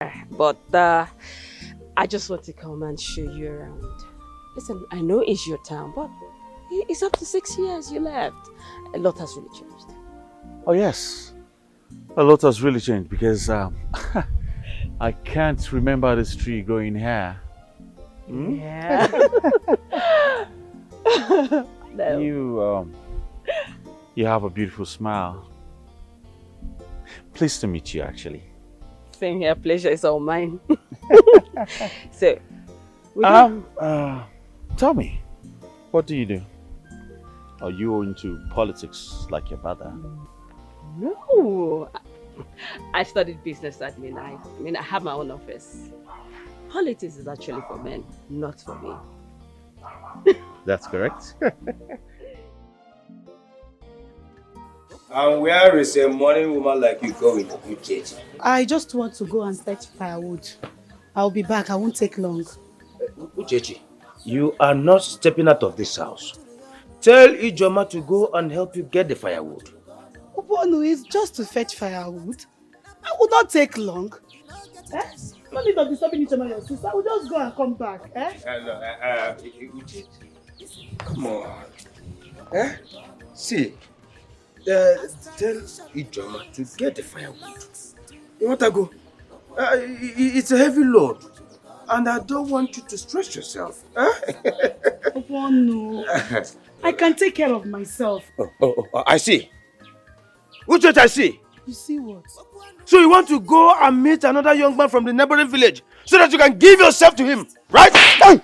But I just want to come and show you around. Listen, I know it's your town, but it's up to 6 years you left. A lot has really changed. Oh yes, a lot has really changed because I can't remember this tree growing here. Yeah. No. You have a beautiful smile. Pleased to meet you, actually. Same here, pleasure is all mine. So, tell me, what do you do? Are you into politics like your father? No, I studied business admin. I have my own office. Politics is actually for men, not for me. That's correct. And where is a morning woman like you going, Uchechi? I just want to go and fetch firewood. I'll be back. I won't take long. Uchechi, you are not stepping out of this house. Tell Ijoma to go and help you get the firewood. Uponu is just to fetch firewood. I will not take long. No need of disturbing Ijoma, your sister. I will just go and come back. Uchechi, come on. See, tell Ijoma to get the firewood. You want to go? It's a heavy load. And I don't want you to stress yourself. Uponu, I can take care of myself. I see. Which I see? You see what? So you want to go and meet another young man from the neighboring village so that you can give yourself to him, right? Hey!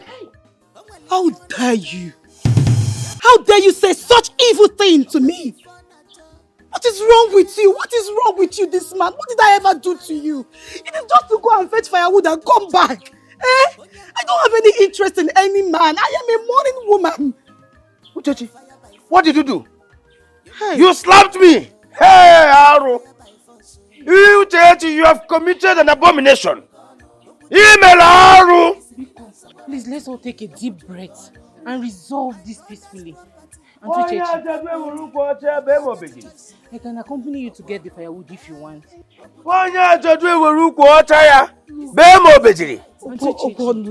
How dare you? How dare you say such evil thing to me? What is wrong with you? What is wrong with you, this man? What did I ever do to you? It is just to go and fetch firewood and come back. I don't have any interest in any man. I am a morning woman. Uchechi, what did you do? Hey. You slapped me! Hey, Aro! Uchechi, you have committed an abomination! Email Aro! Please, let's all take a deep breath and resolve this peacefully. And I can accompany you to get the firewood if you want.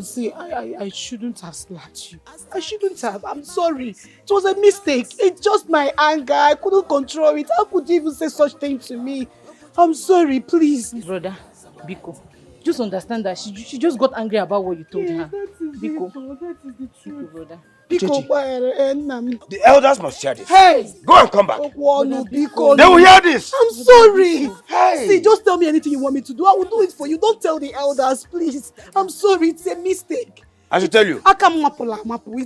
See, I shouldn't have slapped you. I shouldn't have. I'm sorry. It was a mistake. It's just my anger. I couldn't control it. How could you even say such things to me? I'm sorry, please. Brother, Biko, just understand that she just got angry about what you told her. Biko, that is the truth. Biko, brother. The elders must hear this. Hey! Go and come back. Biko, They will hear this. I'm sorry. Hey! See, just tell me anything you want me to do. I will do it for you. Don't tell the elders, please. I'm sorry. It's a mistake. I should tell you. It's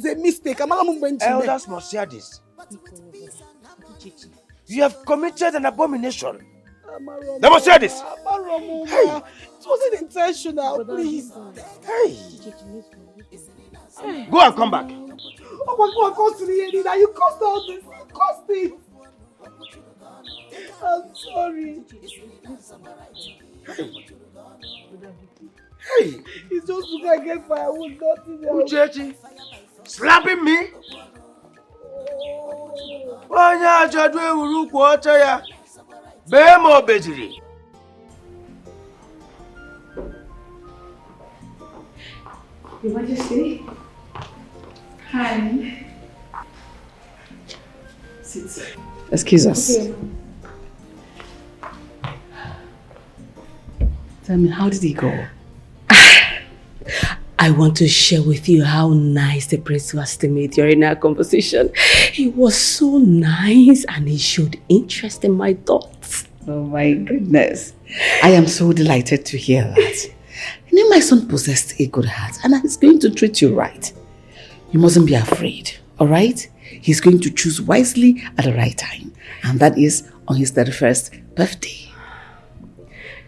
a mistake. Elders must hear this. You have committed an abomination. They must hear this. Hey! It wasn't intentional, please. Hey! Go and come back. Oh my God, you caused all this. You caused it. I'm sorry. Hey! It's just because I get firewood, nothing else. Uchechi, slapping me? Onye ajadu ewuru ukwu ọcha ya. Bee ma obejiri. Your Majesty. Hi. Sit. Excuse us. Okay. Tell me, how did he go? I want to share with you how nice the prince was to me during our conversation. He was so nice and he showed interest in my thoughts. Oh my goodness. I am so delighted to hear that. You know, my son possessed a good heart and he's going to treat you right. You mustn't be afraid, alright? He's going to choose wisely at the right time. And that is on his 31st birthday.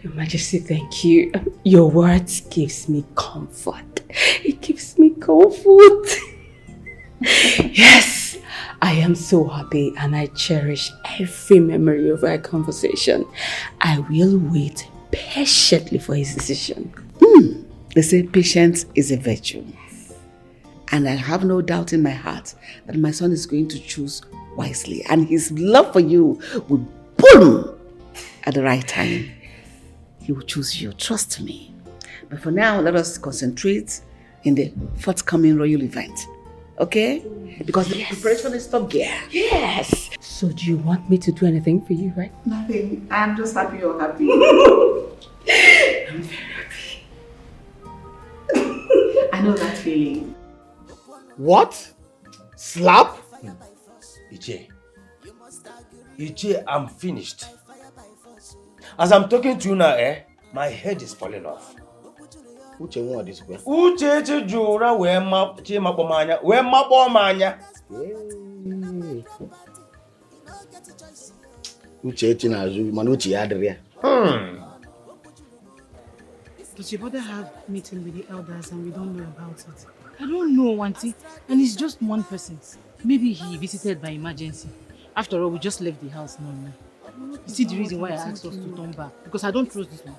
Your Majesty, thank you. Your words gives me comfort. It gives me comfort. Yes, I am so happy and I cherish every memory of our conversation. I will wait patiently for his decision. They say patience is a virtue. And I have no doubt in my heart that my son is going to choose wisely. And his love for you will boom at the right time. He will choose you. Trust me. But for now, let us concentrate in the forthcoming royal event. Okay? Because the preparation is top gear. Yes. So do you want me to do anything for you, right? Nothing. I'm just happy you're happy. I'm very happy. I know that feeling. What? Slap? Iche, I'm finished. As I'm talking to you now, my head is falling off. Uche nwa this way. Uche jura we mapomanya. We mapomanya. Uche na azu, man uche ya adịrị ya. Does your brother have meeting with the elders and we don't know about it? I don't know, Auntie. And it's just one person. Maybe he visited by emergency. After all, we just left the house now. You see the reason why I asked us to turn back? Because I don't trust this one.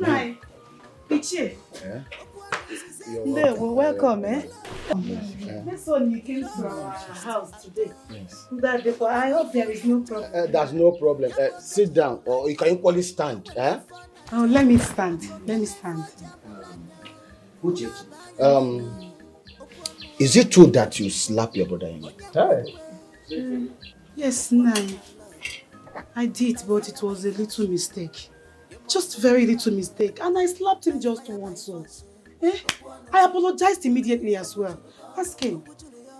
Hi. Ichie. Yeah. There, well, welcome, eh? This one you came to our house today. Yes. I hope there is no problem. There's no problem. Sit down, or you can equally stand. Oh, let me stand. Let me stand. Uche. Is it true that you slap your brother in it? Yes, Nai. I did, but it was a little mistake. Just very little mistake. And I slapped him just once. So. I apologized immediately as well. Ask him.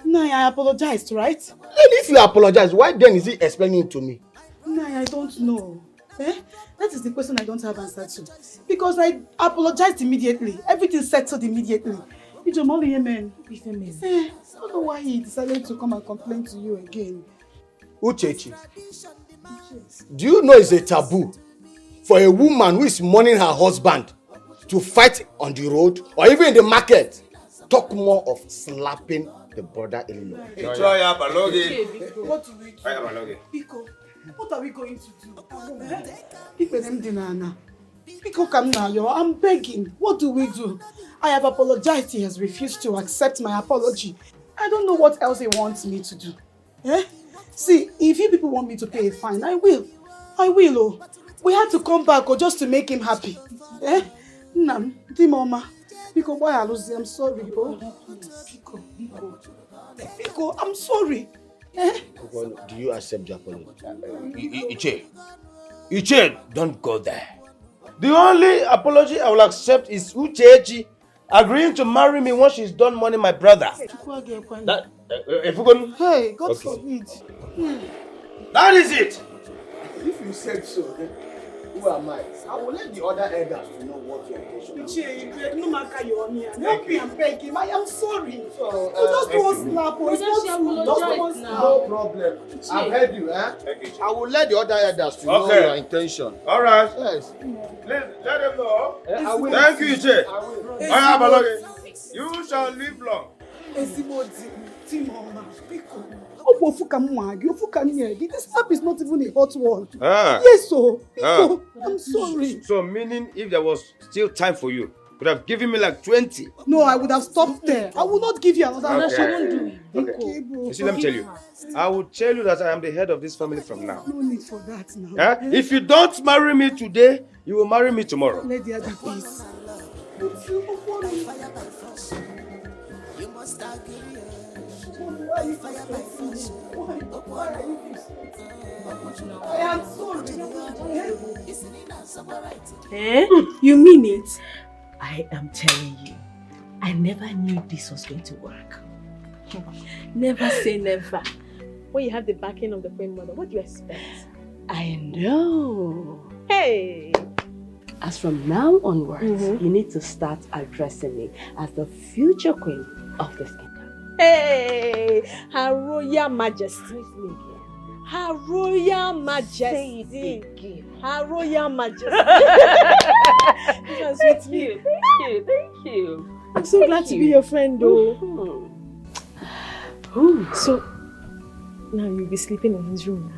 Nai, I apologized, right? And if you apologize, why then is he explaining it to me? Nai, I don't know. That is the question I don't have answer to. Because I apologized immediately. Everything settled immediately. It's a molly man. I don't know why he decided to come and complain to you again. Uchechi, do you know it's a taboo for a woman who is mourning her husband to fight on the road or even in the market? Talk more of slapping the brother-in-law. What do we do? Pico, what are we going to do? Pico, come now, I'm begging. What do we do? I have apologized. He has refused to accept my apology. I don't know what else he wants me to do. See, if you people want me to pay a fine, I will. Oh. We had to come back just to make him happy. Nam, Dimoma. Pico, boy, I'm sorry. Pico, I'm sorry. Do you accept the apology? Iche, don't go there. The only apology I will accept is Uchechi agreeing to marry me once she's done mourning my brother. That, if you go, hey, God forbid. That is it. If you said so, then who am I? I will let the other elders to know what your intention is. Help me and beg him. I am sorry. Just one slap. No problem. I've heard you. I will let the other elders to know your intention. All right. Yes. Let them know. I will. Thank you, Iche. I will. You shall live long. This slap is not even a hot one. Ah. Yes, so I'm sorry. So meaning if there was still time for you, would have given me like 20. No, I would have stopped there. I will not give you another. Okay. She won't do it. Okay. You see, let me tell you. I will tell you that I am the head of this family from now. No need for that now. If you don't marry me today, you will marry me tomorrow. Let the other peace. I am sorry. You mean it? I am telling you, I never knew this was going to work. Never say never. When you have the backing of the Queen Mother, what do you expect? I know. Hey! As from now onwards, you need to start addressing me as the future queen of this kingdom. Hey! Her Royal Majesty. Her Royal Majesty. Say it again. Her Royal Majesty. Thank you. Thank you. I'm so glad to be your friend, though. So, now you'll be sleeping in his room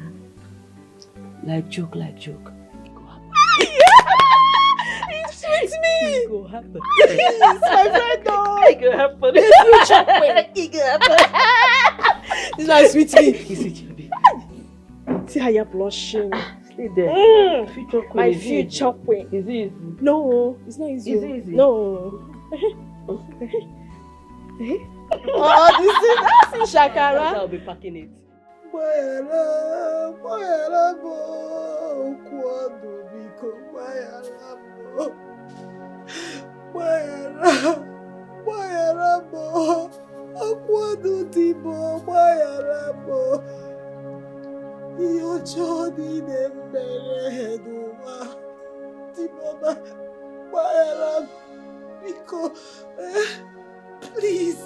now. Like joke. It's with me! It go happen. Please, my friend, though! It go happen. This one is with me. Is it your baby? See how you're blushing. Stay there. Future queen. My Is it future queen. Is it easy? No, it's not easy. Is it easy? No. Oh, this is Shakara. I'll be packing it. Please,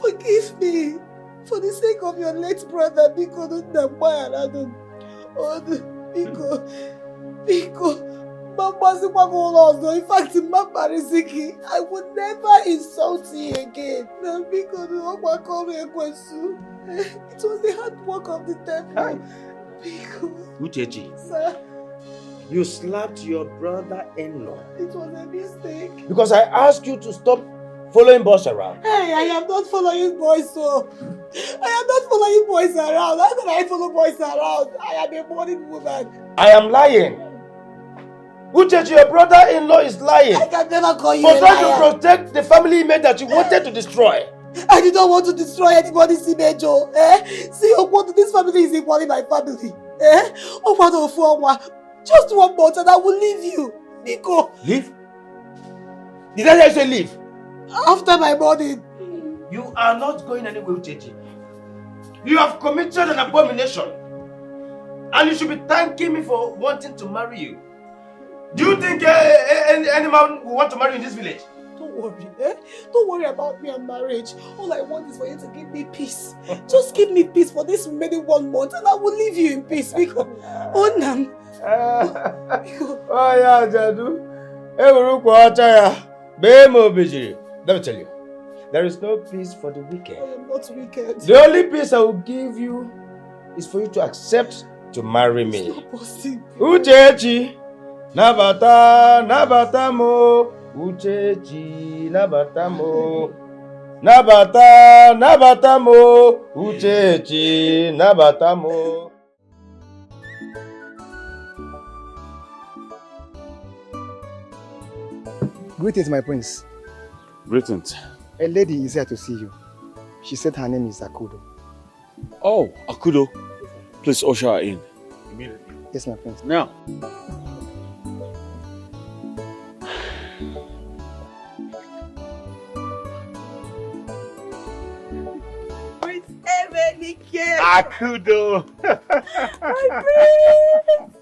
forgive me. For the sake of your late brother, Biko, don't Biko, in fact, I would never insult you again. It was the hard work of the devil. Biko. Uchechi, Sir, you slapped your brother-in-law. it was a mistake. Because I asked you to stop following boss around. Hey, I am not following boys, so I am not following boys around. How can I follow boys around? I am a morning woman. I am lying. Uchechi, your brother-in-law is lying. I can never call you For a trying to liar. protect the family image that you wanted to destroy. I did not want to destroy anybody's image, oh. See, this family is equally my family. Just 1 month and I will leave you. Nico, Leave? Did I hear you say leave? after my morning. You are not going anywhere, Uchechi. You have committed an abomination. And you should be thanking me for wanting to marry you. Do you think any man will want to marry you in this village? Don't worry, Don't worry about me and marriage. All I want is for you to give me peace. Just give me peace for this remaining 1 month and I will leave you in peace. Because, oh, Nam. Oh, yeah, Jadu. Let me tell you, there is no peace for the wicked. I am not wicked. The only peace I will give you is for you to accept to marry me. It's not possible. Uchechi, nabata, nabata mo. Uchechi, nabata mo. Nabata, nabata mo. Uchechi, nabata mo. Greetings, my prince. Greetings. A lady is here to see you. She said her name is Akudo. Oh, Akudo. Please usher her in. Immediately. Yes, my prince. Now. Prince Emenike. Akudo. My prince.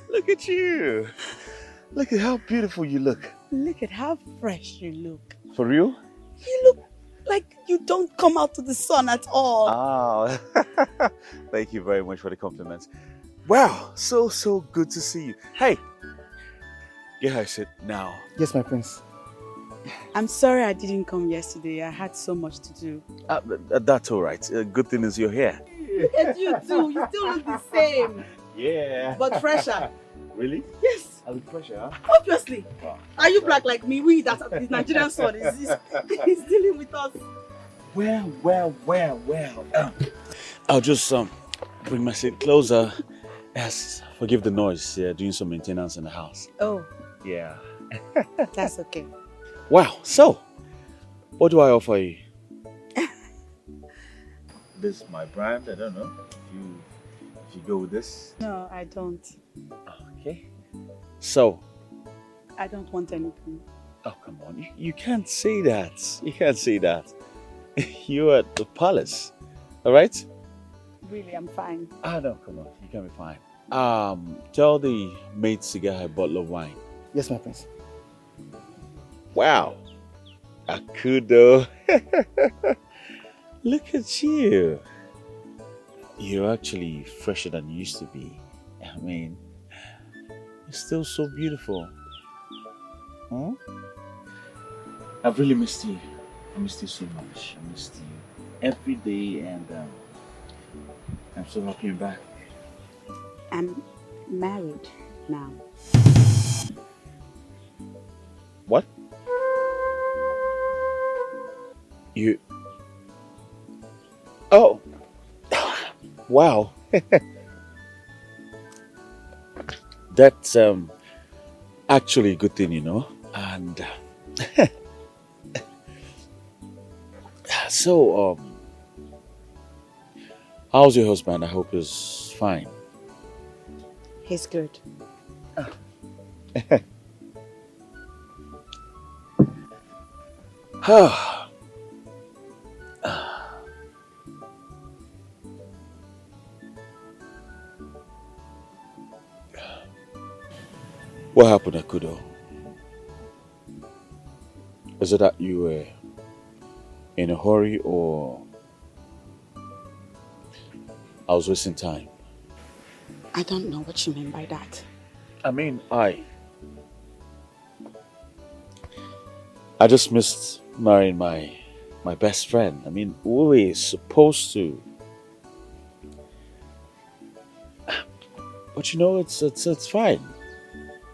Look at you. Look at how beautiful you look. Look at how fresh you look. For real? You look like you don't come out to the sun at all. Oh, thank you very much for the compliments. Wow, so good to see you. Hey, get her sit now. Yes, my prince. I'm sorry I didn't come yesterday. I had so much to do. That's all right. Good thing is you're here. Look at you too. You still look the same. Yeah. But fresher. Really? Yes. I look fresher, huh? Obviously. Wow. Are you black like me? We, that the Nigerian son is dealing with us. Well. I'll just bring my seat closer. Yes, forgive the noise. Yeah, doing some maintenance in the house. Oh, Yeah. that's okay. Wow. So, what do I offer you? This is my brand. I don't know if you go with this. No, I don't. Okay. So, I don't want anything. oh come on, you can't say that. You can't say that. You're at the palace, all right? Really, I'm fine. Ah no, come on, you can be fine. Tell the maids to get her a bottle of wine. Yes, my prince. Wow, Akudo. Look at you. You're actually fresher than you used to be. I mean, you're still so beautiful. Hmm? I've really missed you. I missed you so much. I missed you every day, and I'm so happy you're back. I'm married now. What? You? Oh, Wow. That's actually a good thing, you know. And so, how's your husband? I hope he's fine. He's good. What happened, Akudo? Is it that you were in a hurry or I was wasting time? I don't know what you mean by that. I mean, I just missed marrying my best friend. I mean, we were supposed to. But you know, it's fine.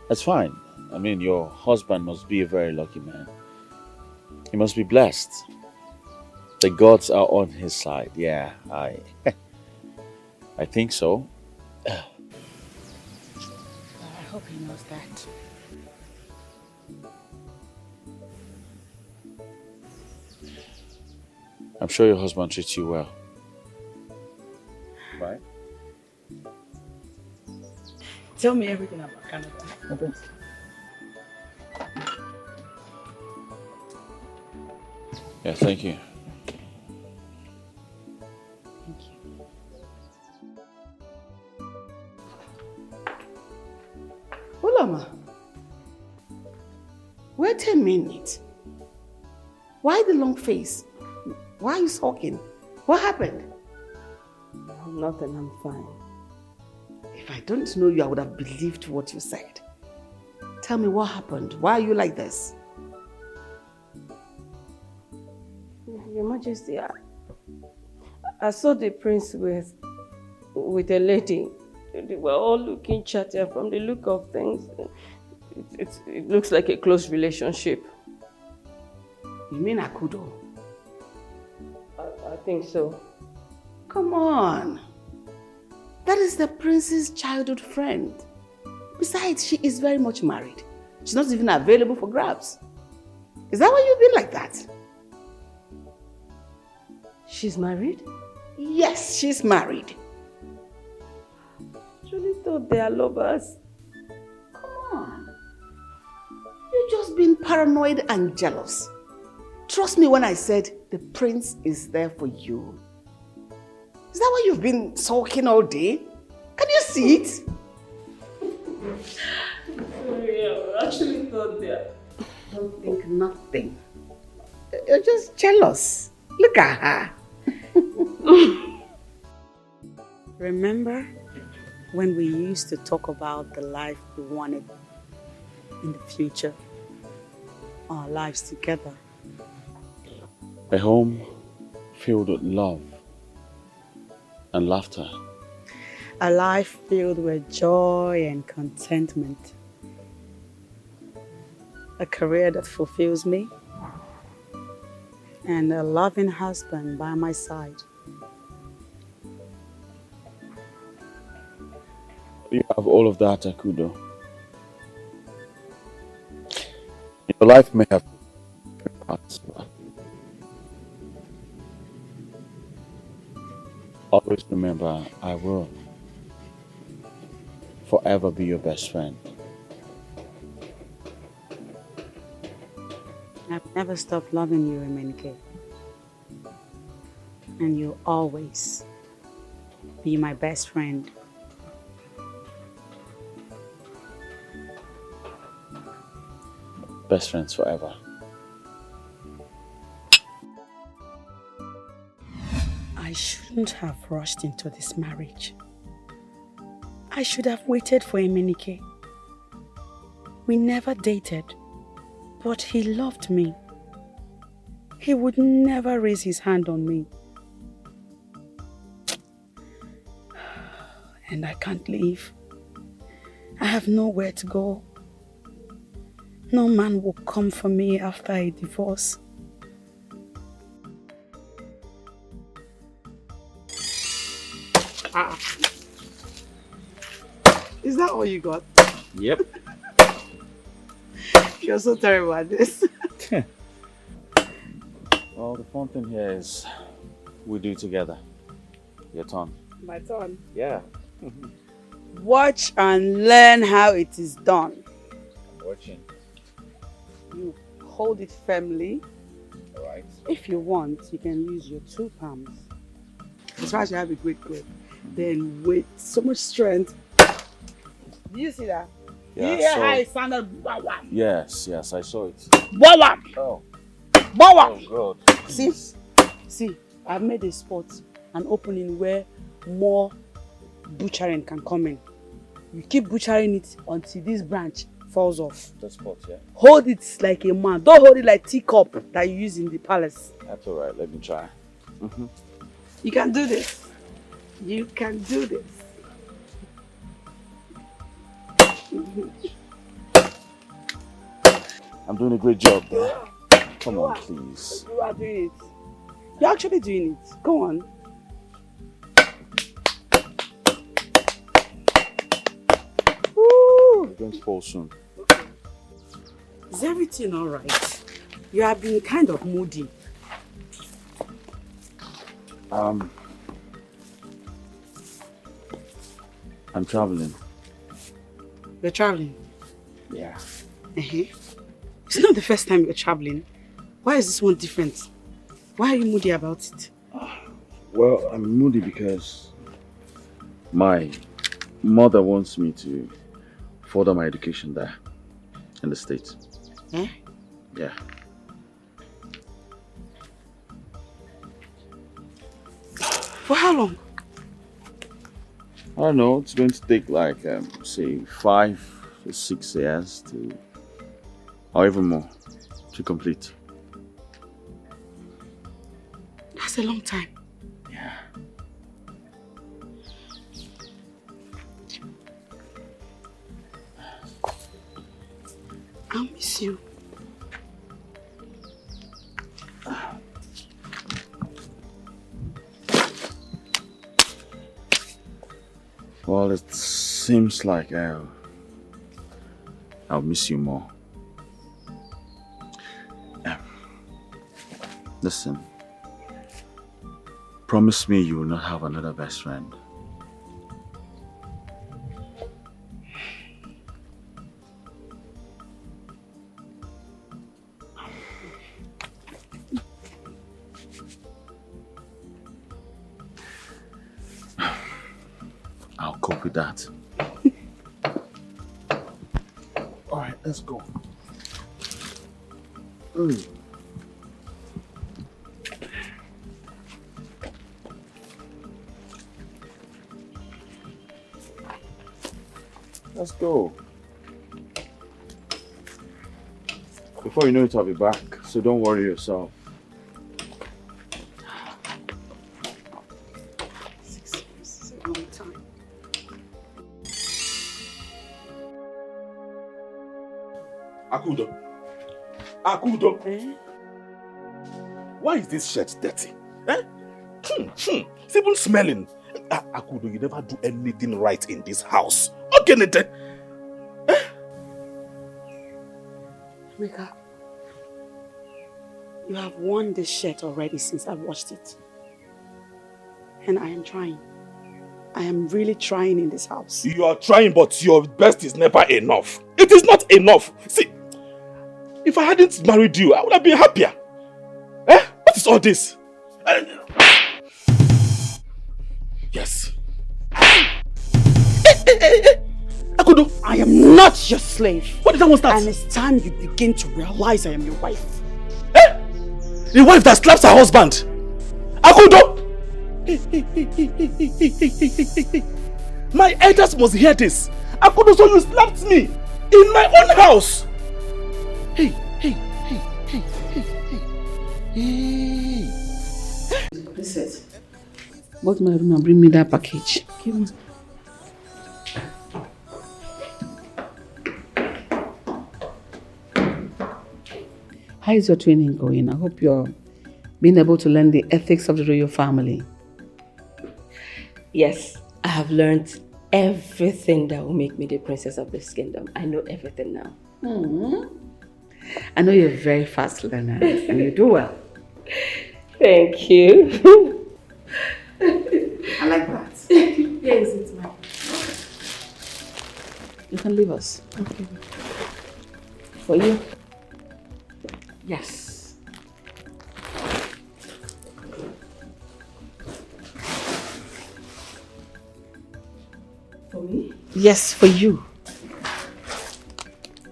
It's fine. I mean, your husband must be a very lucky man. He must be blessed. The gods are on his side. Yeah, I think so. I hope he knows that. I'm sure your husband treats you well. Right? Tell me everything about Canada. Okay. Yeah, thank you. Thank you. Ulama, wait a minute. Why the long face? Why are you sulking? What happened? Nothing, I'm fine. If I don't know you, I would have believed what you said. Tell me what happened. Why are you like this? Your Majesty, I saw the prince with a lady. They were all looking chatty. From the look of things, it looks like a close relationship. You mean Akudo? I think so. Come on. That is the prince's childhood friend. Besides, she is very much married. She's not even available for grabs. Is that why you've been like that? She's married? Yes, she's married. I actually thought they are lovers. Come on. You've just been paranoid and jealous. Trust me when I said the prince is there for you. Is that why you've been sulking all day? Can you see it? Sorry, I actually thought they are. Don't think nothing. You're just jealous. Look at her. Remember when we used to talk about the life we wanted in the future? Our lives together. A home filled with love and laughter. A life filled with joy and contentment. A career that fulfills me. And a loving husband by my side. You have all of that, Akudo. Your life may have parts, but always remember, I will forever be your best friend. I've never stopped loving you, Emenike. And you'll always be my best friend. Best friends forever. I shouldn't have rushed into this marriage. I should have waited for Emenike. We never dated, but he loved me. He would never raise his hand on me. And I can't leave. I have nowhere to go. No man will come for me after a divorce. Is that all you got? Yep. You're so terrible at this. Well, the fun thing here is we do it together. Your turn. My turn. Yeah. Watch and learn how it is done. I'm watching. You hold it firmly. Alright. If you want, you can use your 2 palms. As far as you have a great grip. Then with so much strength. Do you see that? Yeah, Do you hear so- how it sounded? Wow, wow. Yes, I saw it. Wow, wow. Oh. Wow, wow. Oh, God. See, I've made a spot, an opening where more butchering can come in. You keep butchering it until this branch falls off. The spot, yeah? Hold it like a man. Don't hold it like teacup that you use in the palace. That's alright, let me try. You can do this. You can do this. I'm doing a great job there. Come on, please. You are doing it. You're actually doing it. Go on. Woo! You're going to fall soon. Is everything alright? You have been kind of moody. I'm traveling. You're traveling? Yeah. It's not the first time you're traveling. Why is this one different? Why are you moody about it? Well, I'm moody because my mother wants me to further my education there in the States. Eh? Yeah. For how long? I don't know, it's going to take like, say, 5 to 6 years to, or even more, to complete. That's a long time. Yeah. I'll miss you. Well, it seems like I'll miss you more. Listen, promise me you will not have another best friend. I'll cope with that. All right, let's go. Let's go. Before you know it, I'll be back, so don't worry yourself. 6 years is a long time. Akudo. Eh? Why is this shirt dirty? Eh? It's even smelling. Akudo, you never do anything right in this house. Okay, Nete. Emeka, you have worn this shirt already since I washed it. And I am trying. I am really trying in this house. You are trying, but your best is never enough. It is not enough. See, if I hadn't married you, I would have been happier. Eh? What is all this? Yes. Akudo, I am not your slave. What did that one start? And it's time you begin to realize I am your wife. Eh? The wife that slaps her husband. Akudo! My elders must hear this. Akudo, so you slapped me in my own house. Hey. Princess, go to my room and bring me that package. Give me. How is your training going? I hope you're being able to learn the ethics of the royal family. Yes, I have learned everything that will make me the princess of this kingdom. I know everything now. I know you're a very fast learner and you do well. Thank you. I like that. Here is it, ma'am. You can leave us. Okay. For you. Yes. For me? Yes, for you.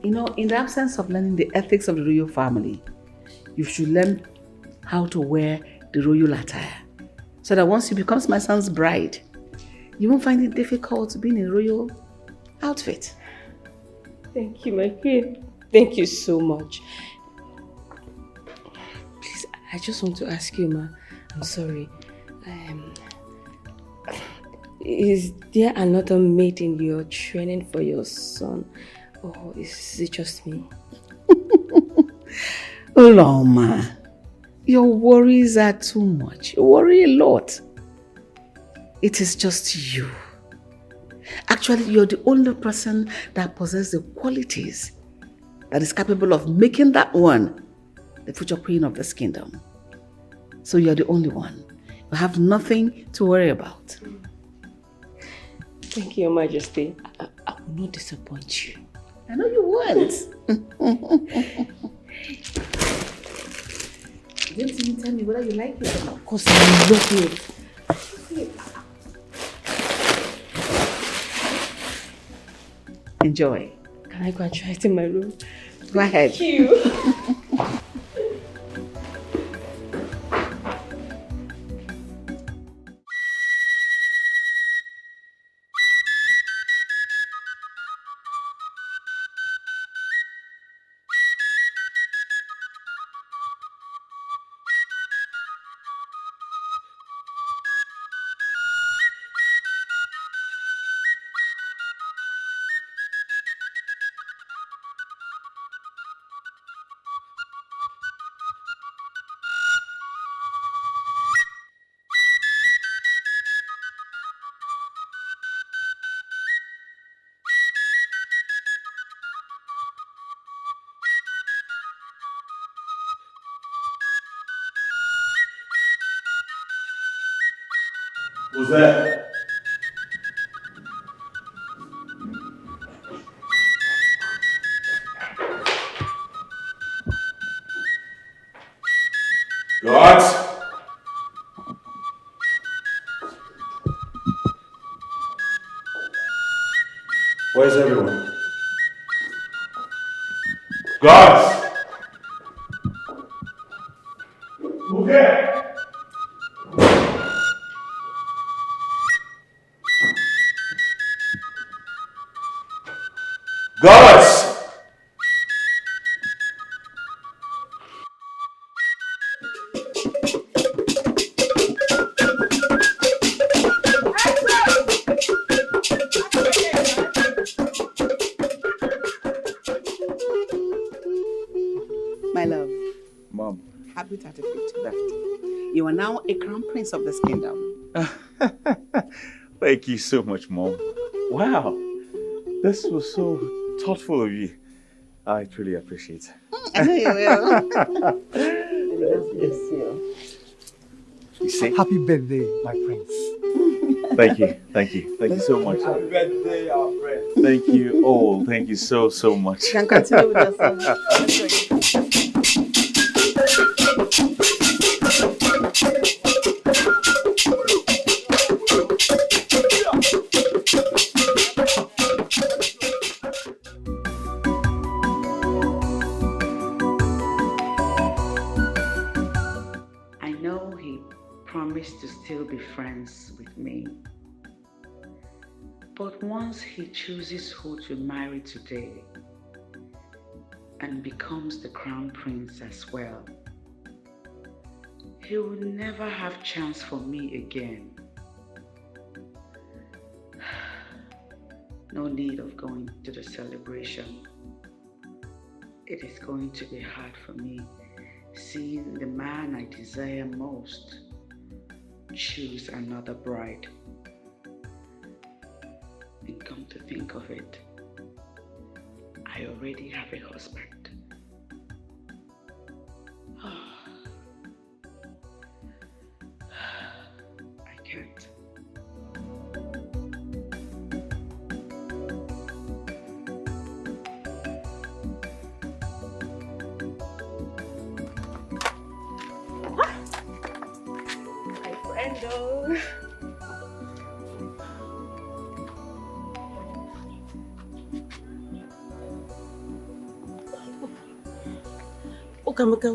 You know, in the absence of learning the ethics of the royal family, you should learn how to wear the royal attire. So that once you become my son's bride, you won't find it difficult being in a royal outfit. Thank you, my queen. Thank you so much. Please, I just want to ask you, Ma. I'm sorry. Is there another maiden you're training for your son? Or is it just me? Loma, your worries are too much. You worry a lot. It is just you. Actually, you're the only person that possesses the qualities that is capable of making that one the future queen of this kingdom. So you're the only one. You have nothing to worry about. Thank you, Your Majesty. I will not disappoint you. I know you won't. You didn't even tell me whether you like it or not. Of course, I love you. Enjoy. Can I go and try it in my room? Go ahead. Thank you. Who's there? Guards! Where's everyone? Guards! Who's there? Guards! My love, Mom. happy 35th birthday. You are now a crown prince of this kingdom. Thank you so much, Mom. Wow, this was so thoughtful of you. I truly appreciate it. I know you will. God bless you. You see? Happy birthday, my prince. Thank you, thank you, thank you so much. Happy birthday, our friend. Thank you all, thank you so much. You can continue with yourself. I know he promised to still be friends with me. But once he chooses who to marry today and becomes the crown prince as well, he will never have chance for me again. No need of going to the celebration. It is going to be hard for me seeing the man I desire most choose another bride. And come to think of it, I already have a husband. I can't. My friendo. Okamaka,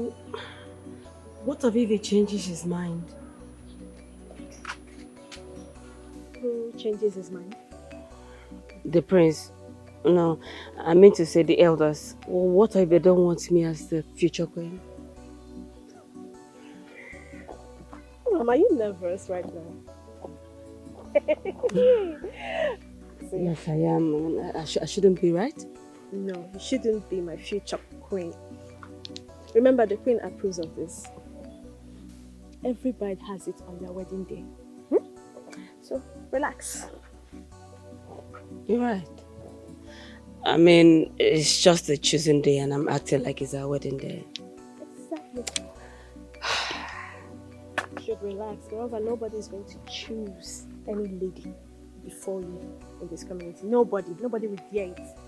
what if he changes his mind? Who changes his mind? The prince. No, I meant to say the elders. Well, what if they don't want me as the future queen? Mom, are you nervous right now? Yes, I am. I shouldn't be, right? No, you shouldn't be my future queen. Remember, the queen approves of this. Every bride has it on their wedding day. So, relax. You're right. I mean, it's just a choosing day and I'm acting like it's our wedding day. Exactly. You should relax. Remember, nobody's going to choose any lady before you in this community. Nobody will dare it.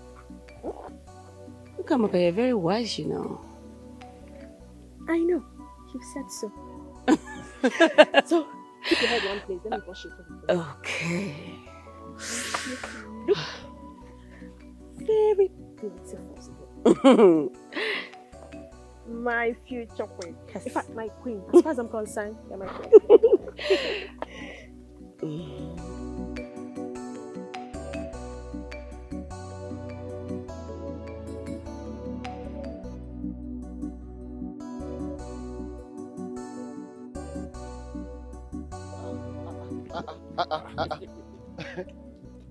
Okamaka, you're very wise, you know. I know. You said so. So, keep your head one place. Let me wash it. Okay. Look very beautiful. My future queen. Yes. In fact, my queen. As far as I'm concerned, you're my queen.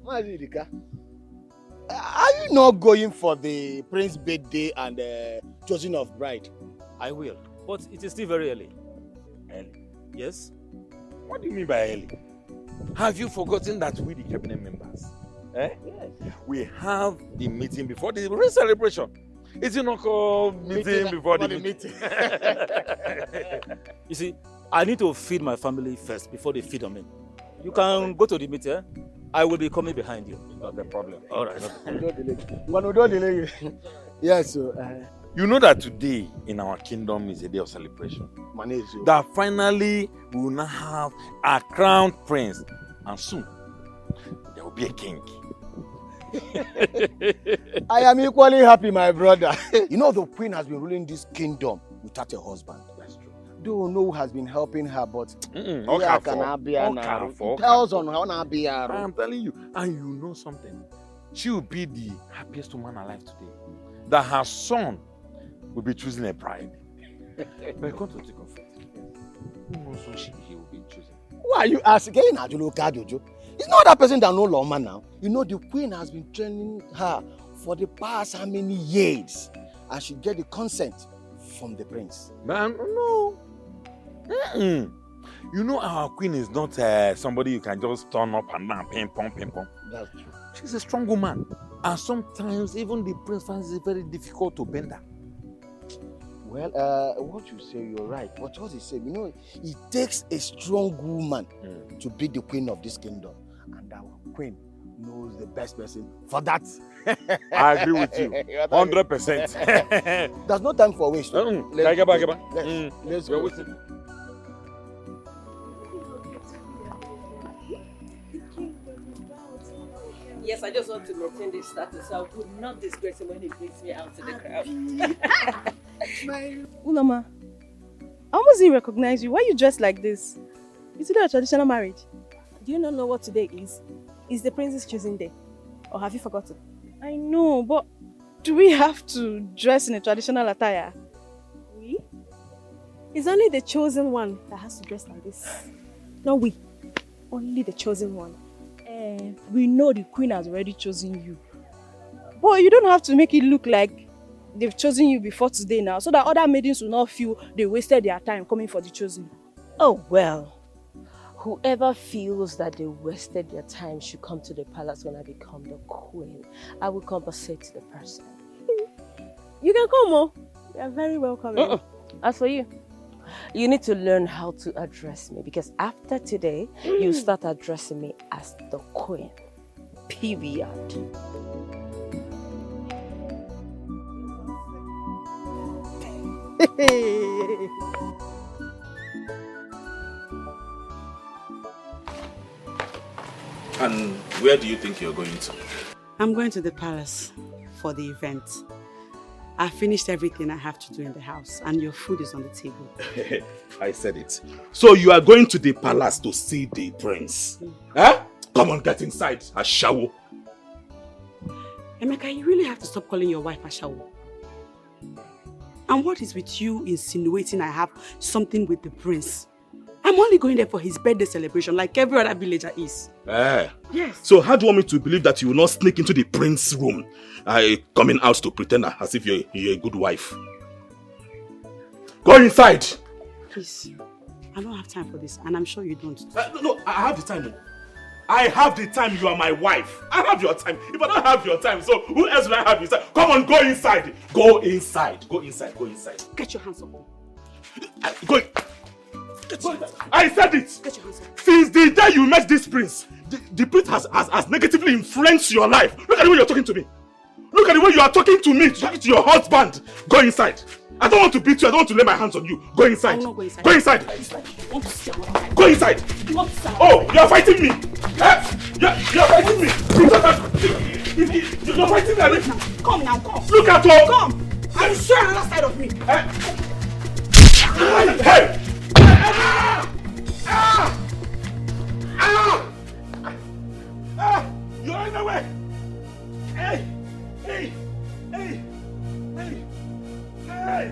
Mazidika, are you not going for the prince's birthday and choosing of bride? I will, but it is still very early. Early? Yes? What do you mean by early? Have you forgotten that we the cabinet members? Yes. We have the meeting before the real celebration. Is it not called meeting before the meeting? You see, I need to feed my family first before they feed on me. You can go to the meeting. I will be coming behind you. Not a problem. All right. Don't delay. Yes, sir. You know that today in our kingdom is a day of celebration. That finally we will now have a crowned prince, and soon there will be a king. I am equally happy, my brother. You know the queen has been ruling this kingdom without a husband. That's true. Don't know who has been helping her, but tells on how na be. I am telling you, and you know something. She will be the happiest woman alive today. That her son will be choosing a bride. But come to think of it, who knows who he will be choosing? Why are you asking? It's not that person that knows Loma now. You know the queen has been training her for the past how many years, and she get the consent from the prince. Man, no. You know our queen is not somebody you can just turn up and down, ping pong, ping pong. That's true. She's a strong woman. And sometimes even the prince finds it very difficult to bend her. Well, what you say, you're right. But what he said, you know, it takes a strong woman to be the queen of this kingdom. And our queen knows the best person for that. I agree with you. 100%. There's no time for waste. Let's go. Yes, I just want to maintain this status. I would not disgrace him when he brings me out to the crowd. Uloma, I almost didn't recognize you. Why are you dressed like this? Is it a traditional marriage? Do you not know what today is? Is the prince's choosing day? Or have you forgotten? I know, but do we have to dress in a traditional attire? We? It's only the chosen one that has to dress like this. Not we. Only the chosen one. We know the queen has already chosen you. But you don't have to make it look like they've chosen you before today now, so that other maidens will not feel they wasted their time coming for the chosen. Oh, well. Whoever feels that they wasted their time should come to the palace when I become the queen. I will compensate the person. You can come, oh. You are very welcome. As for you, you need to learn how to address me because after today, you start addressing me as the queen. Period. And where do you think you're going to? I'm going to the palace for the event. I finished everything I have to do in the house and your food is on the table. I said it. So you are going to the palace to see the prince? Huh? Come on, get inside, Ashawo. Emeka, you really have to stop calling your wife Ashawo. And what is with you insinuating I have something with the prince? I'm only going there for his birthday celebration like every other villager is. Yes. So how do you want me to believe that you will not sneak into the prince's room, coming out to pretend as if you're a good wife? Go inside! Please, I don't have time for this and I'm sure you don't. No, I have the time. I have the time, you are my wife. I have your time. If I don't have your time, so who else will I have inside? Come on, go inside. Go inside. Go inside. Go inside. Get your hands up. Go. I said it. Get your hands up. Since the day you met this prince, the prince has negatively influenced your life. Look at the way you're talking to me. Look at the way you are talking to me, talking to your husband. Go inside. I don't want to beat you. I don't want to lay my hands on you. Go inside. I will not go inside. Go inside. Want to see another? Go inside. You want to see another? Oh, you're fighting me. You're fighting me. You're fighting me. Come now, come. Look at her. Come. I'm sure another side of me. Hey. You're in the way. Hey. Hey. Hey. Hey. Hey.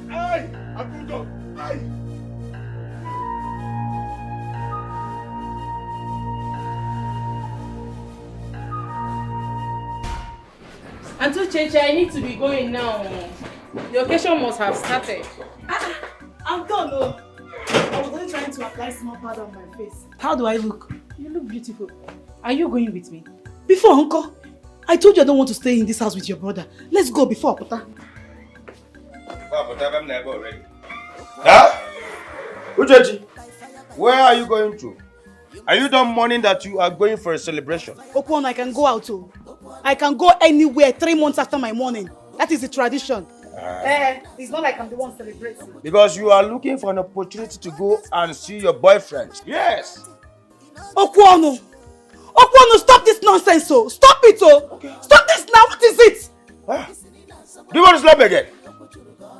Hey. I'm going to go. Hey. Auntie Cheche, I need to be going now. The occasion must have started. I'm done, though. I was only trying to apply small powder on my face. How do I look? You look beautiful. Are you going with me? Before, Uncle. I told you I don't want to stay in this house with your brother. Let's go before Pota. I'm never already. Huh? Uchechi, where are you going to? Are you done mourning that you are going for a celebration? Okwon, I can go out too. I can go anywhere 3 months after my mourning. That is the tradition. It's not like I'm the one celebrating. Because you are looking for an opportunity to go and see your boyfriend. Yes. Okwonu, stop this nonsense, oh. Stop it, oh. Okay. Stop this now. What is it? Do you want to slap me again?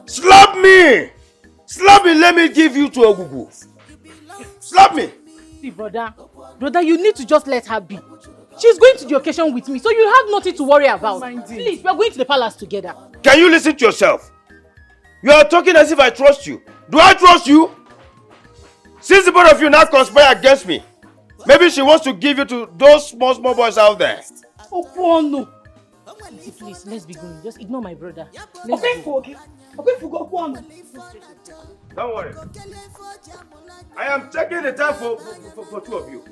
Slap me! Slap me, let me give you to Ogugu. Slap me! See, brother, you need to just let her be. She's going to the occasion with me, so you have nothing to worry about. Please, we are going to the palace together. Can you listen to yourself? You are talking as if I trust you. Do I trust you? Since the both of you now conspire against me, maybe she wants to give you to those small boys out there. Okwonu. Please, let's be going. Just ignore my brother. Okay, Okwonu. Don't worry. I am taking the time for two of you.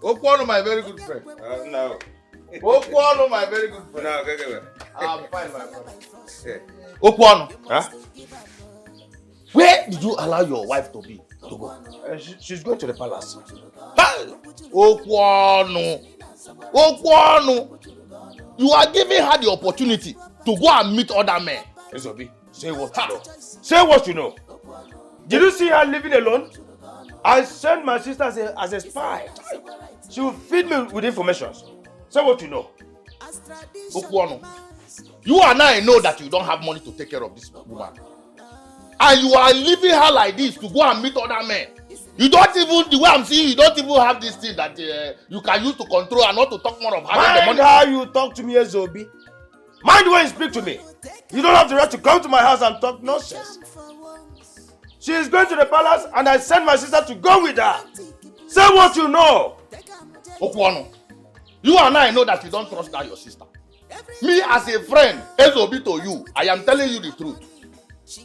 Okwonu, my very good friend. No. Okwonu, my very good friend. No, okay. I'm fine, my brother. Yeah. Okwonu. Huh? Where did you allow your wife to go? She's going to the palace. Okwonu. You are giving her the opportunity to go and meet other men. Ezobi, say what you know. Say what you know. Did you see her living alone? I sent my sister as a spy. She will feed me with information. Say what you know. Okwonu, you and I know that you don't have money to take care of this woman. And you are leaving her like this to go and meet other men. You don't even, the way I'm seeing, you don't even have this thing that you can use to control and not to talk more of having the money. Mind how you talk to me, Ezobi. Mind the way you speak to me. You don't have the right to come to my house and talk nonsense. She is going to the palace and I sent my sister to go with her. Say what you know. Okwonu, you and I know that you don't trust that your sister. Me as a friend, Ezobi to you, I am telling you the truth.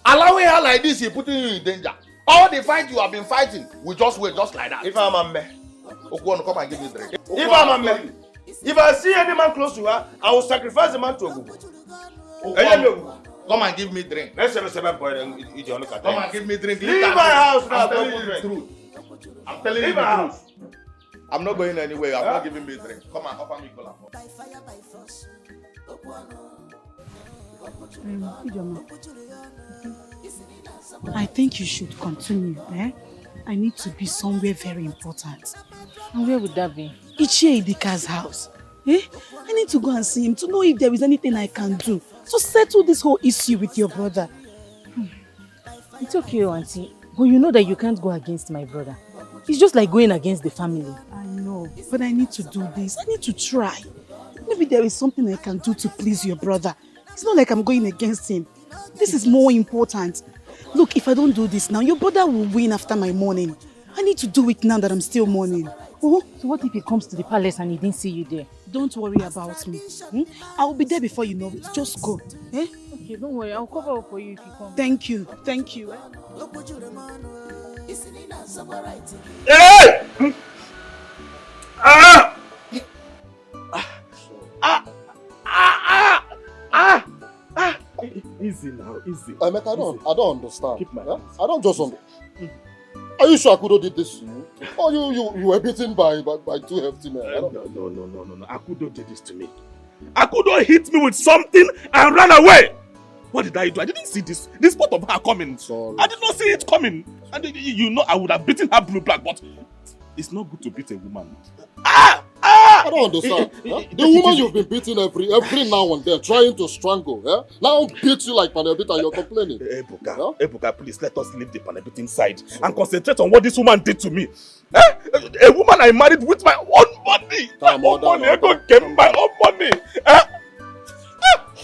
Allowing her like this is putting you in danger. All the fight you have been fighting, we just wait just like that. If I'm a man, Okwano, come and give me a drink. if I'm a man, if I see any man close to her, I will sacrifice the man to Ogugu. Come and give me drink. Let's have a 7 point and eat your look at Come and give me drink. Leave my house now. I'm telling you the truth. I'm telling you the truth. I'm not going anywhere. I'm not giving me drink. Come and offer me cola. Ijoma, I think you should continue. I need to be somewhere very important. And where would that be? Ichie Idika's house. I need to go and see him to know if there is anything I can do to settle this whole issue with your brother. It's okay, auntie. But you know that you can't go against my brother. It's just like going against the family. I know, but I need to do this. I need to try. Maybe there is something I can do to please your brother. It's not like I'm going against him. This is more important. Look, if I don't do this now, your brother will win after my mourning. I need to do it now that I'm still mourning. Oh, so what if he comes to the palace and he didn't see you there? Don't worry about me. I will be there before you know it. Just go. Okay, don't worry. I'll cover up for you if you come. Thank you. Thank you. Hey! Easy now, easy. I don't understand. Keep my I don't just understand. Are you sure Akudo did this to you? Or you were beaten by 2 hefty men? No. Akudo did this to me. Akudo hit me with something and ran away. What did I do? I didn't see this part of her coming. Sorry. I did not see it coming. And you know I would have beaten her blue black, but it's not good to beat a woman. I don't understand. The woman you've been beating every now and then, trying to strangle, now beat you like panebit and you're complaining. Ebuka, please let us leave the panebit side and concentrate on what this woman did to me. A woman I married with my own money. My own money.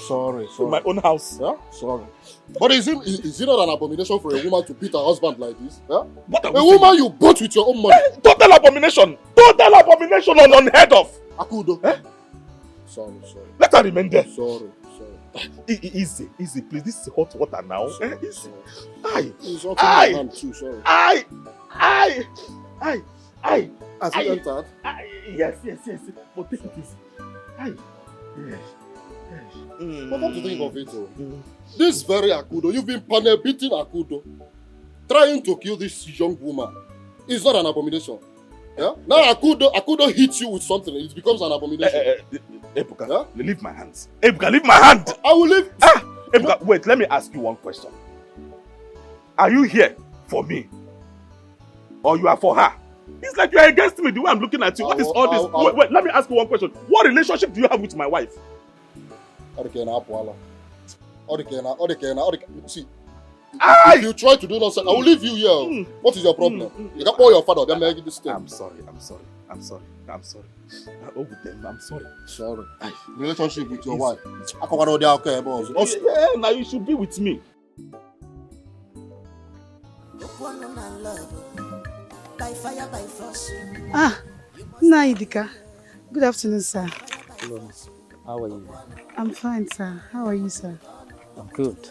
Sorry. My own house. Sorry. But is it not an abomination for a woman to beat her husband like this? What a woman you bought with your own money. Total abomination on unheard of. Akudo. Sorry. Let her remain there. Sorry. Easy, please. This is hot water now. Easy. It's hot in my hand too, sorry. Has it entered? Yes. But take it easy. But come to think of it, this very Akudo, you've been beating Akudo, trying to kill this young woman. It's not an abomination. Now Akudo hits you with something, it becomes an abomination. Ebuka, leave my hands. Ebuka, leave my hand. I will leave. Ebuka, wait, let me ask you one question. Are you here for me? Or you are for her? It's like you are against me the way I'm looking at you. What is all this? Wait, let me ask you one question. What relationship do you have with my wife? See, if you try to do nonsense, I will leave you here. What is your problem? You can call your father, then make this thing. I'm sorry. I'm sorry. Sorry. Relationship with your wife. Now you should be with me. Naidika. Good afternoon, sir. Hello. How are you? I'm fine, sir. How are you, sir? I'm good.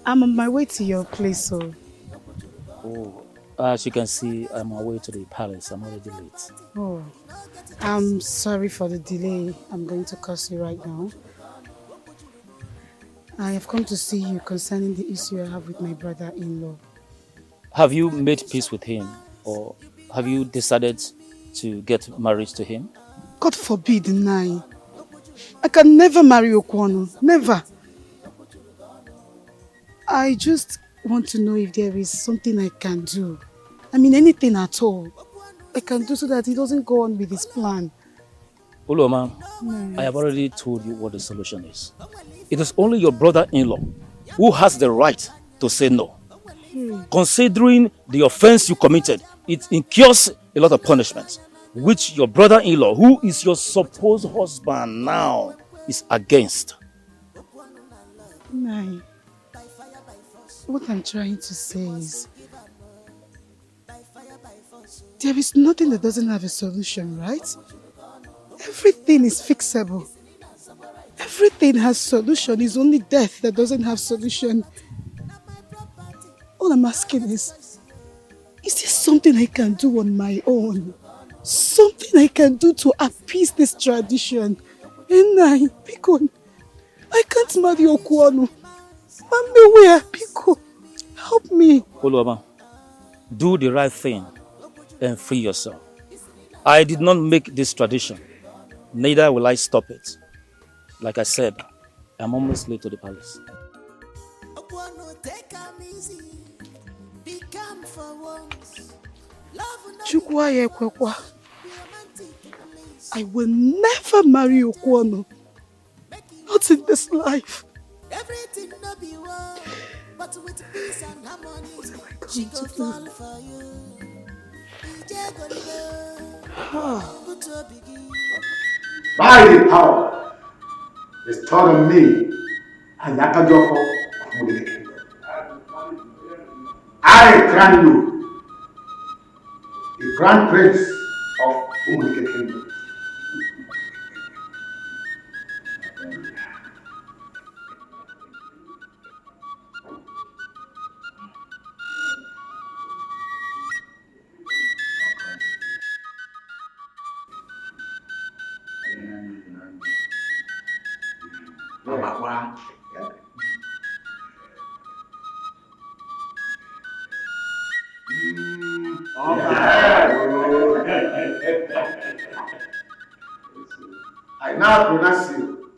I'm on my way to your place, so... Oh, as you can see, I'm on my way to the palace. I'm already late. Oh, I'm sorry for the delay. I'm going to curse you right now. I have come to see you concerning the issue I have with my brother-in-law. Have you made peace with him? Or have you decided to get married to him? God forbid, Nai. I can never marry Okwano. Never. I just want to know if there is something I can do. I mean, anything at all. I can do so that he doesn't go on with his plan. Uloma, I have already told you what the solution is. It is only your brother-in-law who has the right to say no. Considering the offense you committed, it incurs a lot of punishment, which your brother-in-law, who is your supposed husband now, is against. Nai, what I'm trying to say is, there is nothing that doesn't have a solution, right? Everything is fixable. Everything has solution. It's only death that doesn't have solution. All I'm asking is, something I can do on my own. Something I can do to appease this tradition. And I can't marry Okwano. Mami, where? Pico, help me. Oluoma, do the right thing and free yourself. I did not make this tradition. Neither will I stop it. Like I said, I'm almost late to the palace. Chukwaye Kwekwa, I will never marry Okwano. Not in this life. Everything no be war, but with peace and harmony, she go fall for you. By the power bestowed on me and Yakajoko of Mudike Kingdom, I crown you the Grand Prince of Mudike Kingdom. I now pronounce you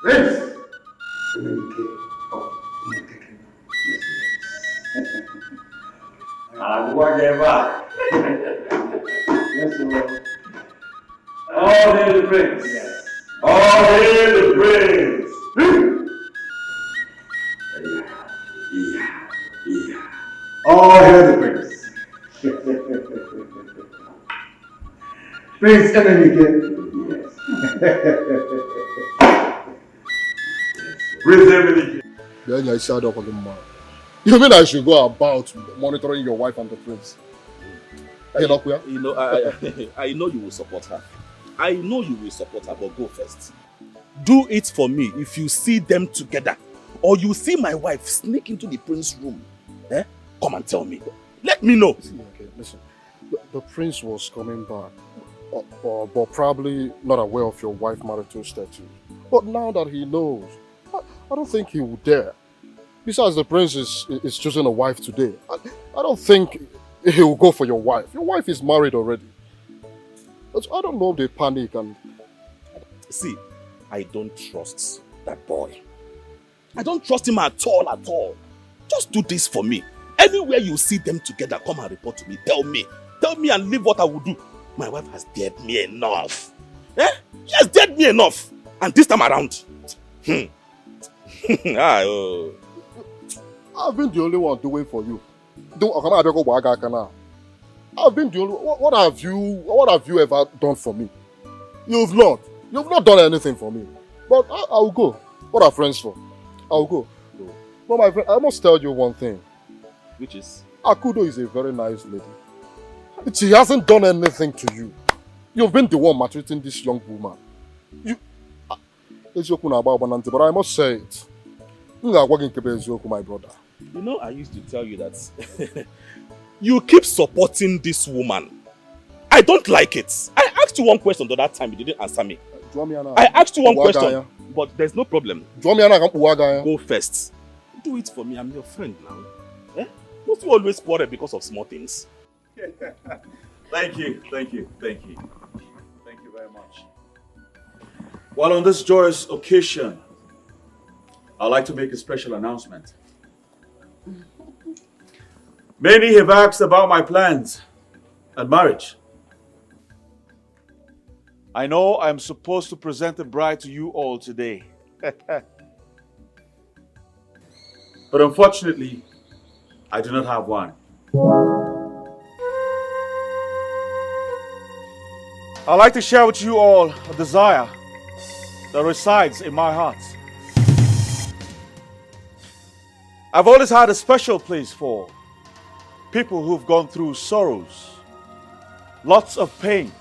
Prince of Mudike Kingdom. Whatever. All hail the prince. Yes. All hail the prince. All hail the prince. Prince Emenike. Prince Emenike. Then I sat up on the man. You mean I should go about monitoring your wife and the prince? You know, I know you will support her. I know you will support her, but go first. Do it for me if you see them together. Or you see my wife sneak into the prince's room. Come and tell me. Let me know. Okay, listen. The prince was coming back, but probably not aware of your wife marital status. But now that he knows, I don't think he would dare. Besides, the prince is choosing a wife today. I don't think he will go for your wife. Your wife is married already. I don't know if they panic and... See, I don't trust that boy. I don't trust him at all. Just do this for me. Anywhere you see them together, come and report to me. Tell me and leave what I will do. My wife has dared me enough. She has dared me enough. And this time around... I've been the only one doing for you. I've been the only one. What have you ever done for me? You've not done anything for me. But I'll go. What are friends for? I'll go. But my friend, I must tell you one thing. Which is? Akudo is a very nice lady. She hasn't done anything to you. You've been the one maltreating this young woman. But I must say it. My brother. You know, I used to tell you that you keep supporting this woman. I don't like it. I asked you one question the other time, you didn't answer me. I asked you one question, but there's no problem. Go first. Do it for me, I'm your friend now. Don't you always quarrel because of small things? Thank you very much. Well, on this joyous occasion, I'd like to make a special announcement. Many have asked about my plans and marriage. I know I'm supposed to present a bride to you all today. But unfortunately, I do not have one. I'd like to share with you all a desire that resides in my heart. I've always had a special place for people who've gone through sorrows, lots of pain,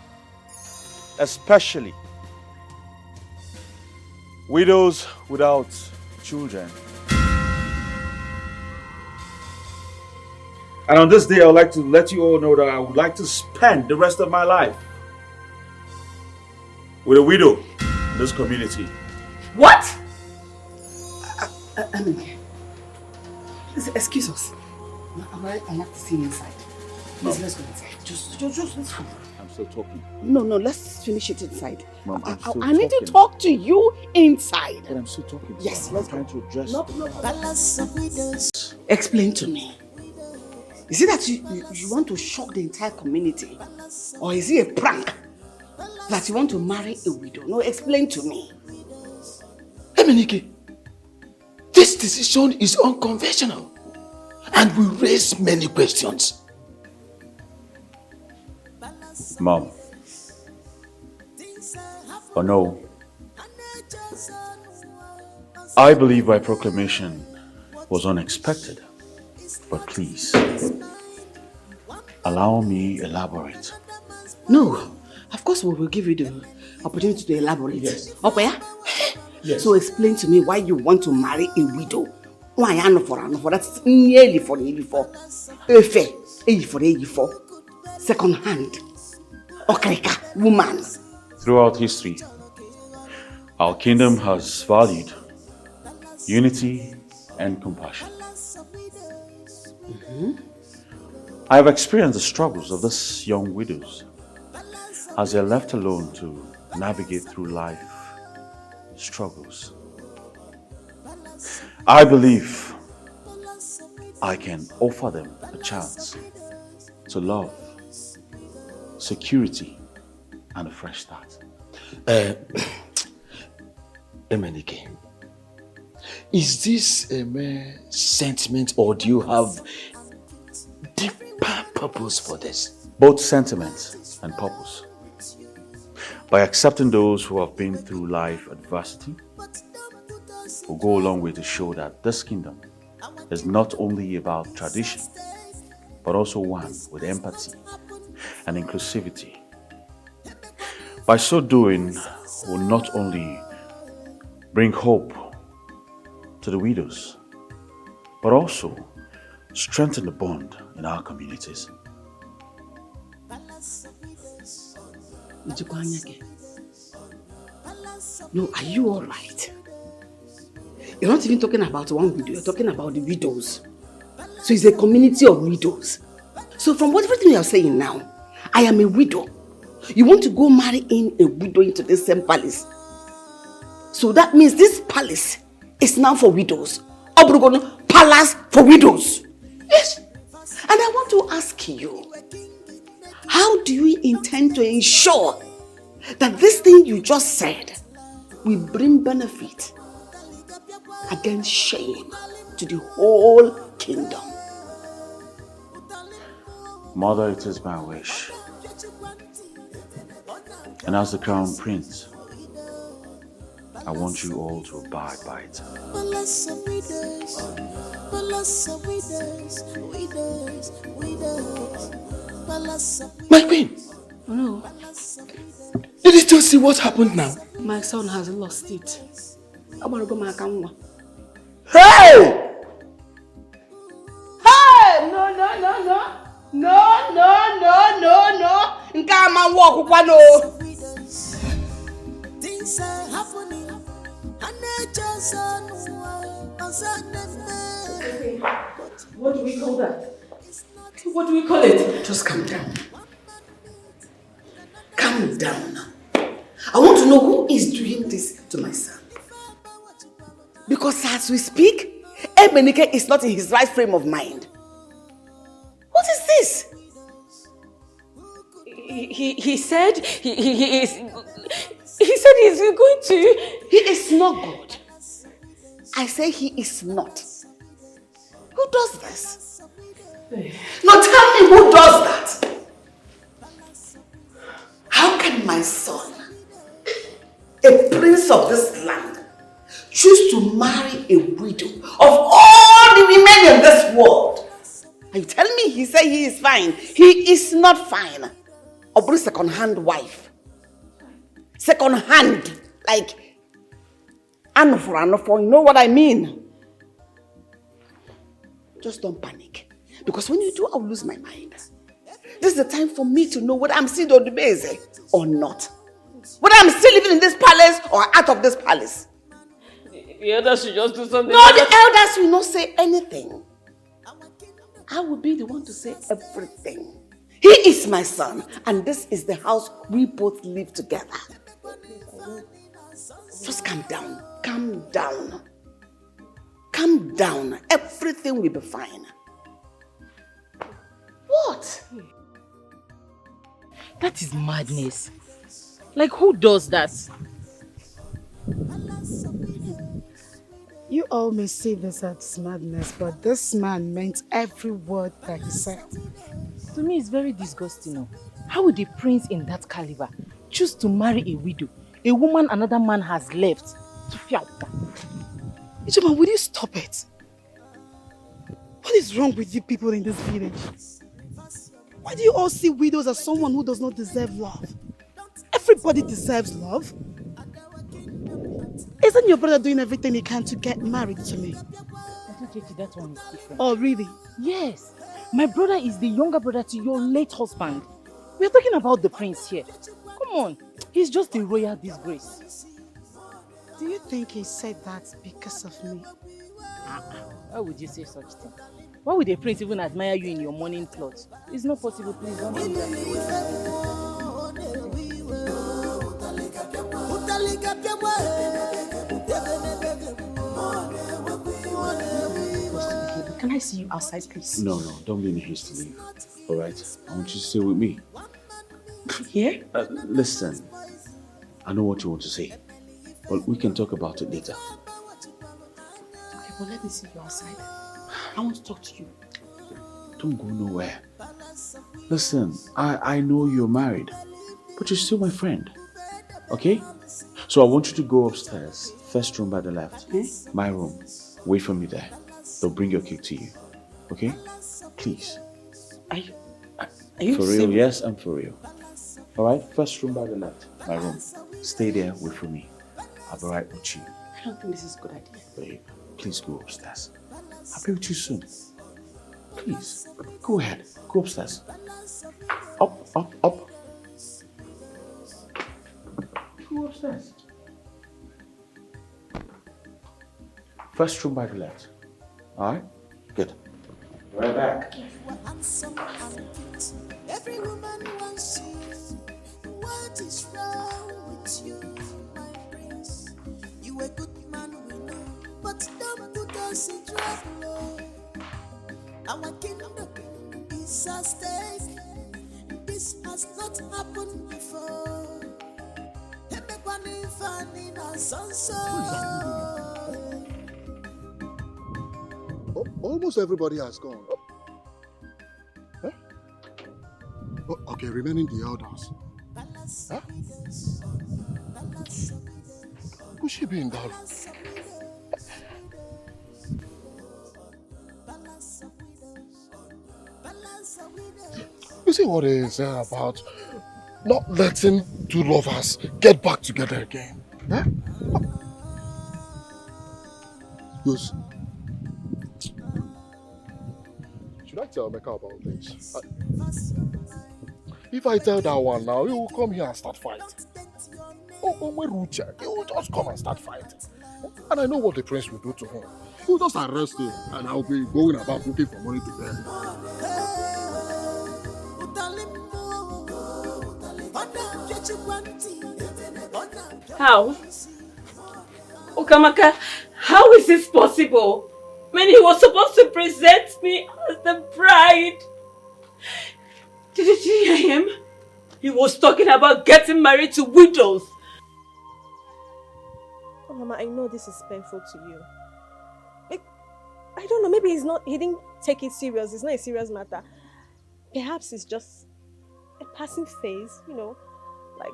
especially widows without children. And on this day, I would like to let you all know that I would like to spend the rest of my life with a widow in this community. What? Excuse us. I have to see you inside. Please, let's go inside. Just let's go. I'm still talking. No, let's finish it inside. Mom, I need to talk to you inside. But I'm still talking. Yes, I'm let's trying go. to address. No. Explain to me. Is it that you want to shock the entire community? Or is it a prank that you want to marry a widow? No, explain to me. Emenike, this decision is unconventional and will raise many questions. Mom. Oh no. I believe my proclamation was unexpected. But please, allow me elaborate. No, of course we will give you the opportunity to elaborate. Yes. Okay? Yes. So explain to me why you want to marry a widow. Why I know for that's nearly for. Second hand. Okreka, woman. Throughout history, our kingdom has valued unity and compassion. I have experienced the struggles of these young widows as they are left alone to navigate through life struggles. I believe I can offer them a chance to love, security, and a fresh start. Emenike, is this a mere sentiment or do you have deeper purpose for this? Both sentiment and purpose. By accepting those who have been through life adversity, will go a long way to show that this kingdom is not only about tradition, but also one with empathy and inclusivity. By so doing, will not only bring hope to the widows, but also strengthen the bond in our communities. No, are you all right? You're not even talking about one widow, you're talking about the widows. So it's a community of widows. So from everything you're saying now, I am a widow. You want to go marry in a widow into the same palace. So that means this palace is now for widows. Obrugono, palace for widows. Yes. And I want to ask you, how do you intend to ensure that this thing you just said will bring benefit against shame to the whole kingdom? Mother, it is my wish. And as the crown prince, I want you all to abide by it. My queen! Oh no. Did you still see what happened now? My son has lost it. Hey! Hey! No. Nke a ma nwa ọkwụkwa no. Things are happening and nature's on. What do we call that? What do we call it? Just calm down. Calm down. I want to know who is doing this to my son. Because as we speak, Emenike is not in his right frame of mind. What is this? He said he is. He said he's going to. He is not good. I say he is not. Who does this? Now tell me who does that? How can my son, a prince of this land, choose to marry a widow of all the women in this world? Are you telling me he said he is fine? He is not fine. Or second-hand wife. Second-hand, like anofo, you know what I mean? Just don't panic. Because when you do, I'll lose my mind. This is the time for me to know whether I'm still on the base or not. Whether I'm still living in this palace or out of this palace. The elders should just do something. No, the elders will not say anything. I will be the one to say everything. He is my son, and this is the house we both live together. Just calm down. Calm down. Calm down. Everything will be fine. What? That is madness. Like, who does that? You all may see this as madness, but this man meant every word that he said. To me, it's very disgusting. How would a prince in that caliber choose to marry a widow, a woman another man has left? Ijeoma, will you stop it? What is wrong with you people in this village? Why do you all see widows as someone who does not deserve love? Everybody deserves love. Isn't your brother doing everything he can to get married to me? That one is different. Oh, really? Yes. My brother is the younger brother to your late husband. We're talking about the prince here. Come on. He's just a royal disgrace. Do you think he said that because of me? Why would you say such thing? Why would a prince even admire you in your morning clothes? It's not possible, please don't do that. Can I see you outside, please? No, don't be in a haste to leave. All right? I want you to stay with me. Here? Listen, I know what you want to say, but we can talk about it later. Okay, but let me see you outside. I want to talk to you. Don't go nowhere. Listen, I know you're married, but you're still my friend. Okay? So I want you to go upstairs, first room by the left. My room. Wait for me there. They'll bring your cake to you. Okay? Please. Are you for real? serious? Yes, I'm for real. Alright? First room by the left. My room. Stay there, wait for me. I'll be right with you. I don't think this is a good idea. Babe, please go upstairs. I'll be with you soon. Please. Go ahead. Go upstairs. Up. Go upstairs. First room by the left. Alright? Good. Right back. Every woman wants you. What is wrong with you, my prince? You a good man, we know, but don't put us in trouble. Our kingdom is at stake. This has not happened before. Almost everybody has gone. Huh? Oh, okay, remaining the elders. Huh? Who should be in that room? You see what they say about not letting two lovers get back together again? Huh? Yes. Should I tell Mecca about this? If I tell that one now, he will come here and start fighting. Oh, he will just come and start fighting. And I know what the prince will do to him. He will just arrest him and I'll be going about looking for money to pay him. How? Okamaka, how is this possible? When he was supposed to present me as the bride. Did you hear him? He was talking about getting married to widows. Oh, Mama, I know this is painful to you. I don't know, maybe he didn't take it serious. It's not a serious matter. Perhaps it's just a passing phase, like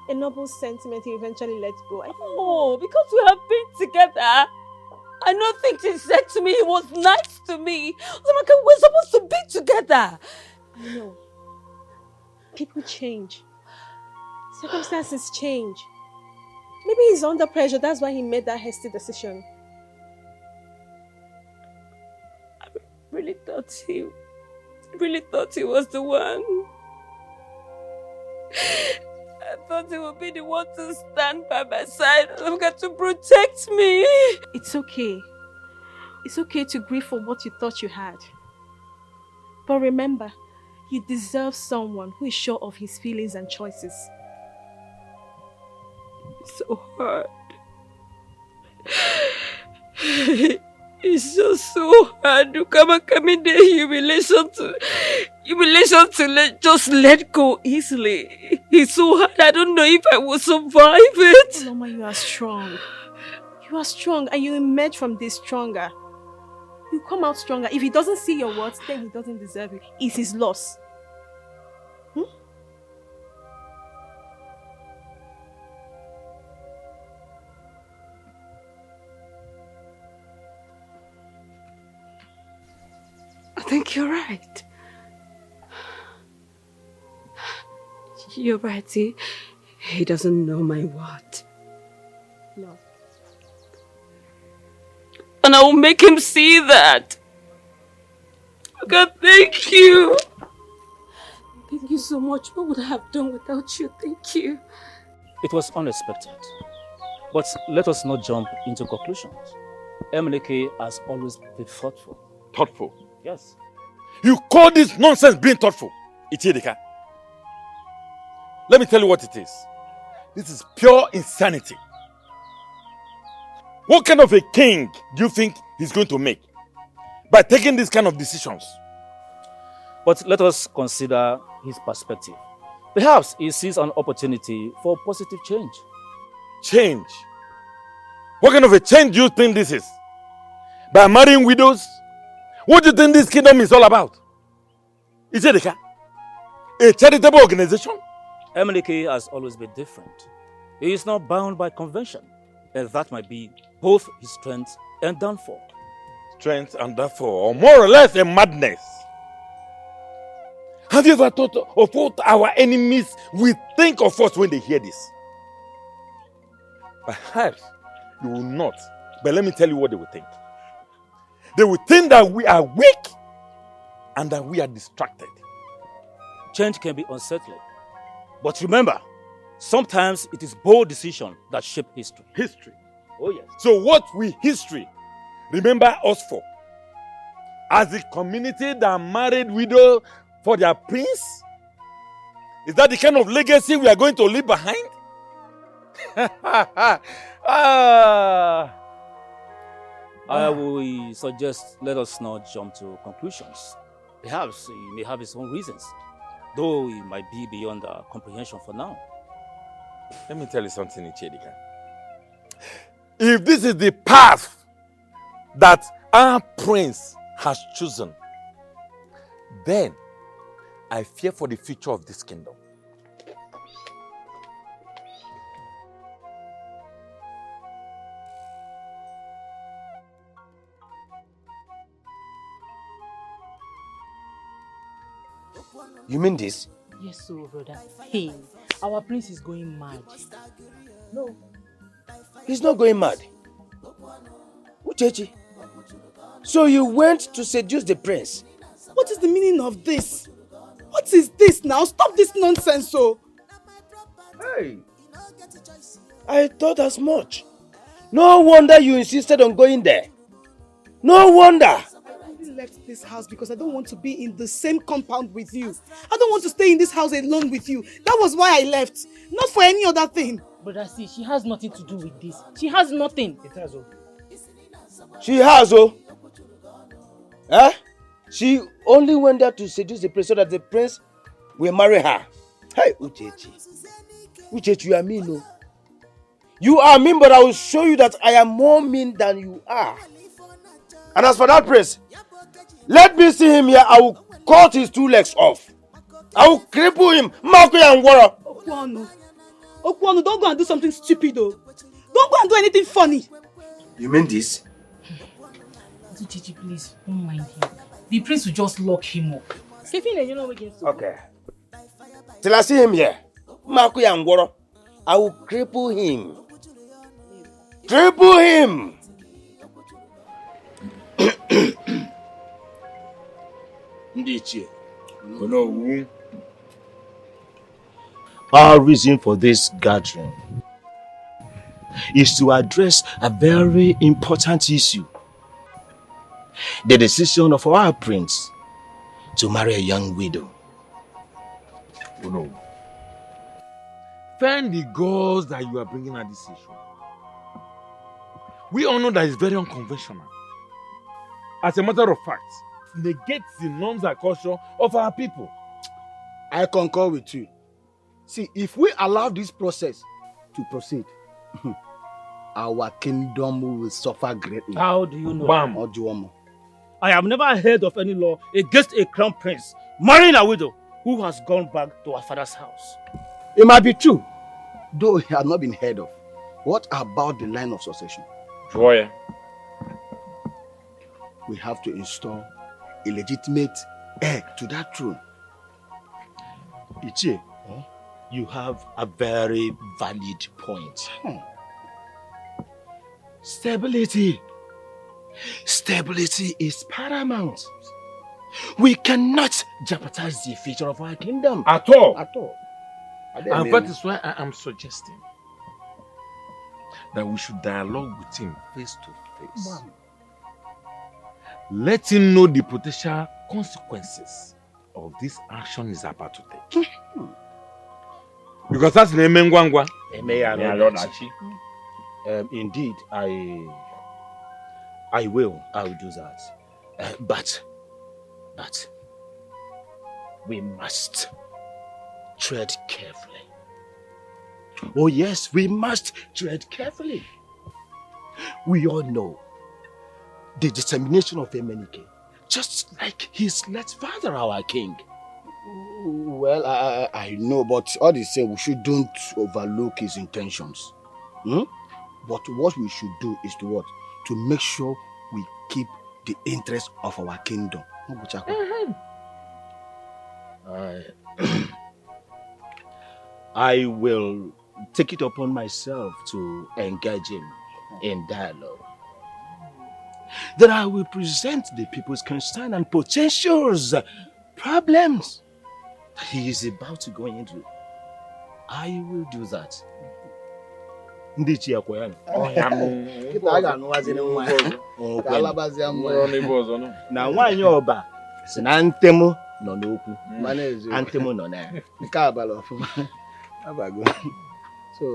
a noble sentiment he eventually let go. Because we have been together. I know things he said to me, he was nice to me. Okamaka, we're supposed to be together. I know. People change. Circumstances change. Maybe he's under pressure, that's why he made that hasty decision. I really thought he really thought he was the one. I thought he would be the one to stand by my side and to protect me. It's okay. It's okay to grieve for what you thought you had. But remember, you deserve someone who is sure of his feelings and choices. It's so hard. It's just so hard to come in the humiliation to just let go easily. It's so hard. I don't know if I will survive it. Mama, you are strong. You are strong and you emerge from this stronger. You come out stronger. If he doesn't see your words, then he doesn't deserve it. It's his loss. I think you're right. You're right. He doesn't know my word. No. And I will make him see that. God, thank you. Thank you so much. What would I have done without you? Thank you. It was unexpected. But let us not jump into conclusions. Emelike has always been thoughtful. Thoughtful? Yes. You call this nonsense being thoughtful, Ichidika? Let me tell you what it is. This is pure insanity. What kind of a king do you think he's going to make by taking these kind of decisions? But let us consider his perspective. Perhaps he sees an opportunity for positive change. Change? What kind of a change do you think this is? By marrying widows? What do you think this kingdom is all about? Is it a charitable organization? Emelike has always been different. He is not bound by convention, and that might be both his strength and downfall. Strength and downfall, or more or less a madness. Have you ever thought of what our enemies will think of us when they hear this? Perhaps you will not, but let me tell you what they will think. They will think that we are weak and that we are distracted. Change can be unsettling. But remember, sometimes it is bold decisions that shape history. History? Oh yes. So what will history remember us for? As the community that married widow for their prince? Is that the kind of legacy we are going to leave behind? I will suggest let us not jump to conclusions. Perhaps he may have his own reasons, though it might be beyond our comprehension for now. Let me tell you something, Ichedika. If this is the path that our prince has chosen, then I fear for the future of this kingdom. You mean this? Yes, so brother. Hey, our prince is going mad. No. He's not going mad. Uchechi, so you went to seduce the prince? What is the meaning of this? What is this now? Stop this nonsense, so. Hey, I thought as much. No wonder you insisted on going there. No wonder. I only left this house because I don't want to be in the same compound with you. I don't want to stay in this house alone with you. That was why I left. Not for any other thing. Brother, see, she has nothing to do with this. She has nothing. It has, oh. She has, oh. Eh? She only went there to seduce the prince so that the prince will marry her. Hey, Uchechi. Uchechi, you are mean, no? You are mean, but I will show you that I am more mean than you are. And as for that prince, let me see him here. I will cut his 2 legs off. I will cripple him. Marco and Wara. Okwano, don't go and do something stupid, though. Don't go and do anything funny. You mean this? Uchechi, please, don't mind him. The prince will just lock him up. Okay. Till I see him here, Marco and Wara, I will cripple him. Cripple him! Our reason for this gathering is to address a very important issue. The decision of our prince to marry a young widow. No. Thank the gods that you are bringing a decision. We all know that it's very unconventional. As a matter of fact, negates the norms and culture of our people. I concur with you. See, if we allow this process to proceed, our kingdom will suffer greatly. How do you know? Bam. I have never heard of any law against a crown prince marrying a widow who has gone back to her father's house. It might be true, though it has not been heard of. What about the line of succession? Joy. We have to install a legitimate heir to that throne. Ichie, you have a very valid point. Stability. Stability is paramount. We cannot jeopardize the future of our kingdom. At all. At all. And that is why I am suggesting that we should dialogue with him face to face. Wow. Let him know the potential consequences of this action is about to take. Because that's the Emengwangwa. Indeed, I will do that. But we must tread carefully. Oh yes, we must tread carefully. We all know the determination of Emenike, just like his late father, our king. Well, I know, but all the same, we shouldn't overlook his intentions. But what we should do is to what? To make sure we keep the interest of our kingdom. I will take it upon myself to engage him in dialogue. That I will present the people's concern and potentials, problems that he is about to go into. I will do that. Na nwaanyị ọba si na ntemu nọ n'okwu. Antemu nọ na. Nke abala ọfụma. Abago. So,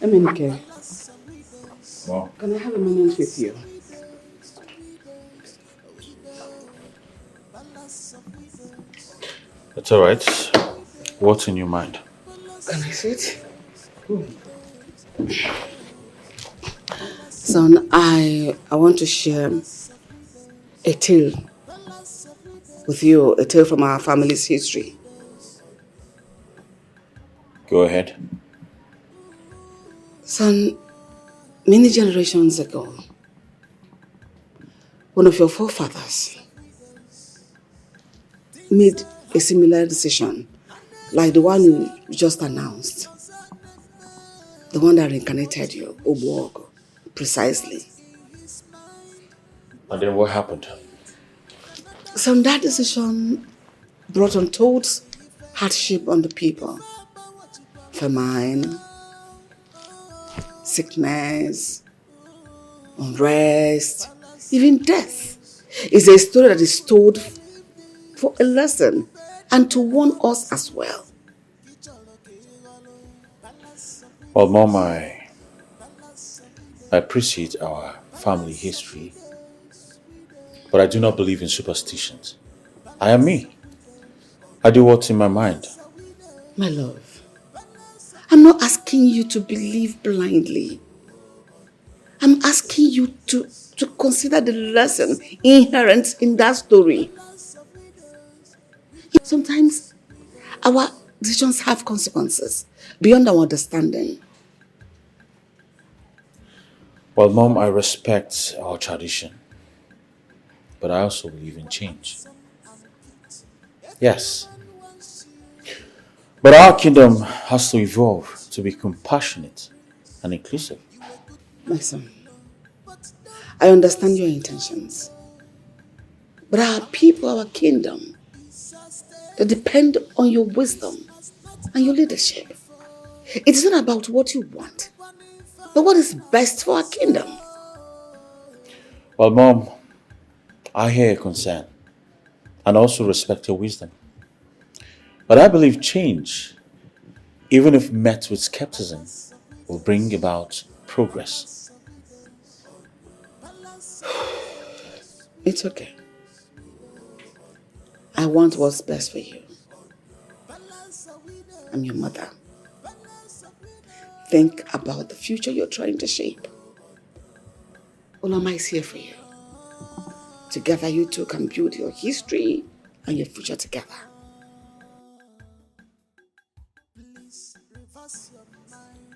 Emenike, can I have a moment with you? That's all right. What's in your mind? Can I sit? Son, I want to share a tale with you, a tale from our family's history. Go ahead. Son, many generations ago, one of your forefathers made a similar decision like the one you just announced. The one that reincarnated you, Obuogo, precisely. And then what happened? So that decision brought untold hardship on the people. Famine, sickness, unrest, even death. It's a story that is told for a lesson and to warn us as well. Well, Mom, I appreciate our family history, but I do not believe in superstitions. I am me. I do what's in my mind. My love, I'm not asking you to believe blindly. I'm asking you to consider the lesson inherent in that story. Sometimes our decisions have consequences beyond our understanding. Well, Mom, I respect our tradition, but I also believe in change. Yes. But our kingdom has to evolve to be compassionate and inclusive. My son, I understand your intentions. But our people, our kingdom, they depend on your wisdom and your leadership. It is not about what you want, but what is best for our kingdom. Well, Mom, I hear your concern and also respect your wisdom. But I believe change, even if met with skepticism, will bring about progress. It's okay. I want what's best for you. I'm your mother. Think about the future you're trying to shape. Olama is here for you. Together, you two can build your history and your future together.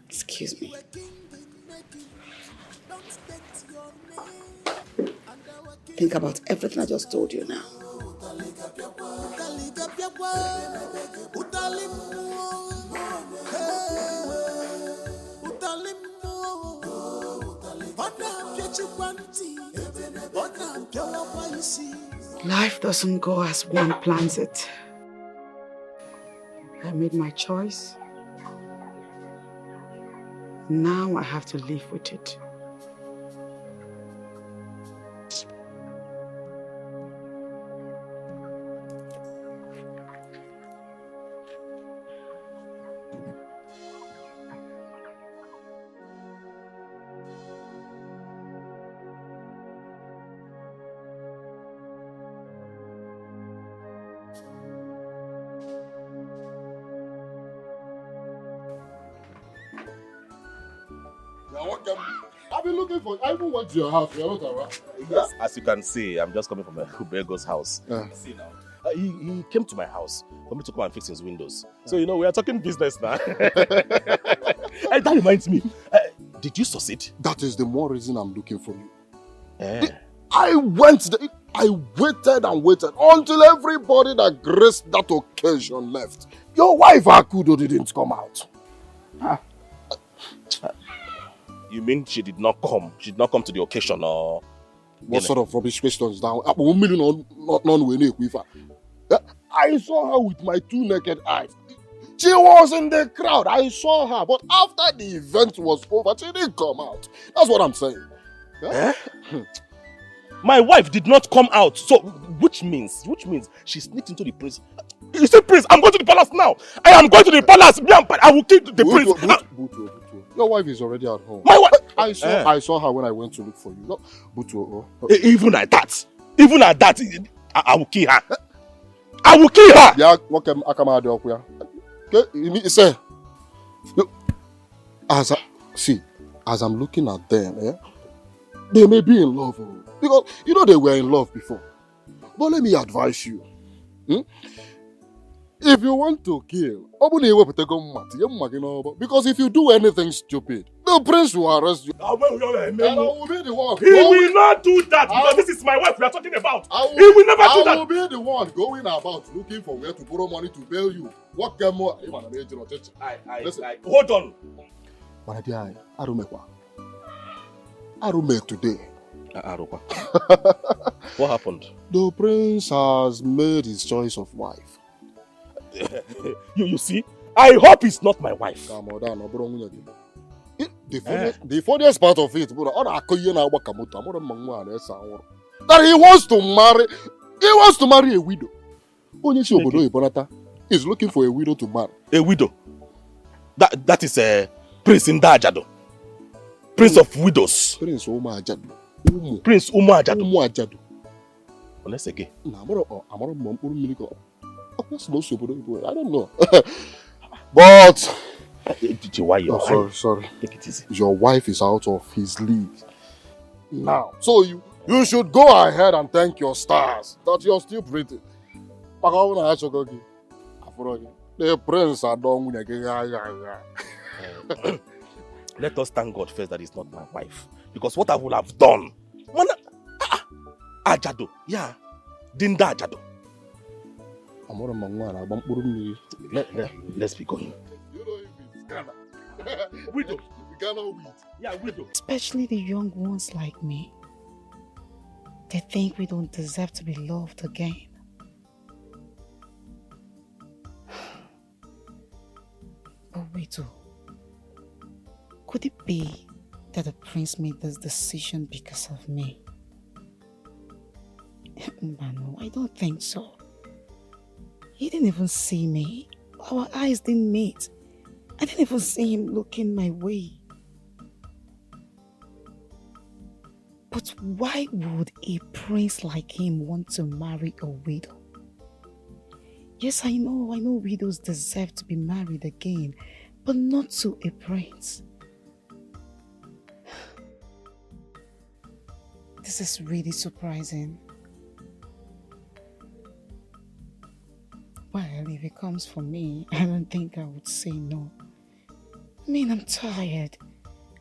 Excuse me. Think about everything I just told you now. Life doesn't go as one plans it. I made my choice. Now I have to live with it. I've been looking for. I even went to your house. You're not around. Yes, as you can see, I'm just coming from Hubergo's house. See now. He came to my house for me to come and fix his windows. So, you know, we are talking business now. That reminds me. Did you succeed? That is the more reason I'm looking for you. I waited and waited until everybody that graced that occasion left. Your wife, Akudo, didn't come out. You mean she did not come? She did not come to the occasion, or... What sort of rubbish questions now? I saw her with my 2 naked eyes. She was in the crowd. I saw her. But after the event was over, she didn't come out. That's what I'm saying. My wife did not come out. So, which means she sneaked into the prince. You say, Prince, I'm going to the palace now. I am going to the palace. I will kill the prince. Your wife is already at home. My wife? I saw her when I went to look for you. Even at that, I will kill her. I will kill her. Yeah, what can I come out of here? Okay, say, as I'm looking at them, they may be in love, because you know they were in love before. But let me advise you. If you want to kill, because if you do anything stupid, the prince will arrest you. And I will be the one. He will not do that, because this is my wife we are talking about. He will never do that. I will be the one going about looking for where to borrow money to bail you. What can more? Hold on. Arume today. What happened? The prince has made his choice of wife. You see? I hope it's not my wife. The funniest part of it, that he wants to marry a widow. He's looking for a widow to marry. A widow? That is a Prince Ndajado. Prince of widows. Prince Uma Ajado. Prince Uma Ajado. Umu Ajado. Let's again. I don't know. But sorry. Take it easy. Your wife is out of his league now. So you should go ahead and thank your stars that you're still breathing. The prince are done. Let us thank God first that it's not my wife. Because what I would have done. Ajado. Yeah. Dinda Ajado. Let's be going. Widow. Yeah, widow. Especially the young ones like me. They think we don't deserve to be loved again. But wait, could it be that the prince made this decision because of me? Manu, I don't think so. He didn't even see me. Our eyes didn't meet. I didn't even see him looking my way. But why would a prince like him want to marry a widow? Yes, I know widows deserve to be married again, but not to a prince. This is really surprising. Well, if it comes for me, I don't think I would say no. I mean, I'm tired.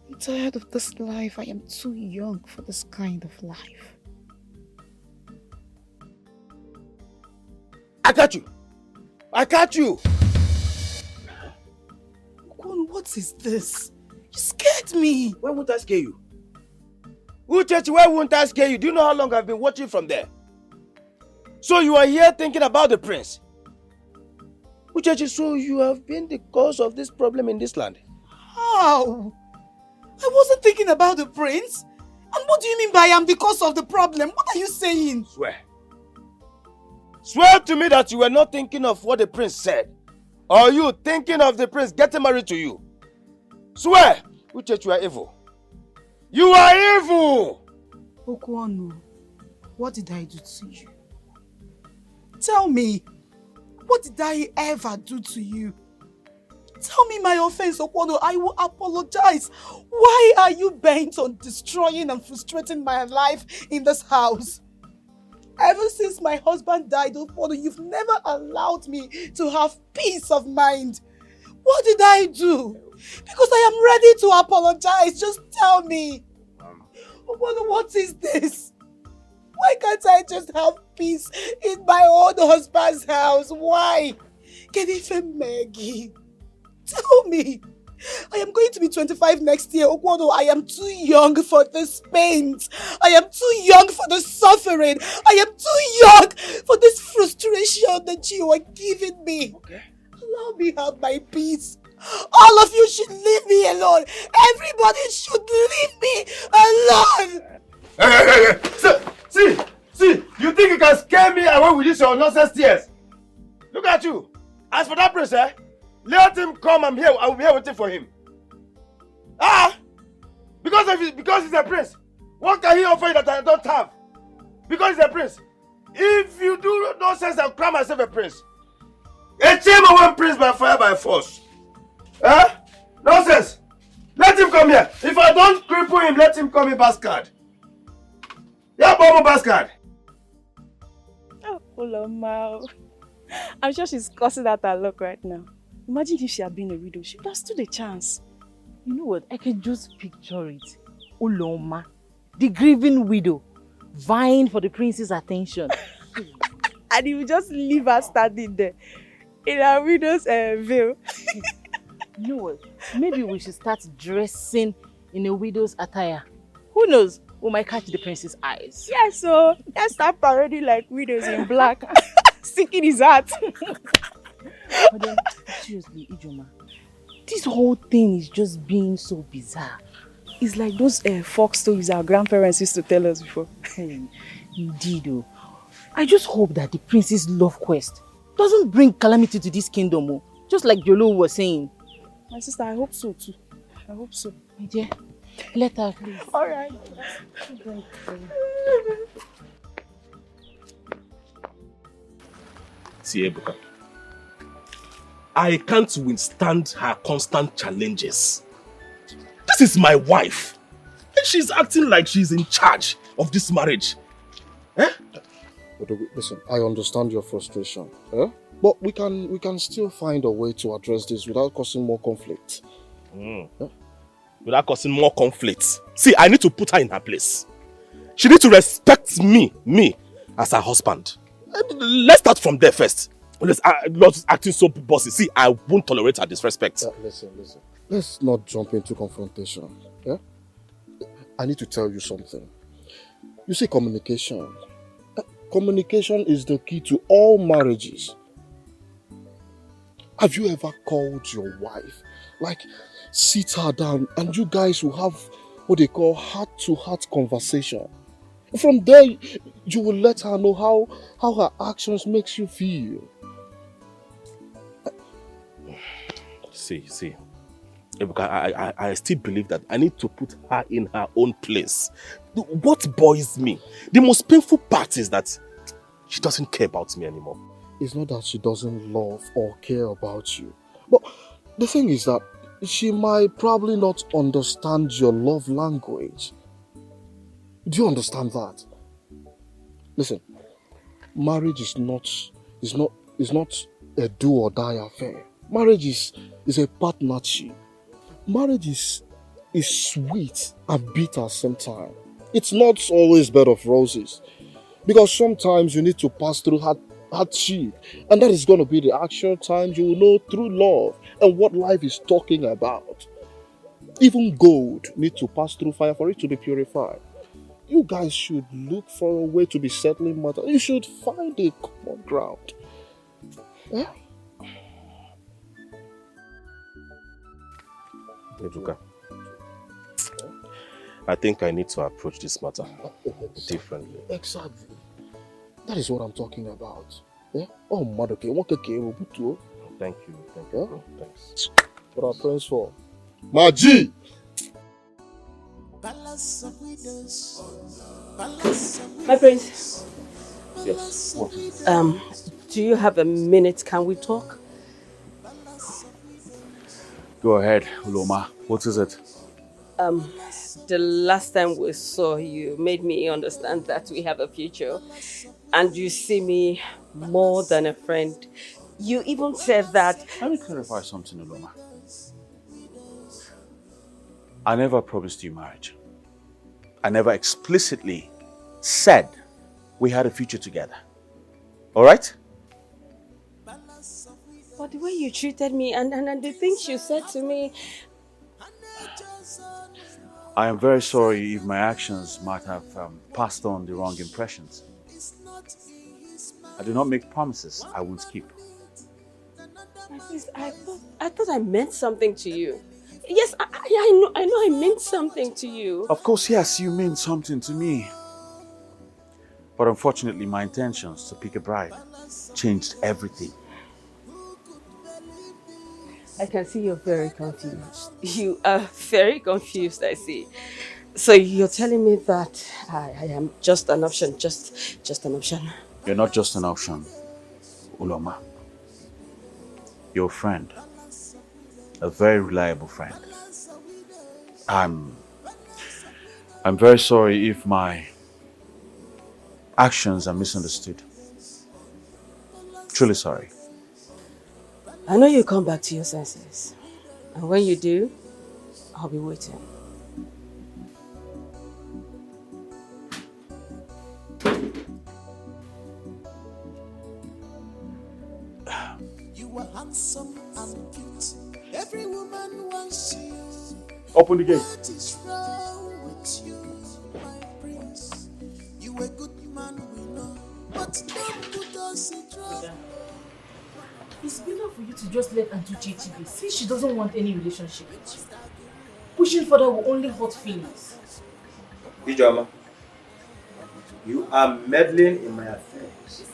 I'm tired of this life. I am too young for this kind of life. I got you. I got you. Kwon, what is this? You scared me. Why won't I scare you? Uchechi, why won't I scare you? Do you know how long I've been watching from there? So you are here thinking about the prince? Uchechi, so you have been the cause of this problem in this land? How? I wasn't thinking about the prince. And what do you mean by I'm the cause of the problem? What are you saying? Swear. Swear to me that you were not thinking of what the prince said. Or you thinking of the prince getting married to you. Swear. Uchechi, you are evil. You are evil! Okwonu, what did I do to you? Tell me, what did I ever do to you? Tell me my offense, Okwonu. I will apologize. Why are you bent on destroying and frustrating my life in this house? Ever since my husband died, Okwonu, you've never allowed me to have peace of mind. What did I do? Because I am ready to apologize. Just tell me. Okwonu, what is this? Why can't I just have peace in my own husband's house? Why? Kedife Maggie, tell me. I am going to be 25 next year. Okwonu, I am too young for this pain. I am too young for the suffering. I am too young for this frustration that you are giving me. Okay. Allow me have my peace. All of you should leave me alone. Everybody should leave me alone. Hey. See, you think you can scare me away with this your nonsense tears? Look at you. As for that prince, let him come. I'm here. I will be here waiting for him. Because he's a prince. What can he offer you that I don't have? Because he's a prince. If you do nonsense, I'll cry myself a prince. A chamber one prince by fire by force. Nonsense. Let him come here. If I don't cripple him, let him come in bastard. Yeah, Bobo bastard. Oh, Uloma. I'm sure she's cussing at her luck right now. Imagine if she had been a widow. She would have stood a chance. You know what? I can just picture it. Uloma, the grieving widow, vying for the prince's attention. And he would just leave her standing there in her widow's veil. You know what? Maybe we should start dressing in a widow's attire. Who knows? We might catch the prince's eyes. Yes, so let's start parading like widows in black. Seeking his heart. But then, seriously, Ijoma, this whole thing is just being so bizarre. It's like those folk stories our grandparents used to tell us before. Indeed, though. I just hope that the prince's love quest doesn't bring calamity to this kingdom, just like Jolo was saying. My sister, I hope so too. I hope so. My dear, let her please. All right. See, Ebuka, I can't withstand her constant challenges. This is my wife, and she's acting like she's in charge of this marriage. But listen, I understand your frustration, but we can still find a way to address this without causing more conflict. Without causing more conflict. See, I need to put her in her place. She needs to respect me as her husband. Let's start from there first. Not acting so bossy. See, I won't tolerate her disrespect. Listen. Let's not jump into confrontation. I need to tell you something. You see, communication. Communication is the key to all marriages. Have you ever called your wife? Like, sit her down and you guys will have what they call heart-to-heart conversation. From there, you will let her know how her actions makes you feel. See. Ebuka, I still believe that I need to put her in her own place. What bothers me? The most painful part is that she doesn't care about me anymore. It's not that she doesn't love or care about you. But the thing is that she might probably not understand your love language. Do you understand that? Listen, marriage is not a do or die affair. Marriage is a partnership. Marriage is sweet and bitter sometimes. It's not always bed of roses. Because sometimes you need to pass through hardship. And that is going to be the actual time you will know true love and what life is talking about. Even gold needs to pass through fire for it to be purified. You guys should look for a way to be settling matters. You should find a common ground. Yeah? Ebuka, I think I need to approach this matter differently. Exactly. That is what I'm talking about. Yeah? Oh, mother, what can you do? Thank you, bro. Thanks. What are friends for? My G! My prince. Yes. What is it? Do you have a minute? Can we talk? Go ahead, Uloma. What is it? The last time we saw you made me understand that we have a future, and you see me more than a friend. You even said that. Let me clarify something, Uloma. I never promised you marriage. I never explicitly said we had a future together. All right? But the way you treated me and the things you said to me. I am very sorry if my actions might have passed on the wrong impressions. I do not make promises I won't keep. I thought I meant something to you. Yes, I know I meant something to you. Of course, yes, you mean something to me. But unfortunately, my intentions to pick a bride changed everything. I can see you're very confused. You are very confused, I see. So you're telling me that I am just an option, just an option. You're not just an option, Uloma. You're a friend. A very reliable friend. I'm very sorry if my actions are misunderstood. Truly sorry. I know you'll come back to your senses. And when you do, I'll be waiting. You are handsome and cute. Every woman wants you. Open the gate. What is wrong with you, my prince? You a good man, we know, but don't put us in trouble. It's better for you to just let Auntie Chichi be, since she doesn't want any relationship with you. Pushing further will only hurt feelings. Ijoma, you are meddling in my affairs.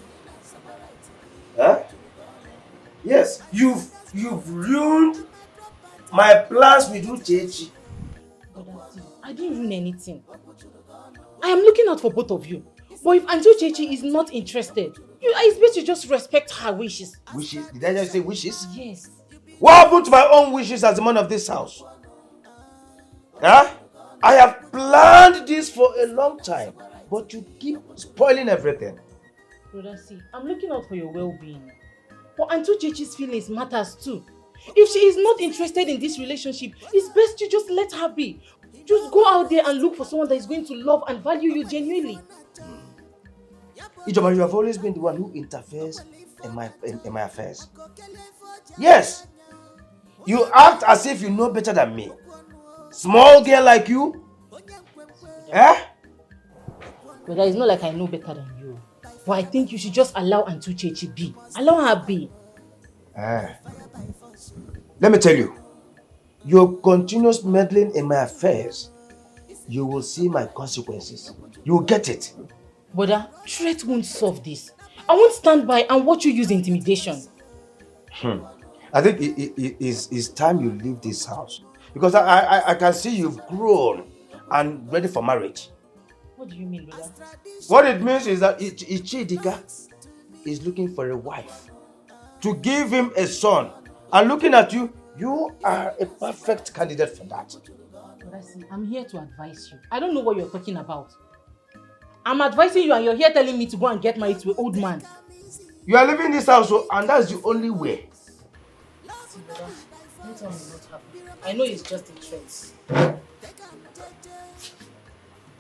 Huh? Yes, you've ruined my plans with Uchechi. I didn't ruin anything. I am looking out for both of you. But if Auntie Chechi is not interested, it's best you just respect her wishes. Wishes? Did I just say wishes? Yes. What happened to my own wishes as the man of this house? Huh? I have planned this for a long time, but you keep spoiling everything. Brother, see, I'm looking out for your well-being. But Auntie Chechi's feelings matters too. If she is not interested in this relationship, it's best you just let her be. Just go out there and look for someone that is going to love and value you genuinely. Ijoma, you have always been the one who interferes in my affairs. Yes. You act as if you know better than me. Small girl like you. Eh? But it's not like I know better than you. But I think you should just allow Auntie Chechi be. Allow her be. Let me tell you, your continuous meddling in my affairs, you will see my consequences. You will get it. Brother, threat won't solve this. I won't stand by and watch you use intimidation. I think it's time you leave this house. Because I can see you've grown and ready for marriage. What do you mean, brother? What it means is that Ichidika is looking for a wife to give him a son. And looking at you, you are a perfect candidate for that. Brother, see, I'm here to advise you. I don't know what you're talking about. I'm advising you and you're here telling me to go and get married to an old man. You are leaving this house and that's the only way. See, brother, don't tell me what happened. I know it's just a threat.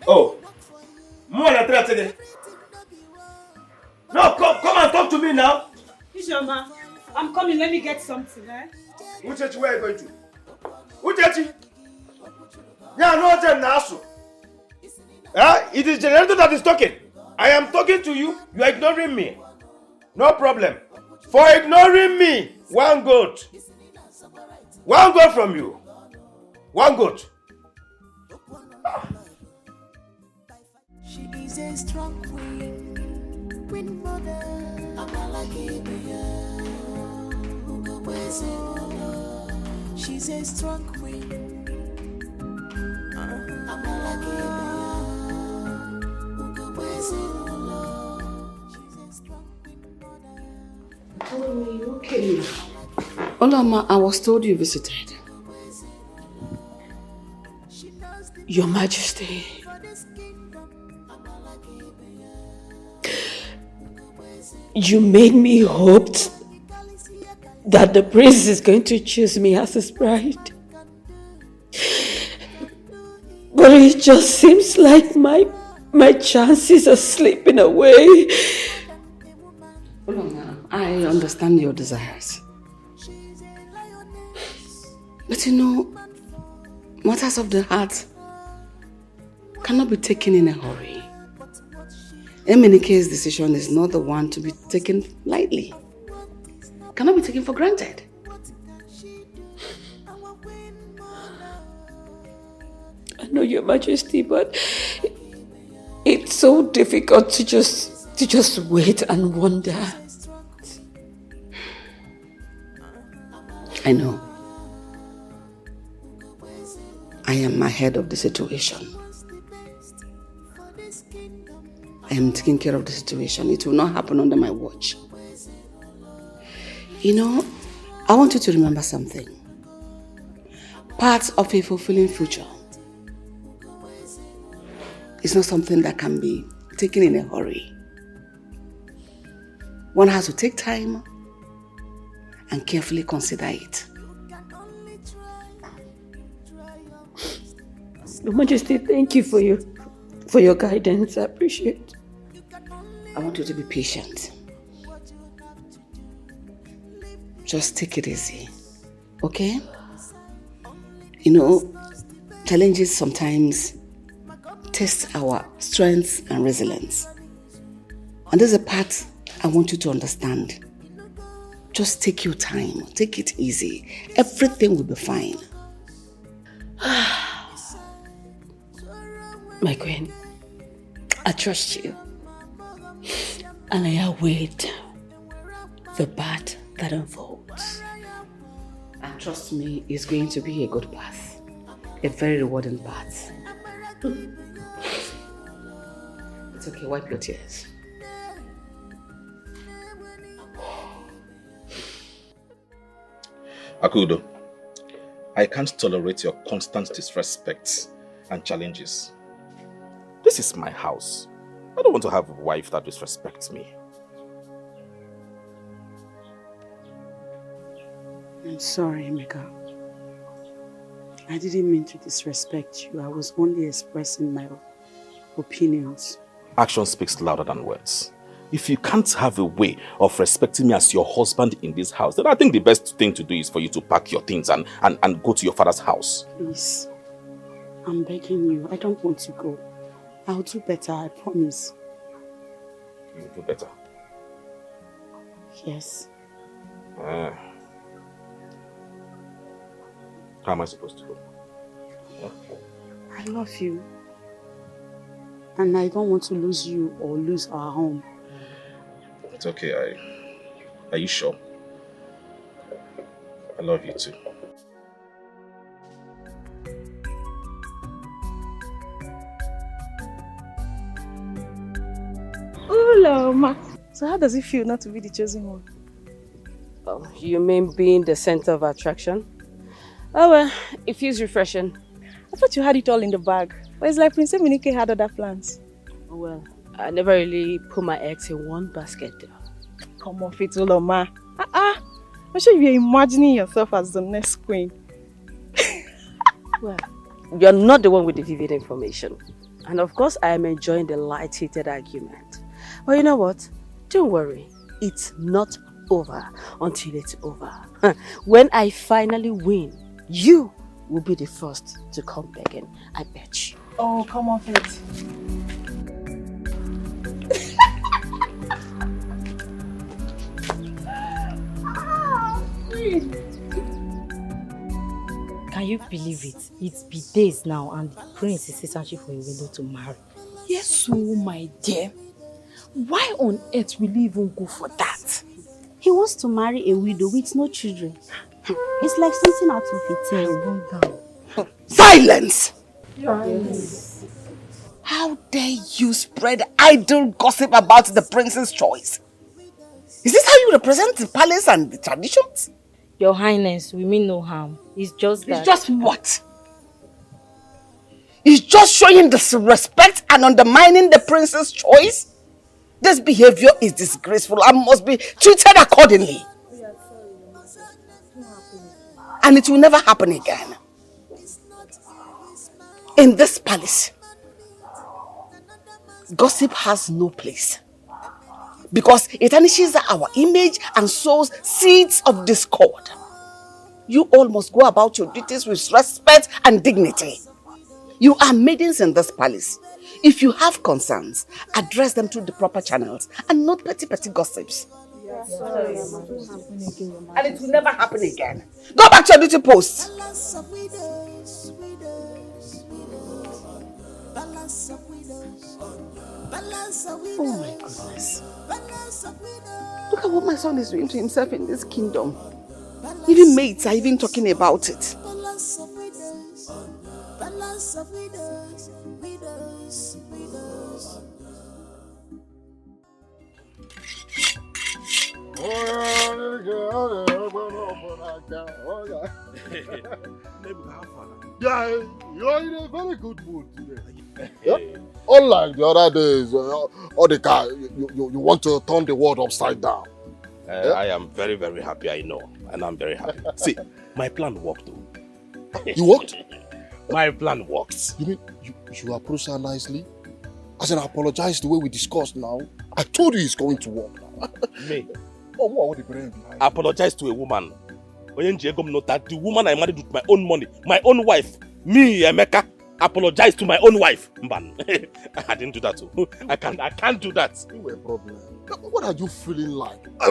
Oh, more than threat today. No, come and talk to me now. Ishoma, I'm coming. Let me get something, eh? Uchechi, where are you going to? Uchechi! Yeah, no, Nasu. It is generator that is talking. I am talking to you. You are ignoring me. No problem. For ignoring me, one goat. One goat from you. One goat. She is a strong queen mother. She's a strong queen. Oh, are you okay? Olama, I was told you visited. Your Majesty. You made me hope that the prince is going to choose me as his bride. But it just seems like my chances are slipping away. Olama, I understand your desires. But you know, matters of the heart cannot be taken in a hurry. In many cases, decision is not the one to be taken lightly. Cannot be taken for granted. I know, Your Majesty, but it's so difficult to just wait and wonder. I know. I am ahead of the situation. I am taking care of the situation. It will not happen under my watch. You know, I want you to remember something. Part of a fulfilling future is not something that can be taken in a hurry. One has to take time and carefully consider it. Your Majesty, thank you for your guidance. I appreciate it. I want you to be patient. Just take it easy, okay? You know, challenges sometimes test our strengths and resilience. And there's a part I want you to understand. Just take your time, take it easy. Everything will be fine. My queen, I trust you. And I await the path that unfolds. And trust me, it's going to be a good path. A very rewarding path. It's okay, wipe your tears. Akudo, I can't tolerate your constant disrespect and challenges. This is my house. I don't want to have a wife that disrespects me. I'm sorry, Emeka. I didn't mean to disrespect you. I was only expressing my opinions. Action speaks louder than words. If you can't have a way of respecting me as your husband in this house, then I think the best thing to do is for you to pack your things and go to your father's house. Please, I'm begging you. I don't want to go. I'll do better, I promise. You'll do better. Yes. How am I supposed to go? I love you. And I don't want to lose you or lose our home. It's okay. Are you sure? I love you too. Hello, Ma. So how does it feel not to be the chosen one? Oh, you mean being the center of attraction? Oh well, it feels refreshing. I thought you had it all in the bag. But it's like Princess Minike had other plans. Oh well, I never really put my eggs in one basket though. Come off it, Ma. I'm sure you're imagining yourself as the next queen. Well, you're not the one with the vivid information. And of course, I am enjoying the light-heated argument. But you know what? Don't worry. It's not over until it's over. When I finally win, you will be the first to come begging. I bet you. Oh, come off it. Can you believe it? It's been days now and the prince is searching for a widow to marry. Yes, oh my dear. Why on earth will you even go for that? He wants to marry a widow with no children. It's like something out of a tale. Silence! Yes. How dare you spread idle gossip about the prince's choice? Is this how you represent the palace and the traditions? Your Highness, we mean no harm. It's just that... It's just what? It's just showing disrespect and undermining the prince's choice? This behavior is disgraceful and must be treated accordingly. And it will never happen again. In this palace, gossip has no place. Because it tarnishes our image and sows seeds of discord. You all must go about your duties with respect and dignity. You are maidens in this palace. If you have concerns, address them through the proper channels and not petty gossips. And it will never happen again. Go back to your duty post. Oh my goodness. Look at what my son is doing to himself in this kingdom. Even mates are even talking about it. Yeah, you're in a very good mood today. Yeah? Unlike the other days, all the guy, you want to turn the world upside down. I am very, very happy, I know. And I'm very happy. See, my plan worked though. You worked? My plan works. You mean you approach her nicely? As in, apologize the way we discussed now. I told you it's going to work now. Me? Oh, what the brain behind? Apologize to a woman. That the woman I married with my own money, my own wife, me, Emeka, apologize to my own wife. Mban. I didn't do that too. I can't do that. You were a problem. What are you feeling like? I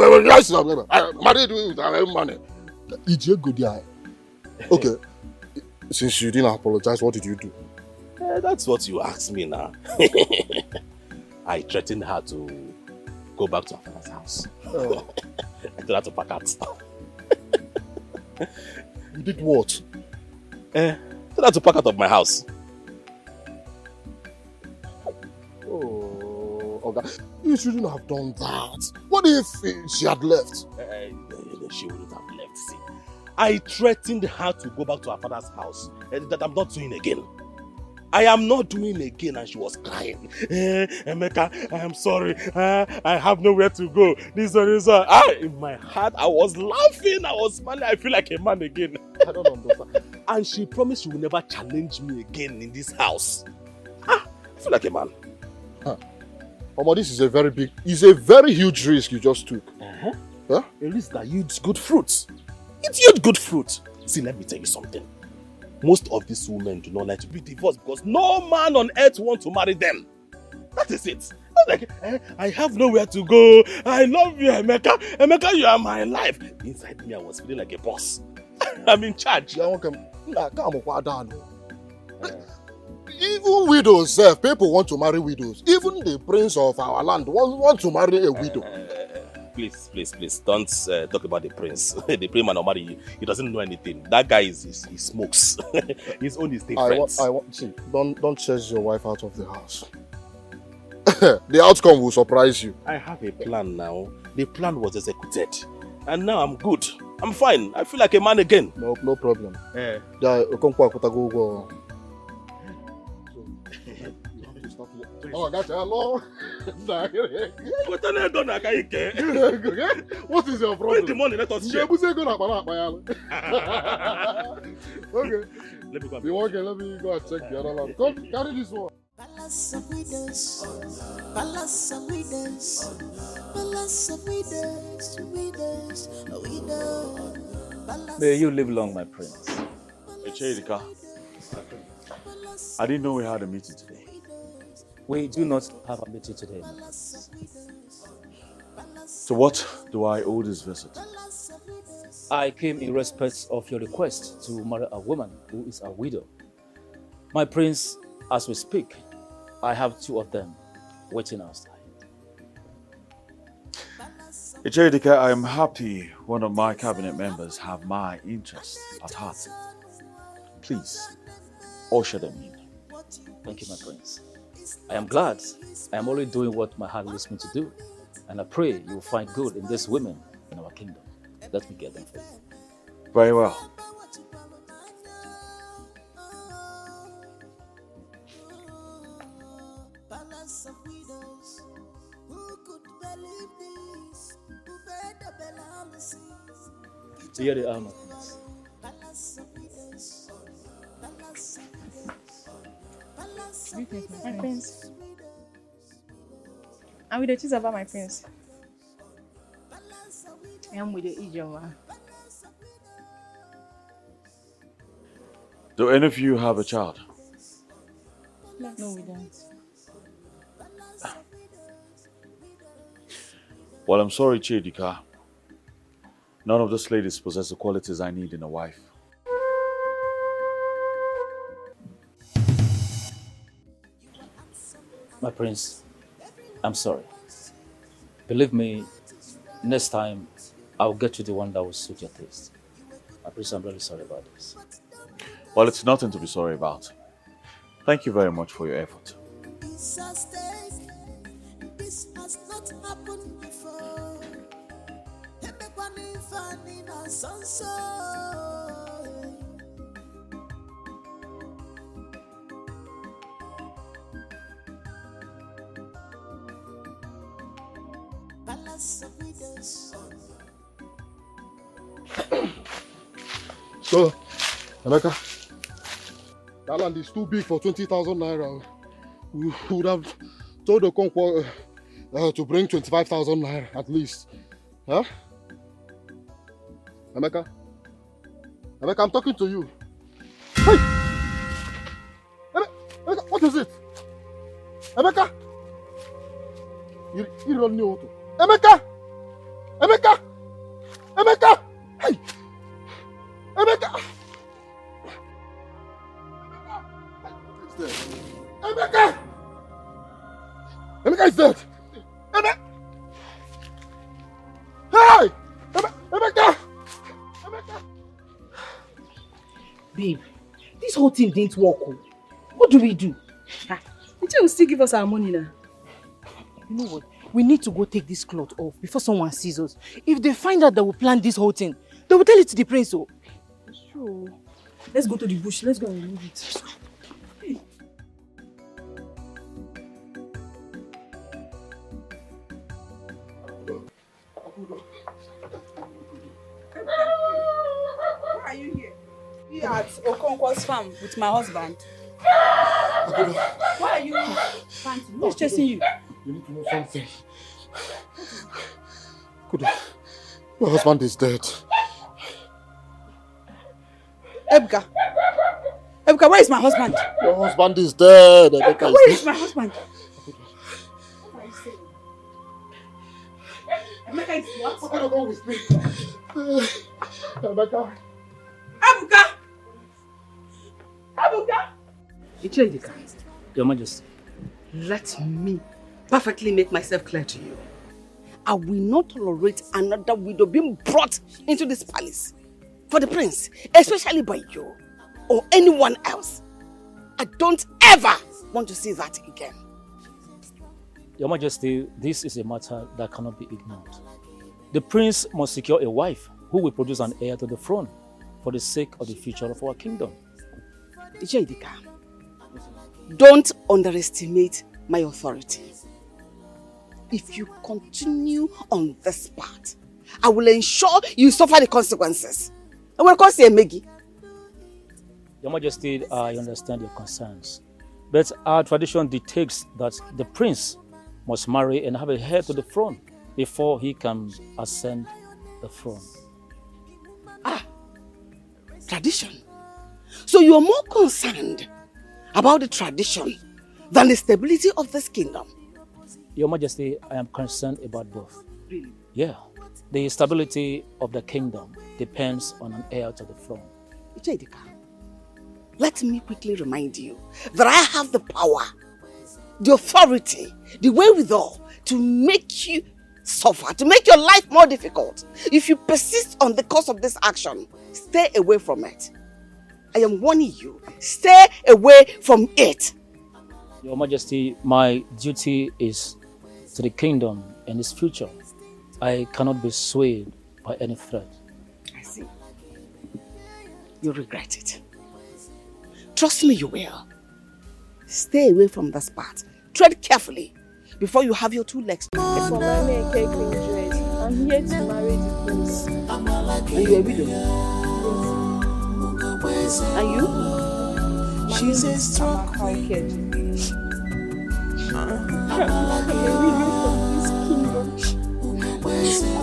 married with my own money. It's a good guy. Okay. Since you didn't apologize, what did you do? That's what you asked me now. I threatened her to go back to her father's house. Oh. I told her to pack out. You did what? I told her to pack out of my house. Oh, okay. You shouldn't have done that. What if she had left? She wouldn't have left. See, I threatened her to go back to her father's house. That I'm not doing again. I am not doing again, and she was crying. Emeka, I am sorry. I have nowhere to go. This one. In my heart, I was laughing. I was smiling. I feel like a man again. I don't understand. And she promised she will never challenge me again in this house. I feel like a man. Mama, this is a very huge risk you just took. Huh? A risk that yields good fruits. It yields good fruit. See, let me tell you something. most of these women do not like to be divorced because no man on earth wants to marry them. That is it. Like, I have nowhere to go. I love you, Emeka. Emeka, you are my life. Inside me, I was feeling like a boss. I'm in charge. Even widows, people want to marry widows. Even the prince of our land want to marry a widow. Please, don't talk about the prince. The prince man will marry you. He doesn't know anything. That guy he smokes. His own is different. See, don't chase your wife out of the house. The outcome will surprise you. I have a plan now. The plan was executed. And now I'm good. I'm fine. I feel like a man again. No problem. Eh. Oh, that's hello. What is your problem? Bring the money, let us share. Okay. Let me go. Let me go and check the other land. Come, carry this one. Palace of widows, palace of widows, palace of widows, widows. May you live long, my prince. Hey, Chidika. I didn't know we had a meeting today. We do not have a meeting today, my prince. So what do I owe this visit? I came in respect of your request to marry a woman who is a widow. My prince, as we speak, I have 2 of them waiting outside. Echedika, I am happy one of my cabinet members have my interests at heart. Please, usher them in. Thank you, my prince. I am glad. I am only doing what my heart leads me to do. And I pray you will find good in these women in our kingdom. Let me get them for you. Very well. Here they are, my prince. My prince. I'm with the cheese about my prince. I am with the Ijoma. Do any of you have a child? No, we don't. Well, I'm sorry, Chidika. None of these ladies possess the qualities I need in a wife. My prince, I'm sorry. Believe me, next time I'll get you the one that will suit your taste. My prince, I'm really sorry about this. Well, it's nothing to be sorry about. Thank you very much for your effort. This has not happened before. So, Emeka, that land is too big for 20,000 naira. We would have told the Conqueror to bring 25,000 naira at least. Huh? Emeka? Emeka, I'm talking to you. Hey! Emeka, what is it? Emeka? You don't know what to. Emeka! Emeka! Emeka! Hey! Emeka! Emeka! Emeka is dead! Emeka! Hey! Emeka! Emeka! Babe, this whole thing didn't work. What do we do? The will still give us our money now. You know what? We need to go take this cloth off before someone sees us. If they find out that we planned this whole thing, they will tell it to the prince. Oh. Sure. Let's go to the bush. Let's go and remove it. Why are you here? We are at Okonkwo's farm with my husband. Why are you fancy? Who's chasing you? You need to know something. Kudo, your husband is dead. Edgar, Ebuka, where is my husband? Your husband is dead. Ebuka, where is my husband? Emeka is what? What are you with me? Emeka. Ebuka! Ebuka! Ichejika, Your Majesty. let me perfectly make myself clear to you. I will not tolerate another widow being brought into this palace for the prince, especially by you or anyone else. I don't ever want to see that again. Your Majesty, this is a matter that cannot be ignored. The prince must secure a wife who will produce an heir to the throne for the sake of the future of our kingdom. Ichejika, don't underestimate my authority. If you continue on this path, I will ensure you suffer the consequences. I will cause you a Meggy. Your Majesty, I understand your concerns, but our tradition dictates that the prince must marry and have a heir to the throne before he can ascend the throne. Tradition? So you are more concerned about the tradition than the stability of this kingdom? Your Majesty, I am concerned about both. Really? Yeah. The stability of the kingdom depends on an heir to the throne. Ichejika, let me quickly remind you that I have the power, the authority, the wherewithal to make you suffer, to make your life more difficult. If you persist on the course of this action, stay away from it. I am warning you, stay away from it. Your Majesty, my duty is to the kingdom and its future. I cannot be swayed by any threat. I see. You regret it. Trust me, you will. Stay away from this path. Tread carefully before you have your two legs. For my name, K Queen Dress. I'm here to marry the prince. And you're a widow? Yes. And you? She's a strong kid. I'm a widow from this kingdom.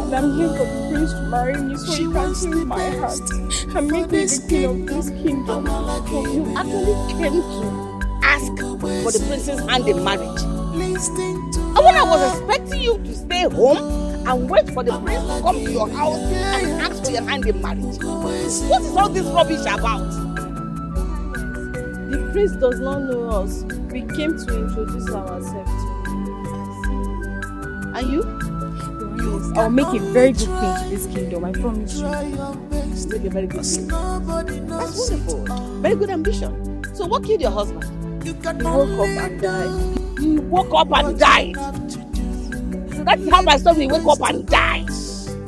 And I'm here for the prince to marry me so he can change my heart and make me the king of this kingdom. So you actually came to ask for the prince's hand in marriage. And when I was expecting you to stay home and wait for the prince to come to your house and ask for your hand in marriage. What is all this rubbish about? The prince does not know us. We came to introduce ourselves to him. And you? Yes, I'll make a very good queen to this kingdom, I promise you. Make a very good queen. That's wonderful. Very good ambition. So what killed your husband? He woke up and died. He woke up and died. So that's how my son will wake up and die.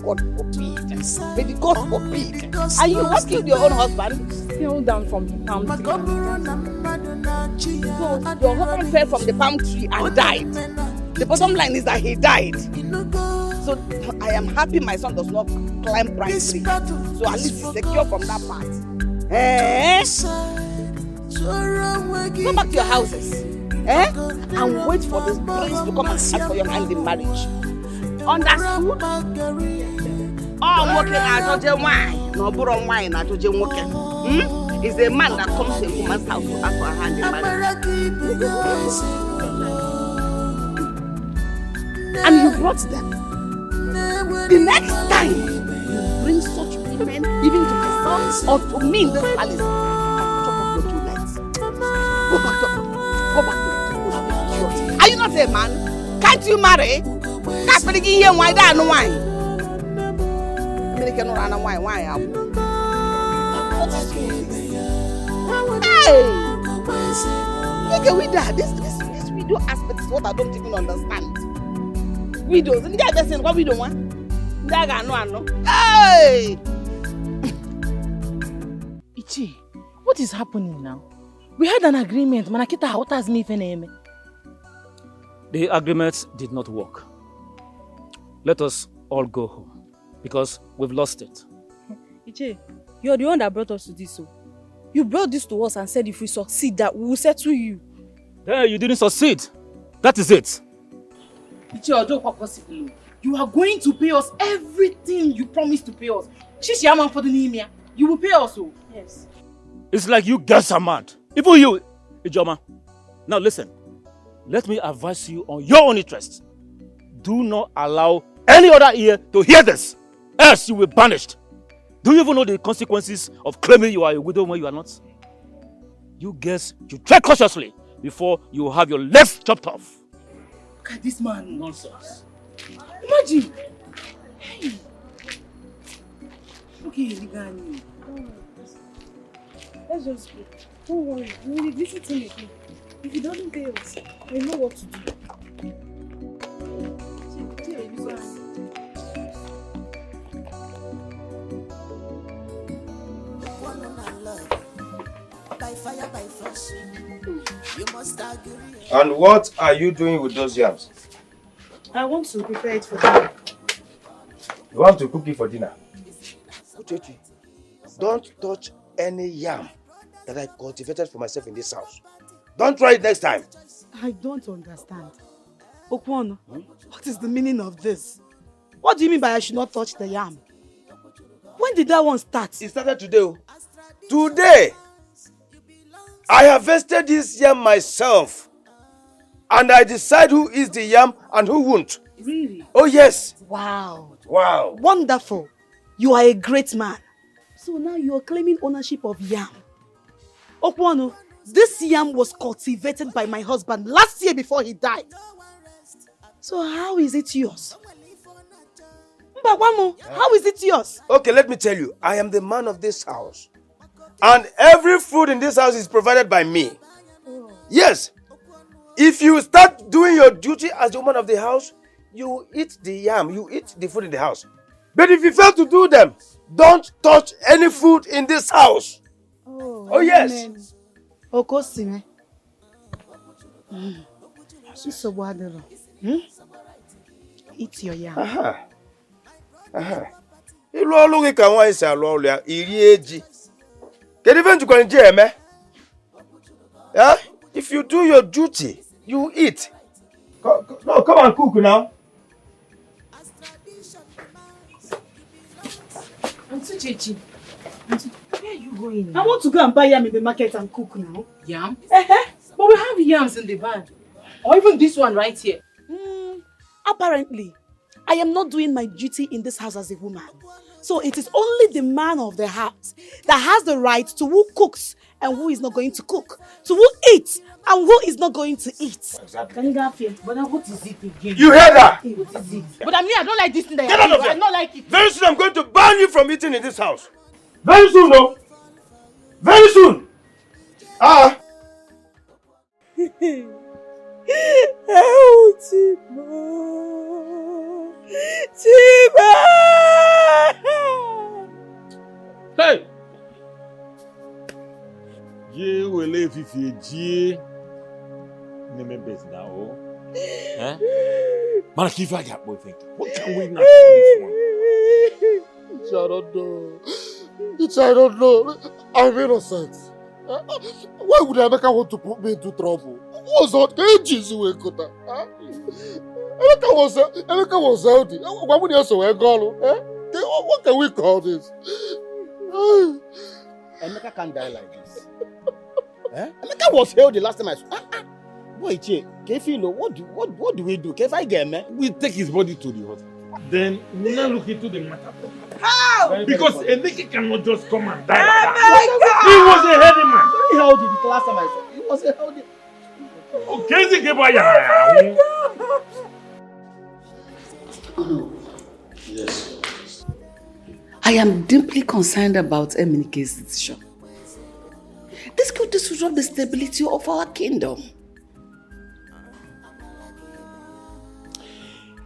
God forbid. May the God forbid. And you, what killed your own husband? Fell down from the palm tree. So your husband fell from the palm tree and died. The bottom line is that he died. So I am happy my son does not climb branch tree. So at least he's secure from that part. Eh? Go back to your houses. Eh? And wait for this prince to come and ask for your hand in marriage. Understood? Oh, working at your wine. No, borrow wine at your working. Is a man that comes to a woman's house to ask for her hand in marriage. And you brought them. The next time you bring such women, even to my son or to me in this palace, I'll chop off your 2 legs. Go back to Are you not a man? Can't you marry? Can't you hear why that no wine? American run a wine. What is this? Hey! Look at with that. This video aspect is what I don't even understand. Widows, and they're just saying what we don't want. Hey! Ichi, what is happening now? We had an agreement. Manakita, what has me name? The agreement did not work. Let us all go home because we've lost it. Ichi, you're the one that brought us to this. So you brought this to us and said if we succeed that we will settle you. Hey, you didn't succeed. That is it. You are going to pay us everything you promised to pay us. You will pay us. Yes. It's like you girls are mad. Even you, Ijoma. Now listen, let me advise you on your own interest. Do not allow any other ear to hear this, else you will be banished. Do you even know the consequences of claiming you are a widow when you are not? You girls should tread cautiously before you have your legs chopped off. Look at this man. Nonsense. Imagine. Hey. Okay, Ligani. Let's just go. Don't worry, we will visit him again. If he doesn't pay us, we know what to do. And what are you doing with those yams? I want to prepare it for dinner. You want to cook it for dinner? Uchechi, don't touch any yam that I cultivated for myself in this house. Don't try it next time. I don't understand. Okwono, what is the meaning of this? What do you mean by I should not touch the yam? When did that one start? It started today. Today! I harvested this yam myself. And I decide who eats the yam and who won't. Really? Oh yes. Wow. Wow. Wonderful. You are a great man. So now you are claiming ownership of yam. Okwono, this yam was cultivated by my husband last year before he died. So how is it yours? Mbagwamo, how is it yours? Okay, let me tell you. I am the man of this house. And every food in this house is provided by me. Yes. If you start doing your duty as the woman of the house, you eat the yam, you eat the food in the house. But if you fail to do them, don't touch any food in this house. Oh yes. Okosime. Eat your yam. Ilu olu gị ka nwaanyị si alụ ọrụ ya, iri eji. Kedu ife njikwa nje eme? Yeah? If you do your duty, you eat. No, come and cook now. Auntie Chichi, where are you going now? I want to go and buy yam in the market and cook now. Yam? But we have yams in the bag. Or even this one right here. Apparently, I am not doing my duty in this house as a woman. So it is only the man of the house that has the right to who cooks and who is not going to cook, to who eats and who is not going to eat. Exactly. But what is it again? You heard that? What is it? But I mean, I don't like this thing that Get out of here. I don't like it. Very soon I'm going to ban you from eating in this house. Very soon, no? Very soon. Hey! Ye will live if you G. Name base now. Eh? Man, if I got both things, what can we not do this one? I don't know. I don't know. I'm innocent. Why would Emeka want to put me into trouble? What's that? Ages away, Kota. Emeka was healthy. Why would he also wear golo? What can we call this? Emeka can't die like this. Emeka was healthy last time I saw. Boy, Che, Kefilo, what do we do? If I get me, we take his body to the hospital. Then we now look into the matter. How? Because Eneke cannot just come and die like that. He was a healthy man. Very healthy the last time I saw. He was a healthy. Oh no. Yes. I am deeply concerned about Eminike's decision. This could disrupt the stability of our kingdom.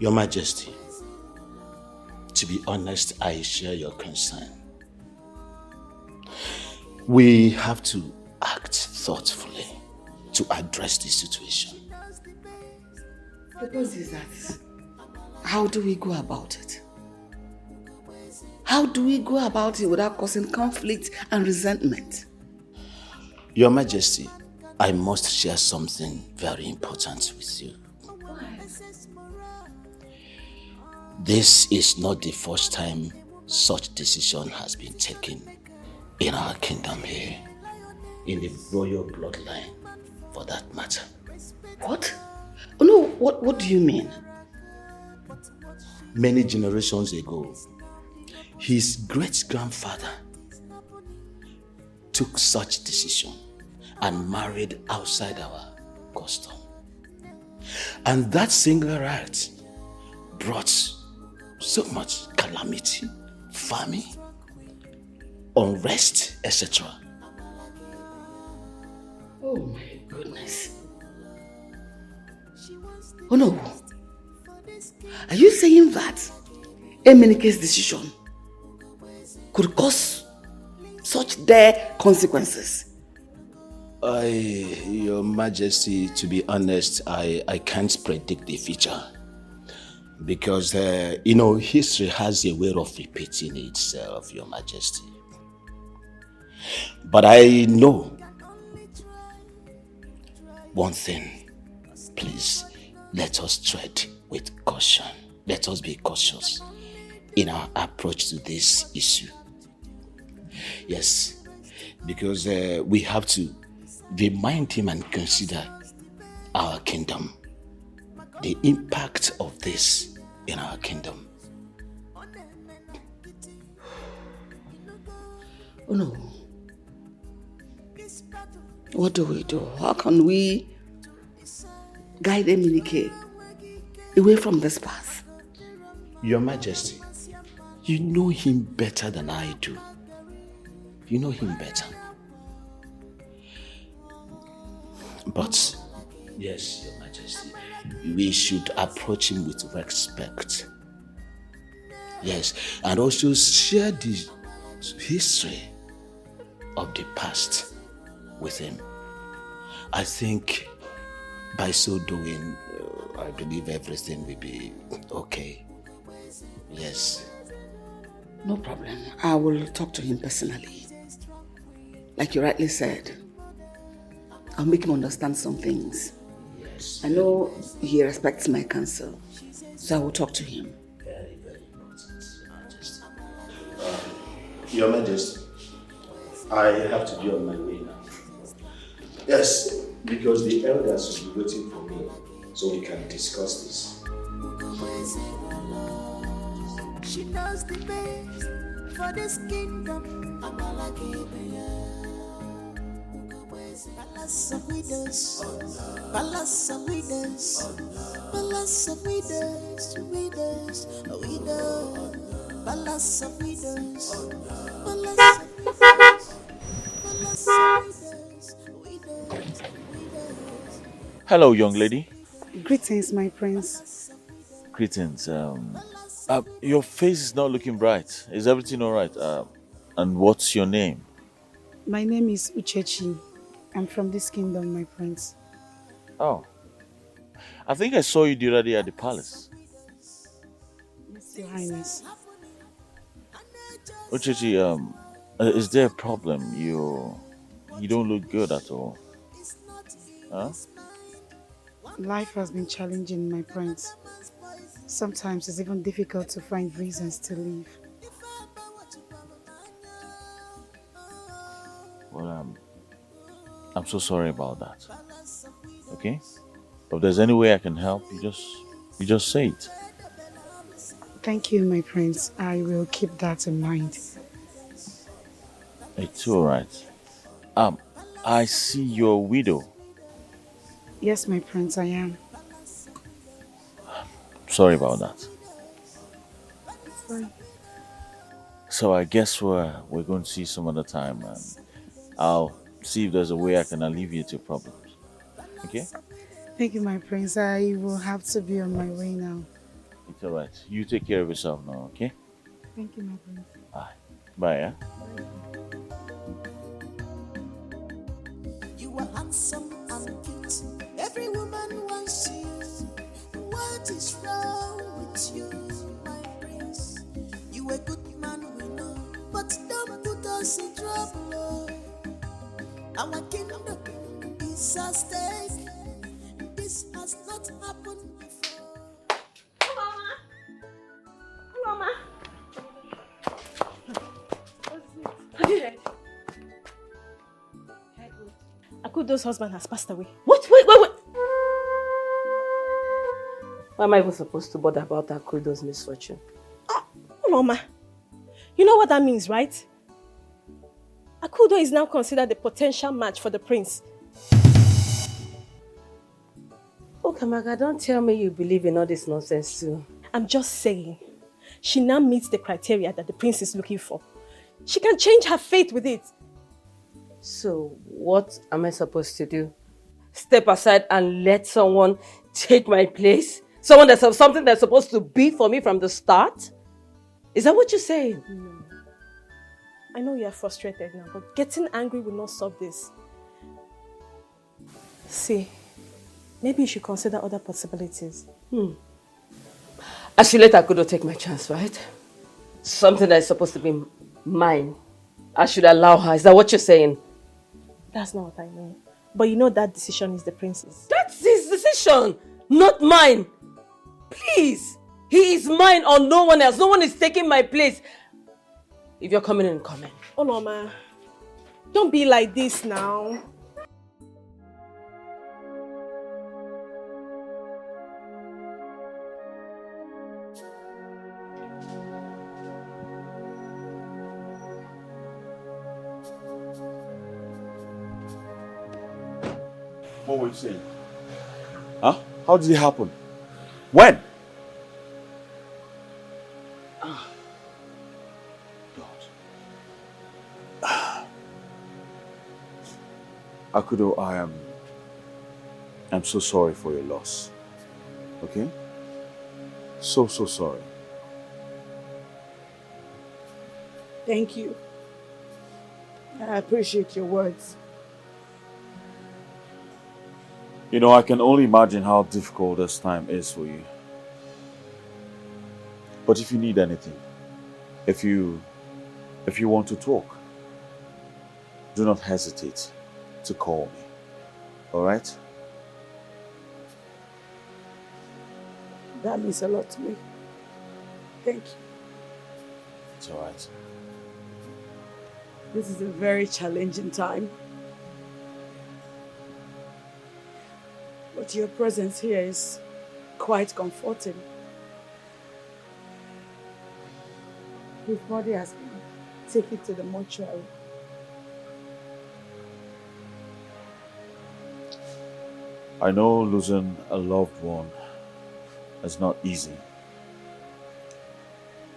Your Majesty, to be honest, I share your concern. We have to act thoughtfully to address this situation. The point is that, how do we go about it? How do we go about it without causing conflict and resentment? Your Majesty, I must share something very important with you. This is not the first time such decision has been taken in our kingdom here. in the royal bloodline, for that matter. What? Oh, no, what do you mean? Many generations ago, his great-grandfather took such decision and married outside our custom. And that single act brought so much calamity, famine, unrest, etc. Oh my goodness. Oh no. Are you saying that Emenike's decision could cause such dire consequences? Your Majesty, to be honest, I can't predict the future. Because, history has a way of repeating itself, Your Majesty. But I know one thing. Please, let us tread with caution. Let us be cautious in our approach to this issue. Yes, because we have to remind him and consider our kingdom, the impact of this in our kingdom. Oh no. What do we do? How can we guide Emenike away from this path? Your Majesty, you know him better than I do. You know him better. But, yes, Your Majesty, we should approach him with respect. Yes, and also share the history of the past with him. I think by so doing, I believe everything will be okay. Yes. No problem. I will talk to him personally. Like you rightly said, I'll make him understand some things. Yes. I know he respects my counsel, so I will talk to him. Very, very important, Your Majesty. Your Majesty, I have to be on my way now. Yes, because the elders will be waiting for me, so we can discuss this. She does the best for this kingdom. Palace of widows, palace of widows, palace of widows, widows, widows, palace of widows, palace of widows, palace of widows, widows. Hello, young lady. Greetings, my prince. Greetings. Your face is not looking bright. Is everything all right? And what's your name? My name is Uchechi. I'm from this kingdom, my prince. Oh. I think I saw you the other day at the palace. Yes, Your Highness. Uchechi, is there a problem? You don't look good at all. Huh? Life has been challenging, my prince. Sometimes it's even difficult to find reasons to live. Well, I'm so sorry about that. Okay? If there's any way I can help, you just say it. Thank you, my prince. I will keep that in mind. It's all right. I see you're a widow. Yes, my prince, I am. Sorry about that. It's fine. So I guess we're going to see some other time, and I'll see if there's a way I can alleviate your problems. Okay? Thank you, my prince. I will have to be on my way now. It's all right. You take care of yourself now, okay? Thank you, my prince. Bye. Bye, yeah? You are handsome and cute. Every woman wants you. What is wrong with you, my prince? You a good man, we know, but don't put us in trouble. Our kingdom is at stake. This has not happened before. Mama. Mama. Have you heard? Akudo's husband has passed away. What? Wait. Why am I even supposed to bother about Akudo's misfortune? Oloma, you know what that means, right? Akudo is now considered a potential match for the prince. Oh, Kamaka, don't tell me you believe in all this nonsense too. I'm just saying, she now meets the criteria that the prince is looking for. She can change her fate with it. So, what am I supposed to do? Step aside and let someone take my place? Something that's supposed to be for me from the start? Is that what you're saying? No. I know you're frustrated now, but getting angry will not solve this. See, maybe you should consider other possibilities. I should let Akudo take my chance, right? Something that is supposed to be mine. I should allow her. Is that what you're saying? That's not what I mean. But you know that decision is the prince's. That's his decision, not mine. Please. He is mine or no one else. No one is taking my place. If you're coming in, come in. Oh, no, ma. Don't be like this now. What were you saying? Huh? How did it happen? When? Akudo, I'm so sorry for your loss. Okay? So sorry. Thank you. I appreciate your words. You know, I can only imagine how difficult this time is for you. But if you need anything, if you want to talk, do not hesitate to call me. All right? That means a lot to me. Thank you. It's all right. This is a very challenging time. But your presence here is quite comforting. His body has been taken to the mortuary. I know losing a loved one is not easy.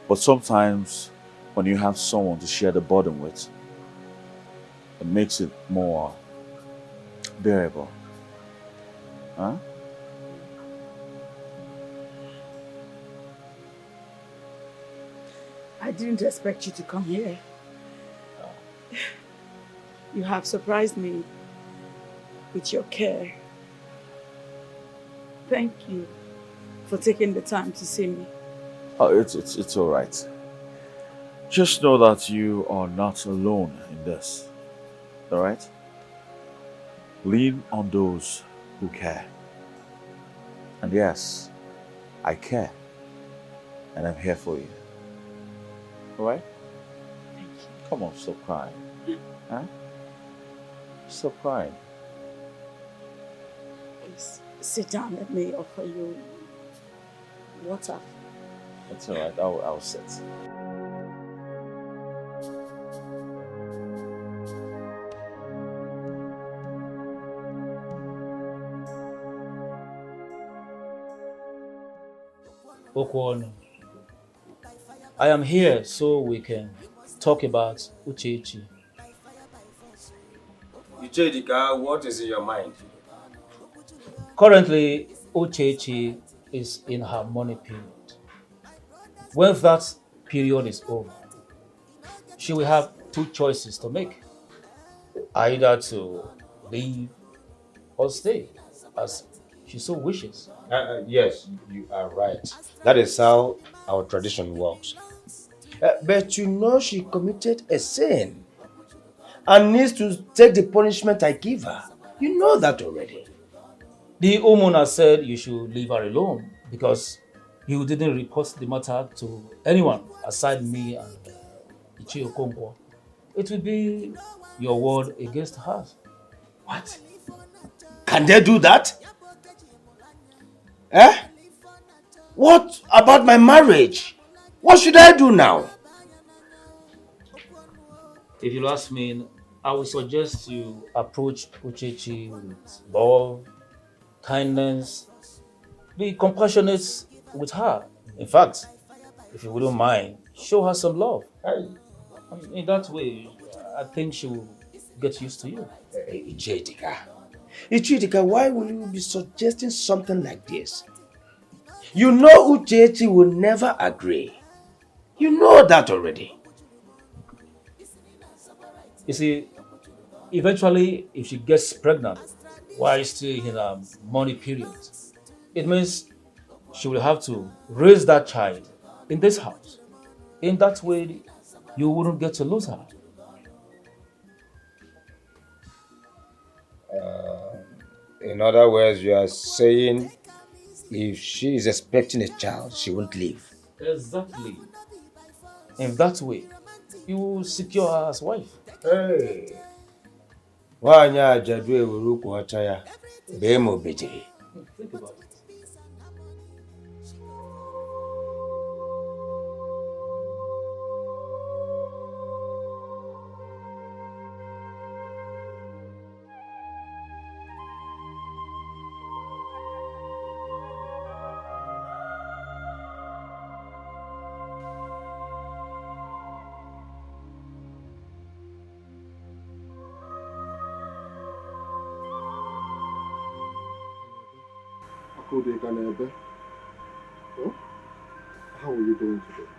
But sometimes when you have someone to share the burden with, it makes it more bearable. Huh? I didn't expect you to come here. You have surprised me with your care. Thank you for taking the time to see me. Oh, it's all right. Just know that you are not alone in this. All right? Lean on those who care. And yes, I care. And I'm here for you. All right? Thank you. Come on, stop crying. Huh? Stop crying. Please sit down. Let me offer you water. It's all right. I'll sit. Okwonu, I am here so we can talk about Uchechi. Uchedika, what is in your mind? Currently, Uchechi is in her money period. When that period is over, she will have two choices to make. Either to leave or stay, as she so wishes. Yes, you are right. That is how our tradition works. But you know she committed a sin and needs to take the punishment I give her. You know that already. The Omona said you should leave her alone because you didn't report the matter to anyone aside me and Ichio Okonkwo. It will be your word against hers. What? Can they do that? Eh? What about my marriage? What should I do now? If you ask me, I would suggest you approach Uchechi with love, kindness, be compassionate with her. In fact, if you wouldn't mind, show her some love. In that way, I think she will get used to you. Ichidika, why will you be suggesting something like this? You know Uchechi will never agree. You know that already. You see, eventually, if she gets pregnant while still in a money period, it means she will have to raise that child in this house. In that way, you wouldn't get to lose her. In other words, you are saying if she is expecting a child, she won't leave. Exactly. In that way, you will secure her as wife. Hey. Nwaanyị ajadu ewere ukwu ọcha ya bee ma obejiri. Think about it. Huh? How are you doing today?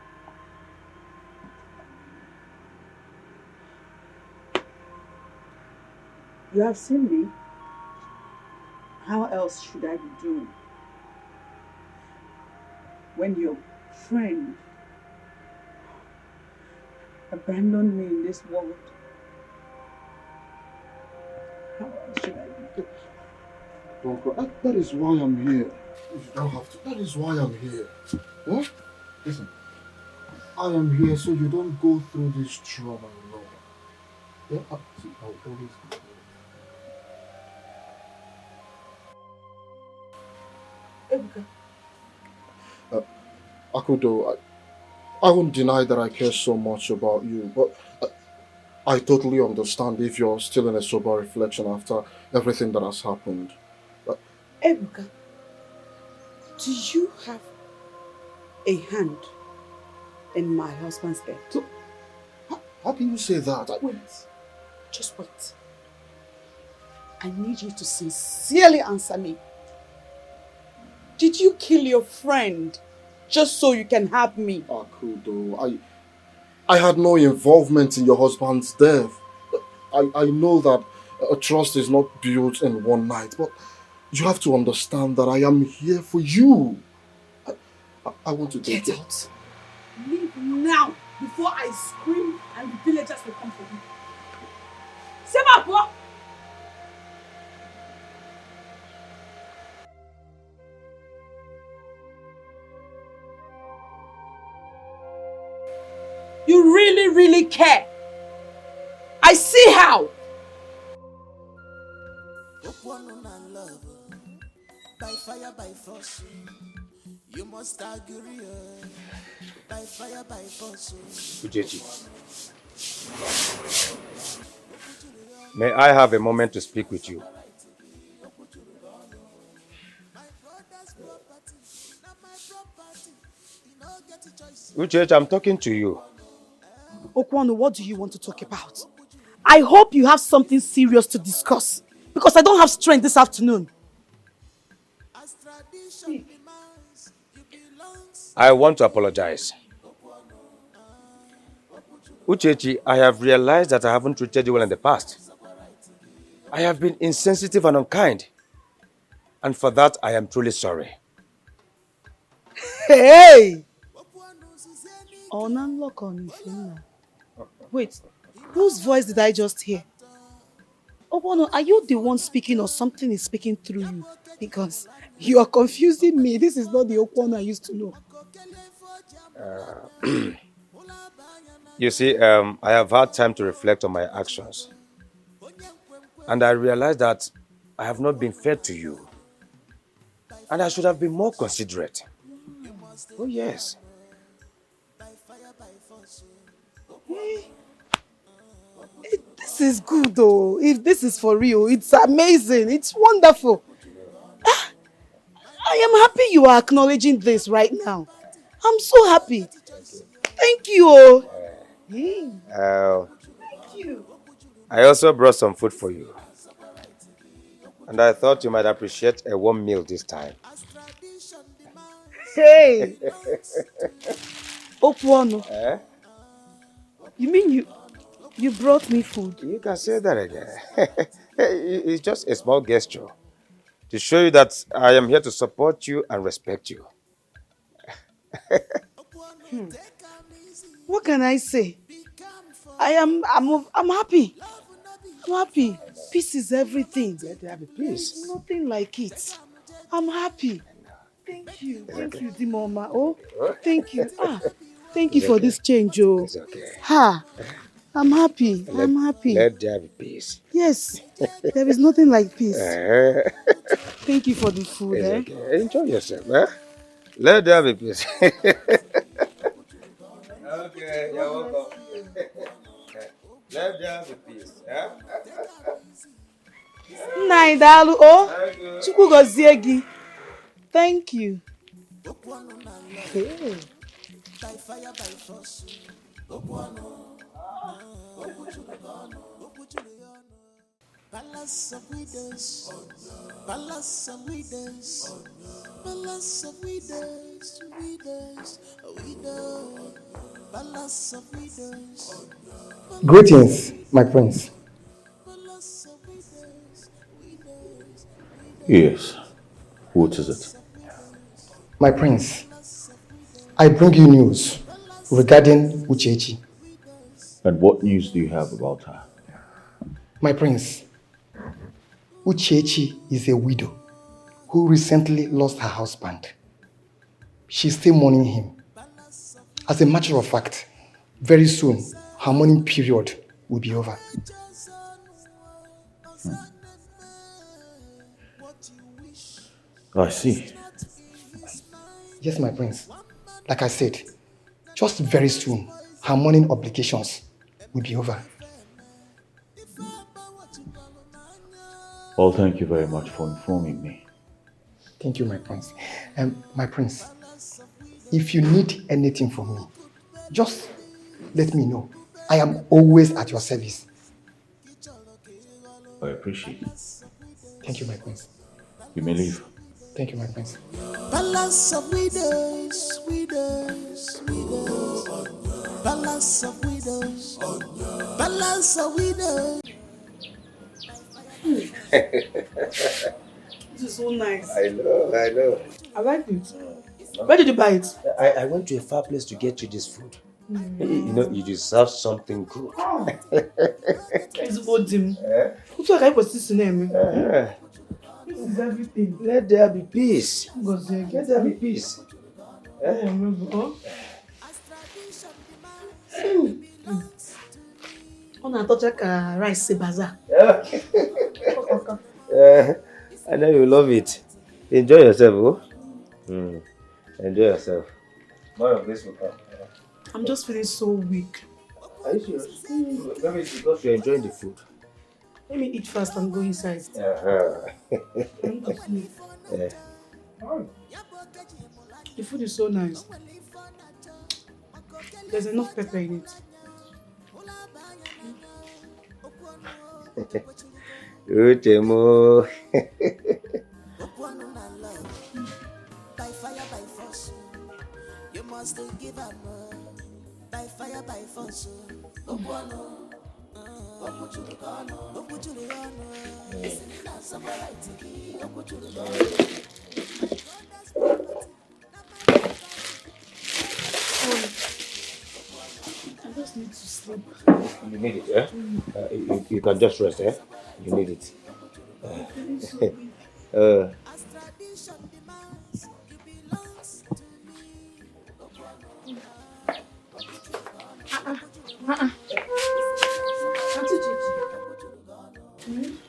You have seen me. How else should I be doing? When your friend abandoned me in this world, how else should I be doing? Don't cry. That is why I'm here. You don't have to. That is why I'm here. Huh? Listen, I am here so you don't go through this trauma alone. Yeah, see, I'll always be Ebuka. here. Akudo, I won't deny that I care so much about you, but I totally understand if you're still in a sober reflection after everything that has happened. Ebuka, do you have a hand in my husband's death? How can you say that? Wait. Just wait. I need you to sincerely answer me. Did you kill your friend just so you can have me? Akudo, I had no involvement in your husband's death. I know that a trust is not built in one night, but you have to understand that I am here for you. I want to Get out. Leave now before I scream and the villagers will come for you. Sema, you really care. I see how. By fire, by force, you must agree. By fire, by force. Uchechi, may I have a moment to speak with you? Uchechi, I'm talking to you. Okwano, what do you want to talk about? I hope you have something serious to discuss, because I don't have strength this afternoon. I want to apologize. Uchechi, I have realized that I haven't treated you well in the past. I have been insensitive and unkind. And for that, I am truly sorry. Hey! Wait, whose voice did I just hear? Okwano, are you the one speaking or something is speaking through you? Because you are confusing me. This is not the Okwano I used to know. You see, I have had time to reflect on my actions. And I realized that I have not been fair to you. And I should have been more considerate. Oh, yes. This is good though. If this is for real, it's amazing. It's wonderful. I am happy you are acknowledging this right now. I'm so happy. Thank you. Uh, I also brought some food for you. And I thought you might appreciate a warm meal this time. Hey! Opuano. Eh? You mean you brought me food? You can say that again. It's just a small gesture to show you that I am here to support you and respect you. What can I say? I'm happy. I'm happy. Peace is everything. Peace. Nothing like it. I'm happy. Thank you. Thank you, Dimoma. Oh, thank you. Thank you for this change, oh. It's okay. I'm happy. I'm happy. Let there be peace. Yes. There is nothing like peace. Thank you for the food. It's okay. Enjoy yourself, eh? Let there be peace. Okay, you're welcome. Let there be peace. Eh? Naidalu, oh. Chukwu gozie gi. Thank you. Hey. Palace of widows, palace of widows, palace of widows, widows, widows, palace of widows. Greetings, my prince. Yes. What is it? My prince, I bring you news regarding Uchechi. And what news do you have about her? My prince, Uchechi is a widow who recently lost her husband. She's still mourning him. As a matter of fact, very soon, her mourning period will be over. I see. Yes, my prince. Like I said, just very soon, her mourning obligations will be over. Well, thank you very much for informing me. Thank you, my prince. My prince, if you need anything from me, just let me know. I am always at your service. I appreciate it. Thank you, my prince. You may leave. Thank you, my prince. Palace of widows, widows, widows. Palace of widows, palace of widows. This is so nice. I know. I like it. Where did you buy it? I went to a far place to get you this food. You know, you deserve something good. It's good, Jim. Who's like I was listening to him? This is everything. Let there be peace. Let there be peace. On a touch like rice bazaar. I know you love it. Enjoy yourself, oh? Enjoy yourself. More of this will come. I'm just feeling so weak. Are you serious? Maybe it's because you're enjoying the food. Let me eat fast and go inside. The food is so nice. There's enough pepper in it. Uchemo. By fire, by force. You must give up. By fire, by force. I just need to sleep. You need it, eh? You can just rest, eh? You need it.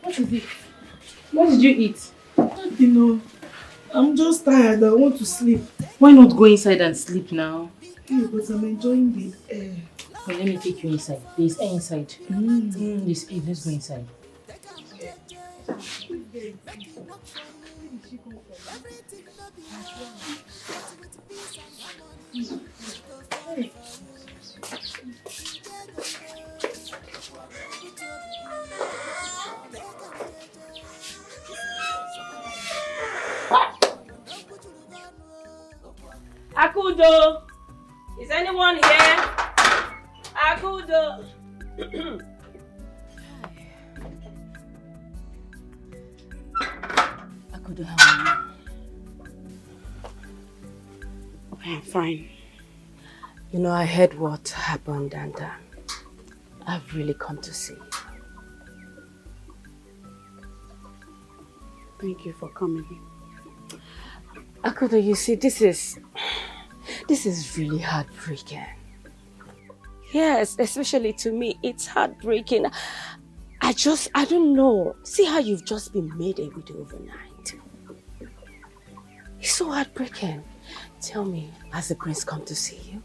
What What is it? What did you eat? You know, I'm just tired. I want to sleep. Why not go inside and sleep now? Yeah, but I'm enjoying the air. Well, let me take you inside. There's air inside. There's air. Let's go inside. Akudo! Is anyone here? Akudo! Akudo, how are you? I'm fine. You know, I heard what happened and I've really come to see you. Thank you for coming. Akudo, you see, this is really heartbreaking. Yes, especially to me, it's heartbreaking. I don't know. See how you've just been made a widow overnight. It's so heartbreaking. Tell me, has the prince come to see you?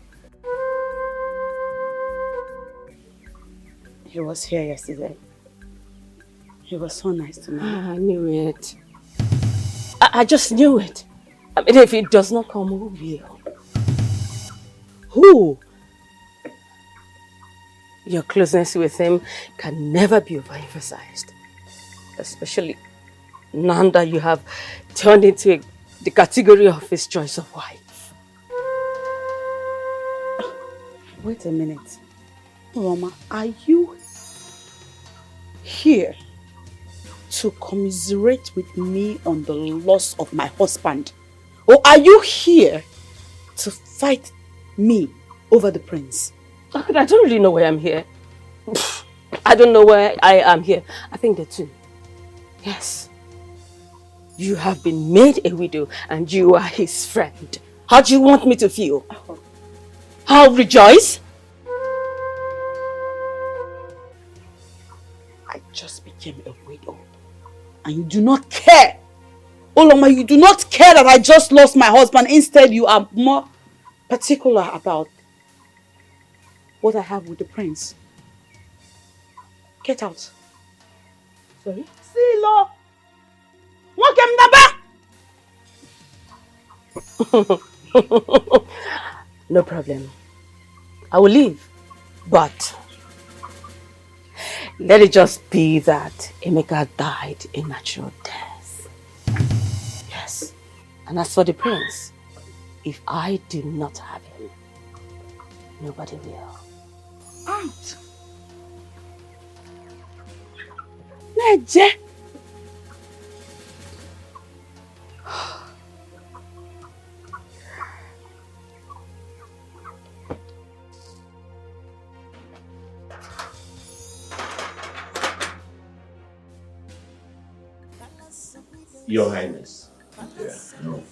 He was here yesterday. He was so nice to me. I knew it. I just knew it. I mean, if he does not come, who will? Who? Your closeness with him can never be overemphasized. Especially now that you have turned into the category of his choice of wife. Wait a minute. Roma, are you here to commiserate with me on the loss of my husband? Or are you here to fight me over the prince? I don't really know why I'm here. I don't know why I am here. I think the two. Yes. You have been made a widow and you are his friend. How do you want me to feel? I'll rejoice? I just became a widow. And you do not care. Oloma, you do not care that I just lost my husband. Instead, you are more particular about what I have with the prince. Get out. Sorry? Silo! No problem. I will leave. But let it just be that Emeka died a natural death. Yes. And as for the prince, if I do not have him, nobody will. Out! Neje! Your Highness. Yeah, no.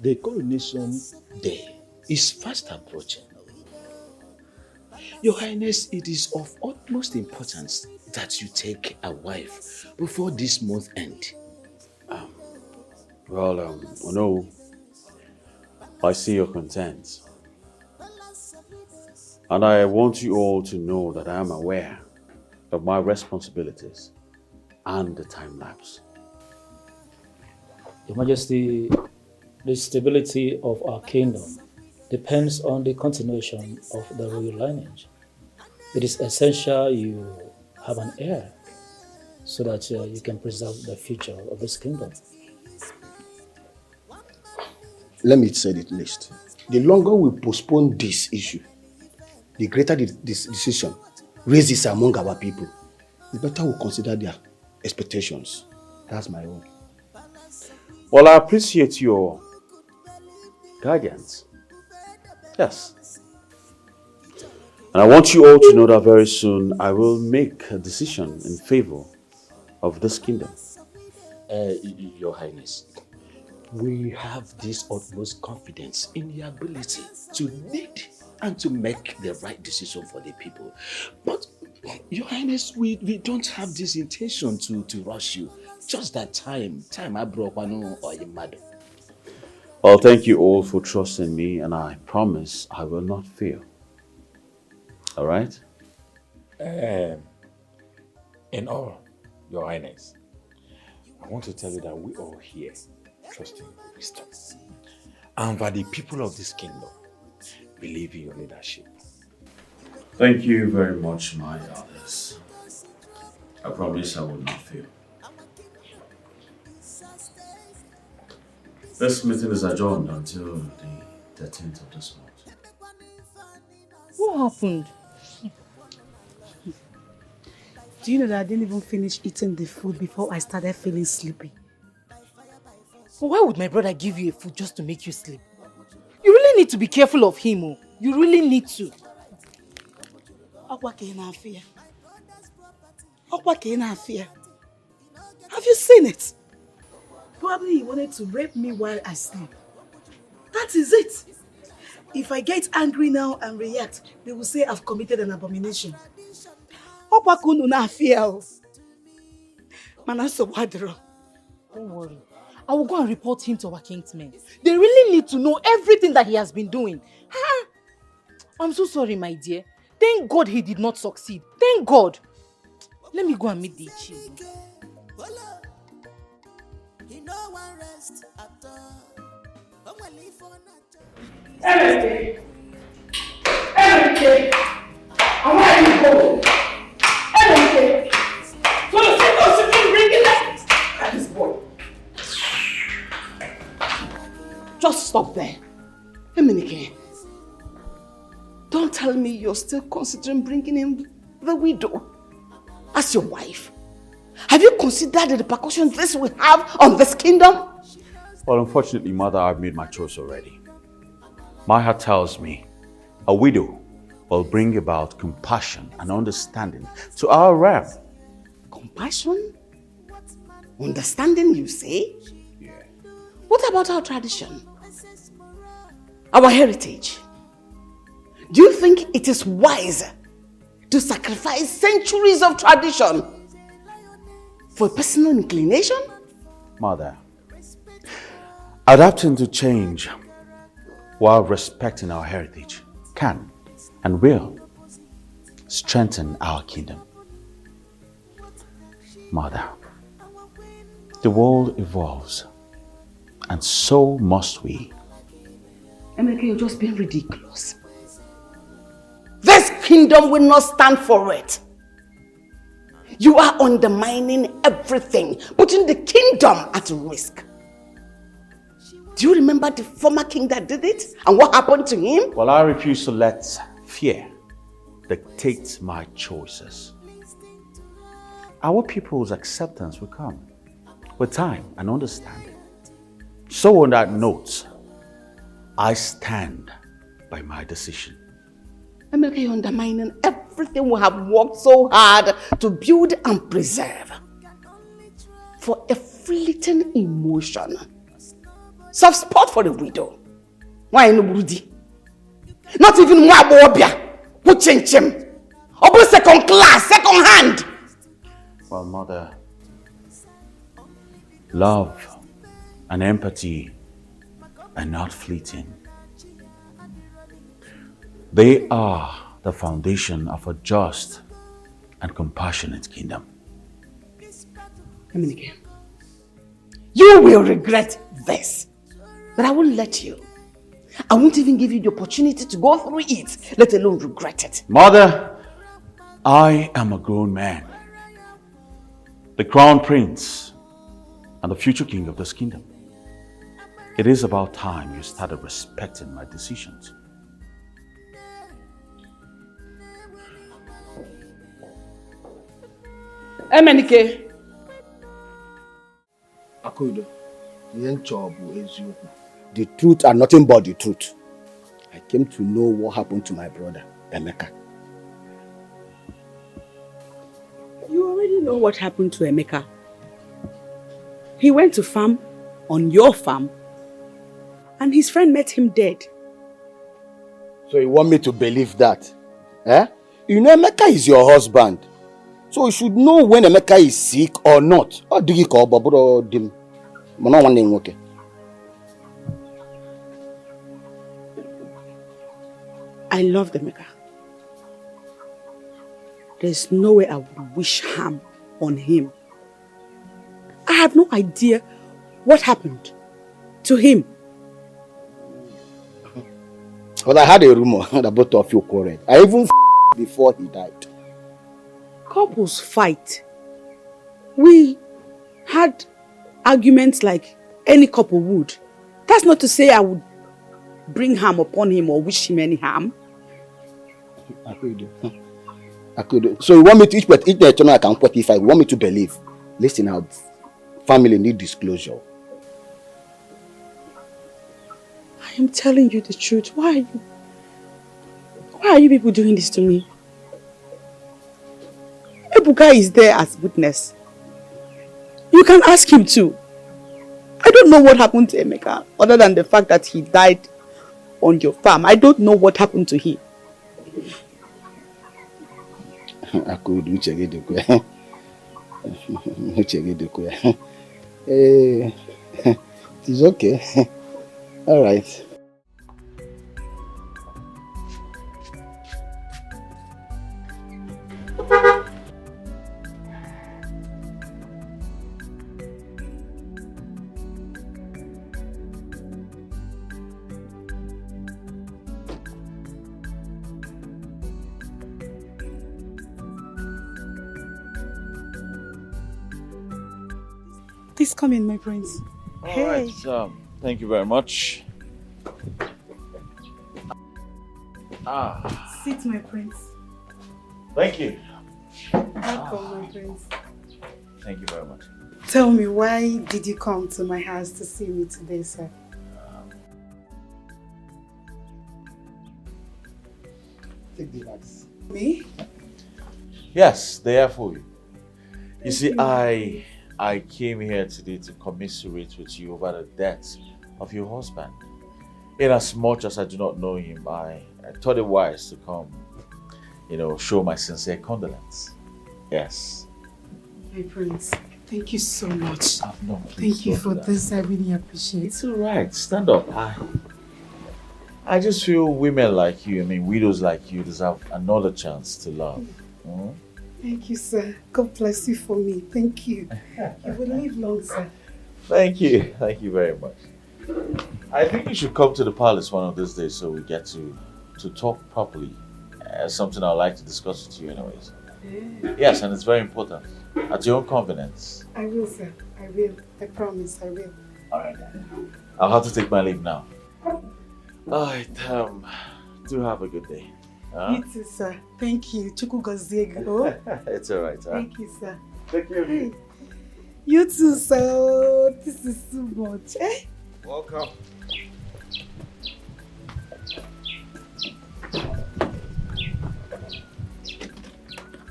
The coronation day is fast approaching. Your Highness, it is of utmost importance that you take a wife before this month end. No, I see your content. And I want you all to know that I am aware of my responsibilities and the time lapse. Your Majesty, the stability of our kingdom depends on the continuation of the royal lineage. It is essential you have an heir so that you can preserve the future of this kingdom. Let me say it least. The longer we postpone this issue, the greater this decision raises among our people. The better we consider their expectations. That's my own. Well, I appreciate your guidance. Yes. And I want you all to know that very soon I will make a decision in favor of this kingdom. Your Highness, we have this utmost confidence in your ability to lead and to make the right decision for the people. But Your Highness, we don't have this intention to rush you. Just that time I broke one or your mother. Well, thank you all for trusting me, and I promise I will not fail. All right? In all, Your Highness, I want to tell you that we all here trust in your wisdom. And that the people of this kingdom believe in your leadership. Thank you very much, my elders. I promise I will not fail. This meeting is adjourned until the 13th of this month. What happened? Do you know that I didn't even finish eating the food before I started feeling sleepy? Why would my brother give you a food just to make you sleep? You really need to be careful of him, oh. You really need to. Have you seen it? Probably he wanted to rape me while I sleep. That is it. If I get angry now and react, they will say I've committed an abomination. Don't worry. I will go and report him to our king's men. They really need to know everything that he has been doing. I'm so sorry, my dear. Thank God he did not succeed. Thank God. Let me go and meet the chief. Emily! Emily! And where are you going? Emily! So the sickle should be bringing that at this boy. Just stop there. Emily, don't tell me you're still considering bringing in the widow as your wife. Have you considered the repercussions this will have on this kingdom? Well, unfortunately, Mother, I've made my choice already. My heart tells me a widow will bring about compassion and understanding to our realm. Compassion? Understanding, you say? Yeah. What about our tradition? Our heritage? Do you think it is wise to sacrifice centuries of tradition for personal inclination? Mother, adapting to change while respecting our heritage can and will strengthen our kingdom. Mother, the world evolves, and so must we. Emeka, you're just being ridiculous. This kingdom will not stand for it. You are undermining everything, putting the kingdom at risk. Do you remember the former king that did it and what happened to him? Well, I refuse to let fear dictate my choices. Our people's acceptance will come with time and understanding. So on that note, I stand by my decision. Emeka, you're undermining everything we have worked so hard to build and preserve. For a fleeting emotion. Soft spot for the widow. Why no Burudi? Not even Mwabobia. Who change him? Open second class, second hand. Well, Mother, love and empathy are not fleeting. They are the foundation of a just and compassionate kingdom. Emenike, you will regret this. But I won't let you. I won't even give you the opportunity to go through it, let alone regret it. Mother, I am a grown man, the crown prince, and the future king of this kingdom. It is about time you started respecting my decisions. Emenike. Akudo, the truth and nothing but the truth. I came to know what happened to my brother, Emeka. You already know what happened to Emeka. He went to farm on your farm and his friend met him dead. So you want me to believe that? Eh? You know Emeka is your husband. So you should know when Emeka is sick or not. Or do you call Baburo Dim? Okay. I love Emeka. There's no way I would wish harm on him. I have no idea what happened to him. Well, I had a rumor that both of you quarreled. I even before he died. Couples fight. We had arguments like any couple would. That's not to say I would bring harm upon him or wish him any harm. I could. So you want me to each the channel I can put if I want me to believe. Listen, our family need disclosure. I am telling you the truth. Why are you people doing this to me? Ebuka is there as witness. You can ask him too. I don't know what happened to Emeka, other than the fact that he died on your farm. I don't know what happened to him. I could do check it. It's okay. All right. Please come in, my prince. All right, thank you very much. Sit, my prince. Thank you. Welcome, my prince. Thank you very much. Tell me, why did you come to my house to see me today, sir? Take the bags. Me? Yes, they are for you. You see, I came here today to commiserate with you over the death of your husband. In as much as I do not know him, I thought it wise to come, show my sincere condolence. Yes. My prince, thank you so much. No, please thank you for this. I really appreciate it. It's all right. Stand up. I just feel women like you, widows like you deserve another chance to love. Mm? Thank you, sir. God bless you for me. Thank you. You will live long, sir. Thank you. Thank you very much. I think you should come to the palace one of these days so we get to talk properly. Something I'd like to discuss with you anyways. Yeah. Yes, and it's very important. At your own convenience. I will, sir. I will. I promise I will. Alright. I'll have to take my leave now. Alright, do have a good day. You too, sir. Thank you. Chuku Gozego. It's alright, huh? Thank you, sir. Take care of you. You too, sir. This is too much. Eh? Welcome.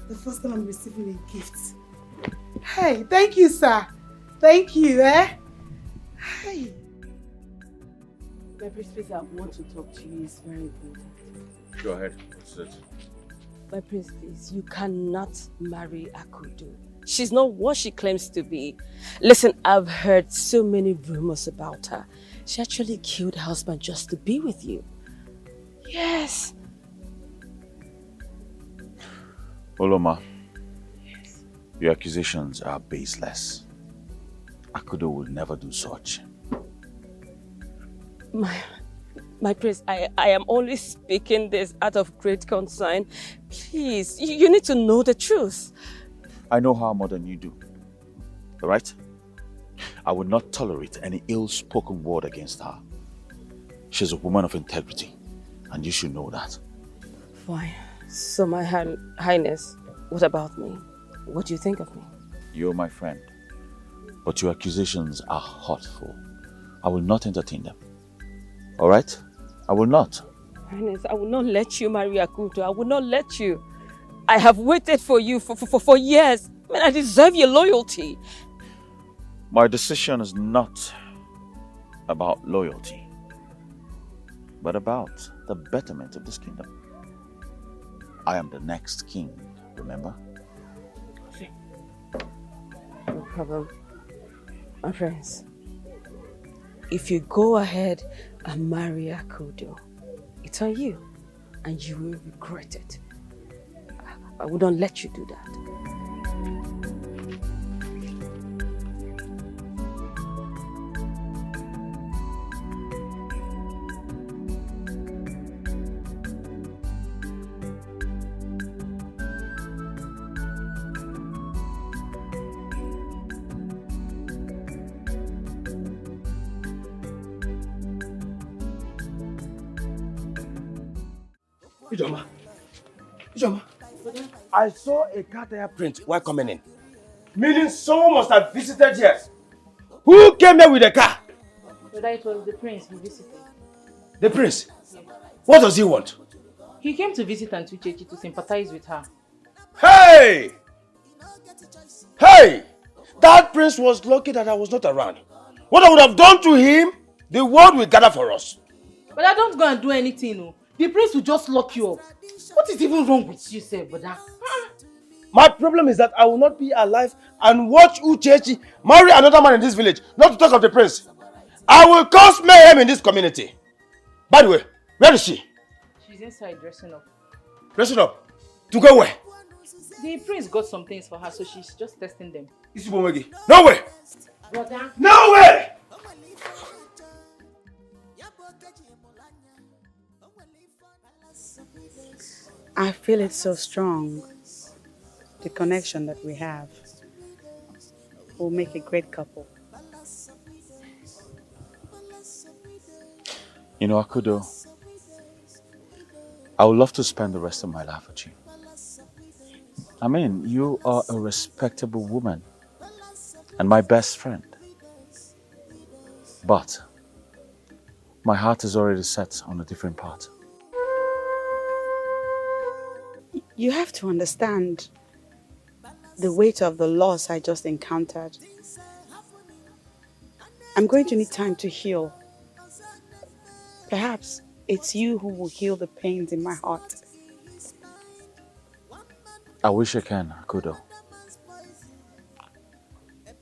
The first time I'm receiving a gift. Hey, thank you, sir. Thank you, eh? Hey. My prince, I want to talk to you. It's very important. Go ahead. What's it? My prince, please, you cannot marry Akudo. She's not what she claims to be. Listen, I've heard so many rumors about her. She actually killed her husband just to be with you. Yes. Oloma, your accusations are baseless. Akudo would never do such. My prince, I am only speaking this out of great concern. Please, you need to know the truth. I know her more than you do. Alright? I would not tolerate any ill-spoken word against her. She's a woman of integrity, and you should know that. Fine. So, my highness, what about me? What do you think of me? You're my friend, but your accusations are hurtful. I will not entertain them. Alright? I will not. Highness, I will not let you marry Akudo. I will not let you. I have waited for you for years. I deserve your loyalty. My decision is not about loyalty, but about the betterment of this kingdom. I am the next king, remember? No problem. My friends, if you go ahead and marry Akudo, it's on you, and you will regret it. I wouldn't let you do that. Ijoma. Ijoma. I saw a car tire print while coming in. Meaning someone must have visited here. Who came here with the car? But it was the prince he visited. The prince? What does he want? He came to visit Auntie Chechi to sympathize with her. Hey! Hey! That prince was lucky that I was not around. What I would have done to him, the world will gather for us. But I don't go and do anything, no. The prince will just lock you up. What is even wrong with you, sir, brother? My problem is that I will not be alive and watch Uchechi marry another man in this village, not to talk of the prince. I will cause mayhem in this community. By the way, where is she? She's inside dressing up. Dressing up? To go where? The prince got some things for her, so she's just testing them. No way! Brother? No way! I feel it so strong. The connection that we have will make a great couple. You know, Akudo, I would love to spend the rest of my life with you. I mean, you are a respectable woman and my best friend. But my heart is already set on a different path. You have to understand the weight of the loss I just encountered. I'm going to need time to heal. Perhaps it's you who will heal the pains in my heart. I wish I can, Akudo.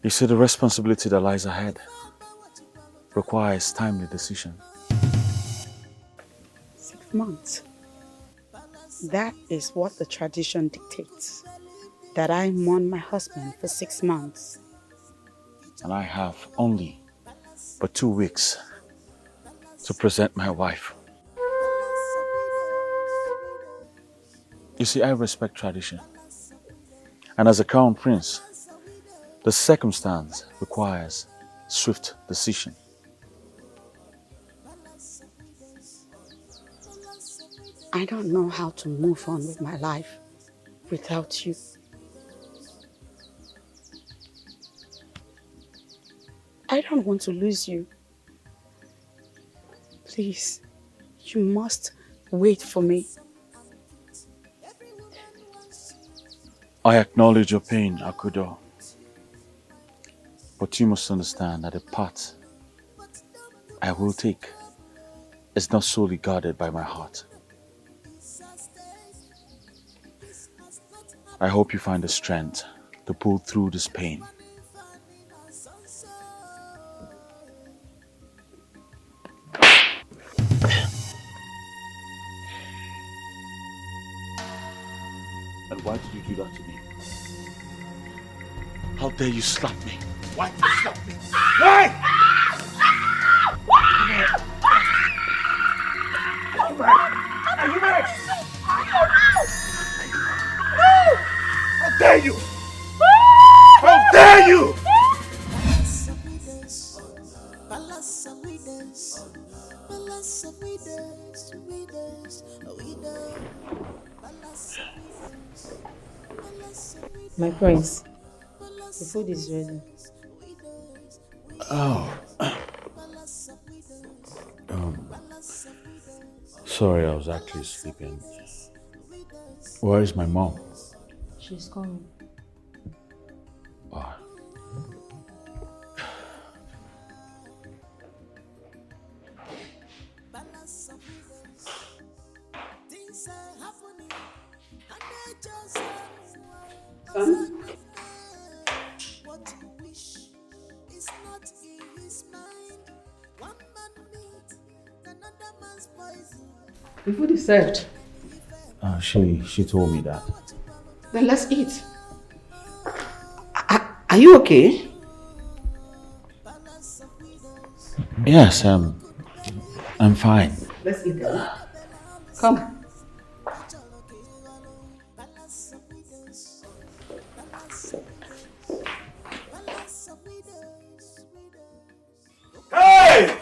You see, the responsibility that lies ahead requires timely decision. 6 months. That is what the tradition dictates. That I mourn my husband for 6 months. And I have only but 2 weeks to present my wife. You see, I respect tradition. And as a crown prince, the circumstance requires swift decision. I don't know how to move on with my life without you. I don't want to lose you. Please, you must wait for me. I acknowledge your pain, Akudo. But you must understand that the path I will take is not solely guarded by my heart. I hope you find the strength to pull through this pain. And why did you do that to me? How dare you slap me? Why did you slap me? Why? Are you mad? Are you mad? How dare you? How dare you? My prince, the food is ready. Oh. Sorry, I was actually sleeping. Where is my mom? She's coming. Oh. Son? What you wish is not in his mind. One man meat, another man's poison. The food is served. She told me that. Then let's eat. Are you okay? Yes, I'm fine. Let's eat then. Come. Hey!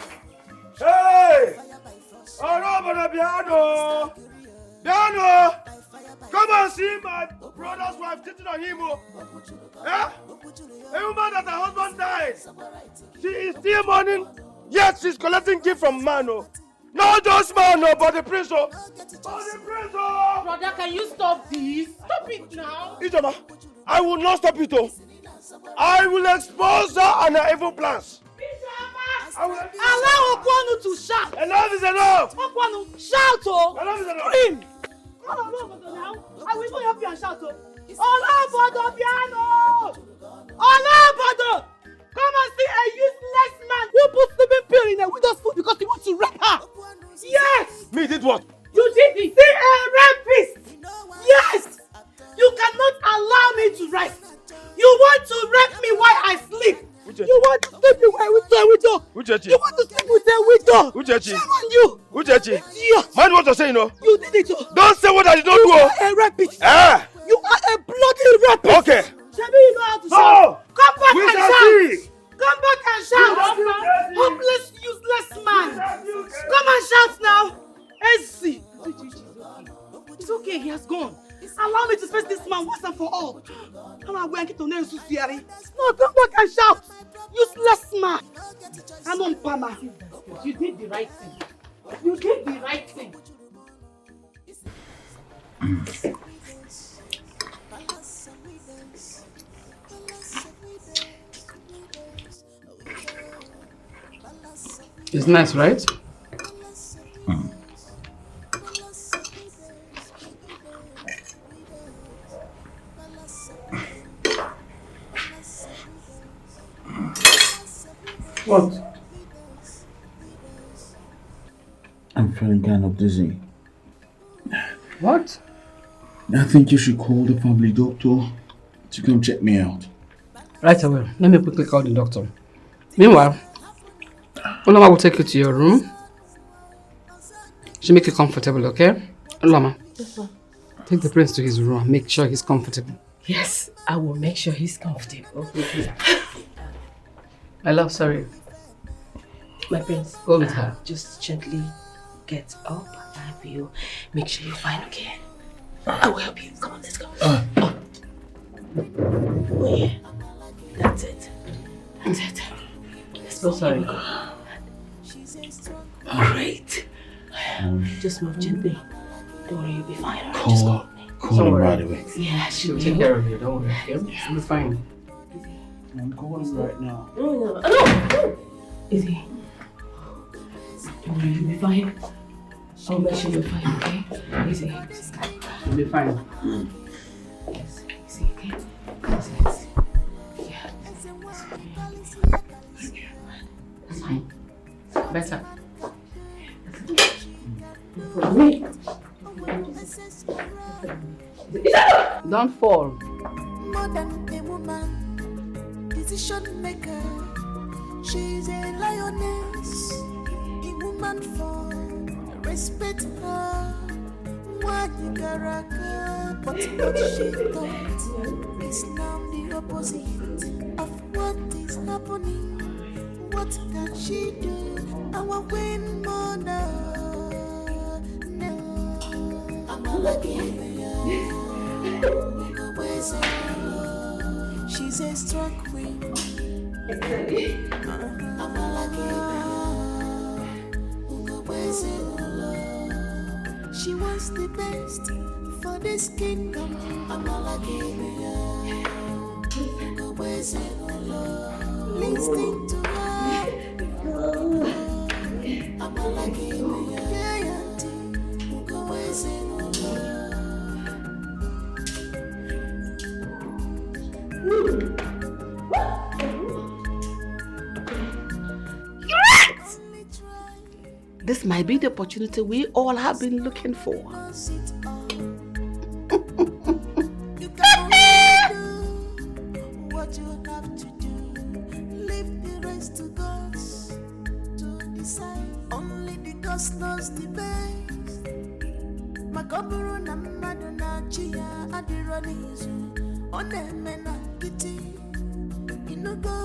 Hey! Oh no, but Piano! Piano! Come and see my brother's wife cheating on him. Eh? A woman that her husband died. She is still mourning, yet she's collecting gift from man. Not just man, but the prince. But the prince. Brother, can you stop this? Stop it now. Ijoma, I will not stop it. I will expose her and her evil plans. Allow Okwanu to shout. Enough is enough. Okwanu, shout, oh. Enough is enough. Scream. Come on, now. I will even help you and shout, oh. Olabado piano. Olabado. Come and see a useless man who puts sleeping pill in a widow's food because he wants to rape her. Yes. Me did what? You did it. See a rapist. Yes. You cannot allow me to rest. You want to rape me while I sleep. You want to sleep with a widow. Uchechi. You want to sleep with a widow. Uchechi. Shame on you. Uchechi. Idiot. Mind what you're saying, no? You did it. Don't say what I did not do. You are a rapist. You are a bloody rapist. Okay. Shebi, you know how to shout. Come back and shout. Come back and shout. Hopeless, useless man. Come and shout now. Easy. It's okay. He has gone. Allow me to face this man once and for all. Come on, we get to know Susiari. No, come back and shout. Useless man. I'm on Pama. You did the right thing. You did the right thing. It's nice, right? What? I'm feeling kind of dizzy. What? I think you should call the family doctor to come check me out. Right away. Let me quickly call the doctor. Meanwhile, Ulama will take you to your room. She'll make you comfortable, okay? Ulama, Yes, ma'am. take the prince to his room and make sure he's comfortable. Yes, I will make sure he's comfortable. My love, sorry. My prince, go with her. Just gently get up. I will make sure you're fine, okay? I will help you. Come on, let's go. Oh, yeah. That's it. That's it. Let's go. Sorry. Great. Just move gently. Don't worry, you'll be fine. Right? Just go. Call him right away. Yeah, she'll take care of you. Don't worry. Okay? You'll be fine. I'm calling right now. No. Easy. Don't worry, you'll be fine. I'll make sure you're fine, okay? Easy. You'll be fine. Easy, okay? Easy. Yeah. That's fine. Better. Wait. Don't fall. More than a woman, decision maker. She's a lioness in woman form. Respect her. But what she thought is now the opposite of what is happening. What can she do? I want win more now. No, I'm not lucky. She's a strong queen. I'm not lucky. She wants the best for this kingdom. I'm not lucky. Listening to her. I'm not lucky. this might be the opportunity we all have been looking for. You can only do what you have to do. Leave the rest to God to decide. Only the God knows the best. Makaburu na madonna chia adironizu. Onemena kiti. Inugo.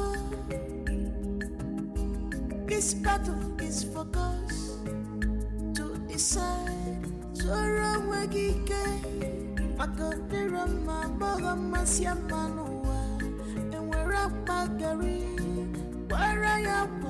This battle is for God to decide. Zora wagike. Makaburu maboga masiamanua. And we're up bagari. Where I am.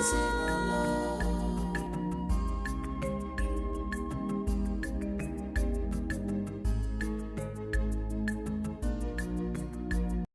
Say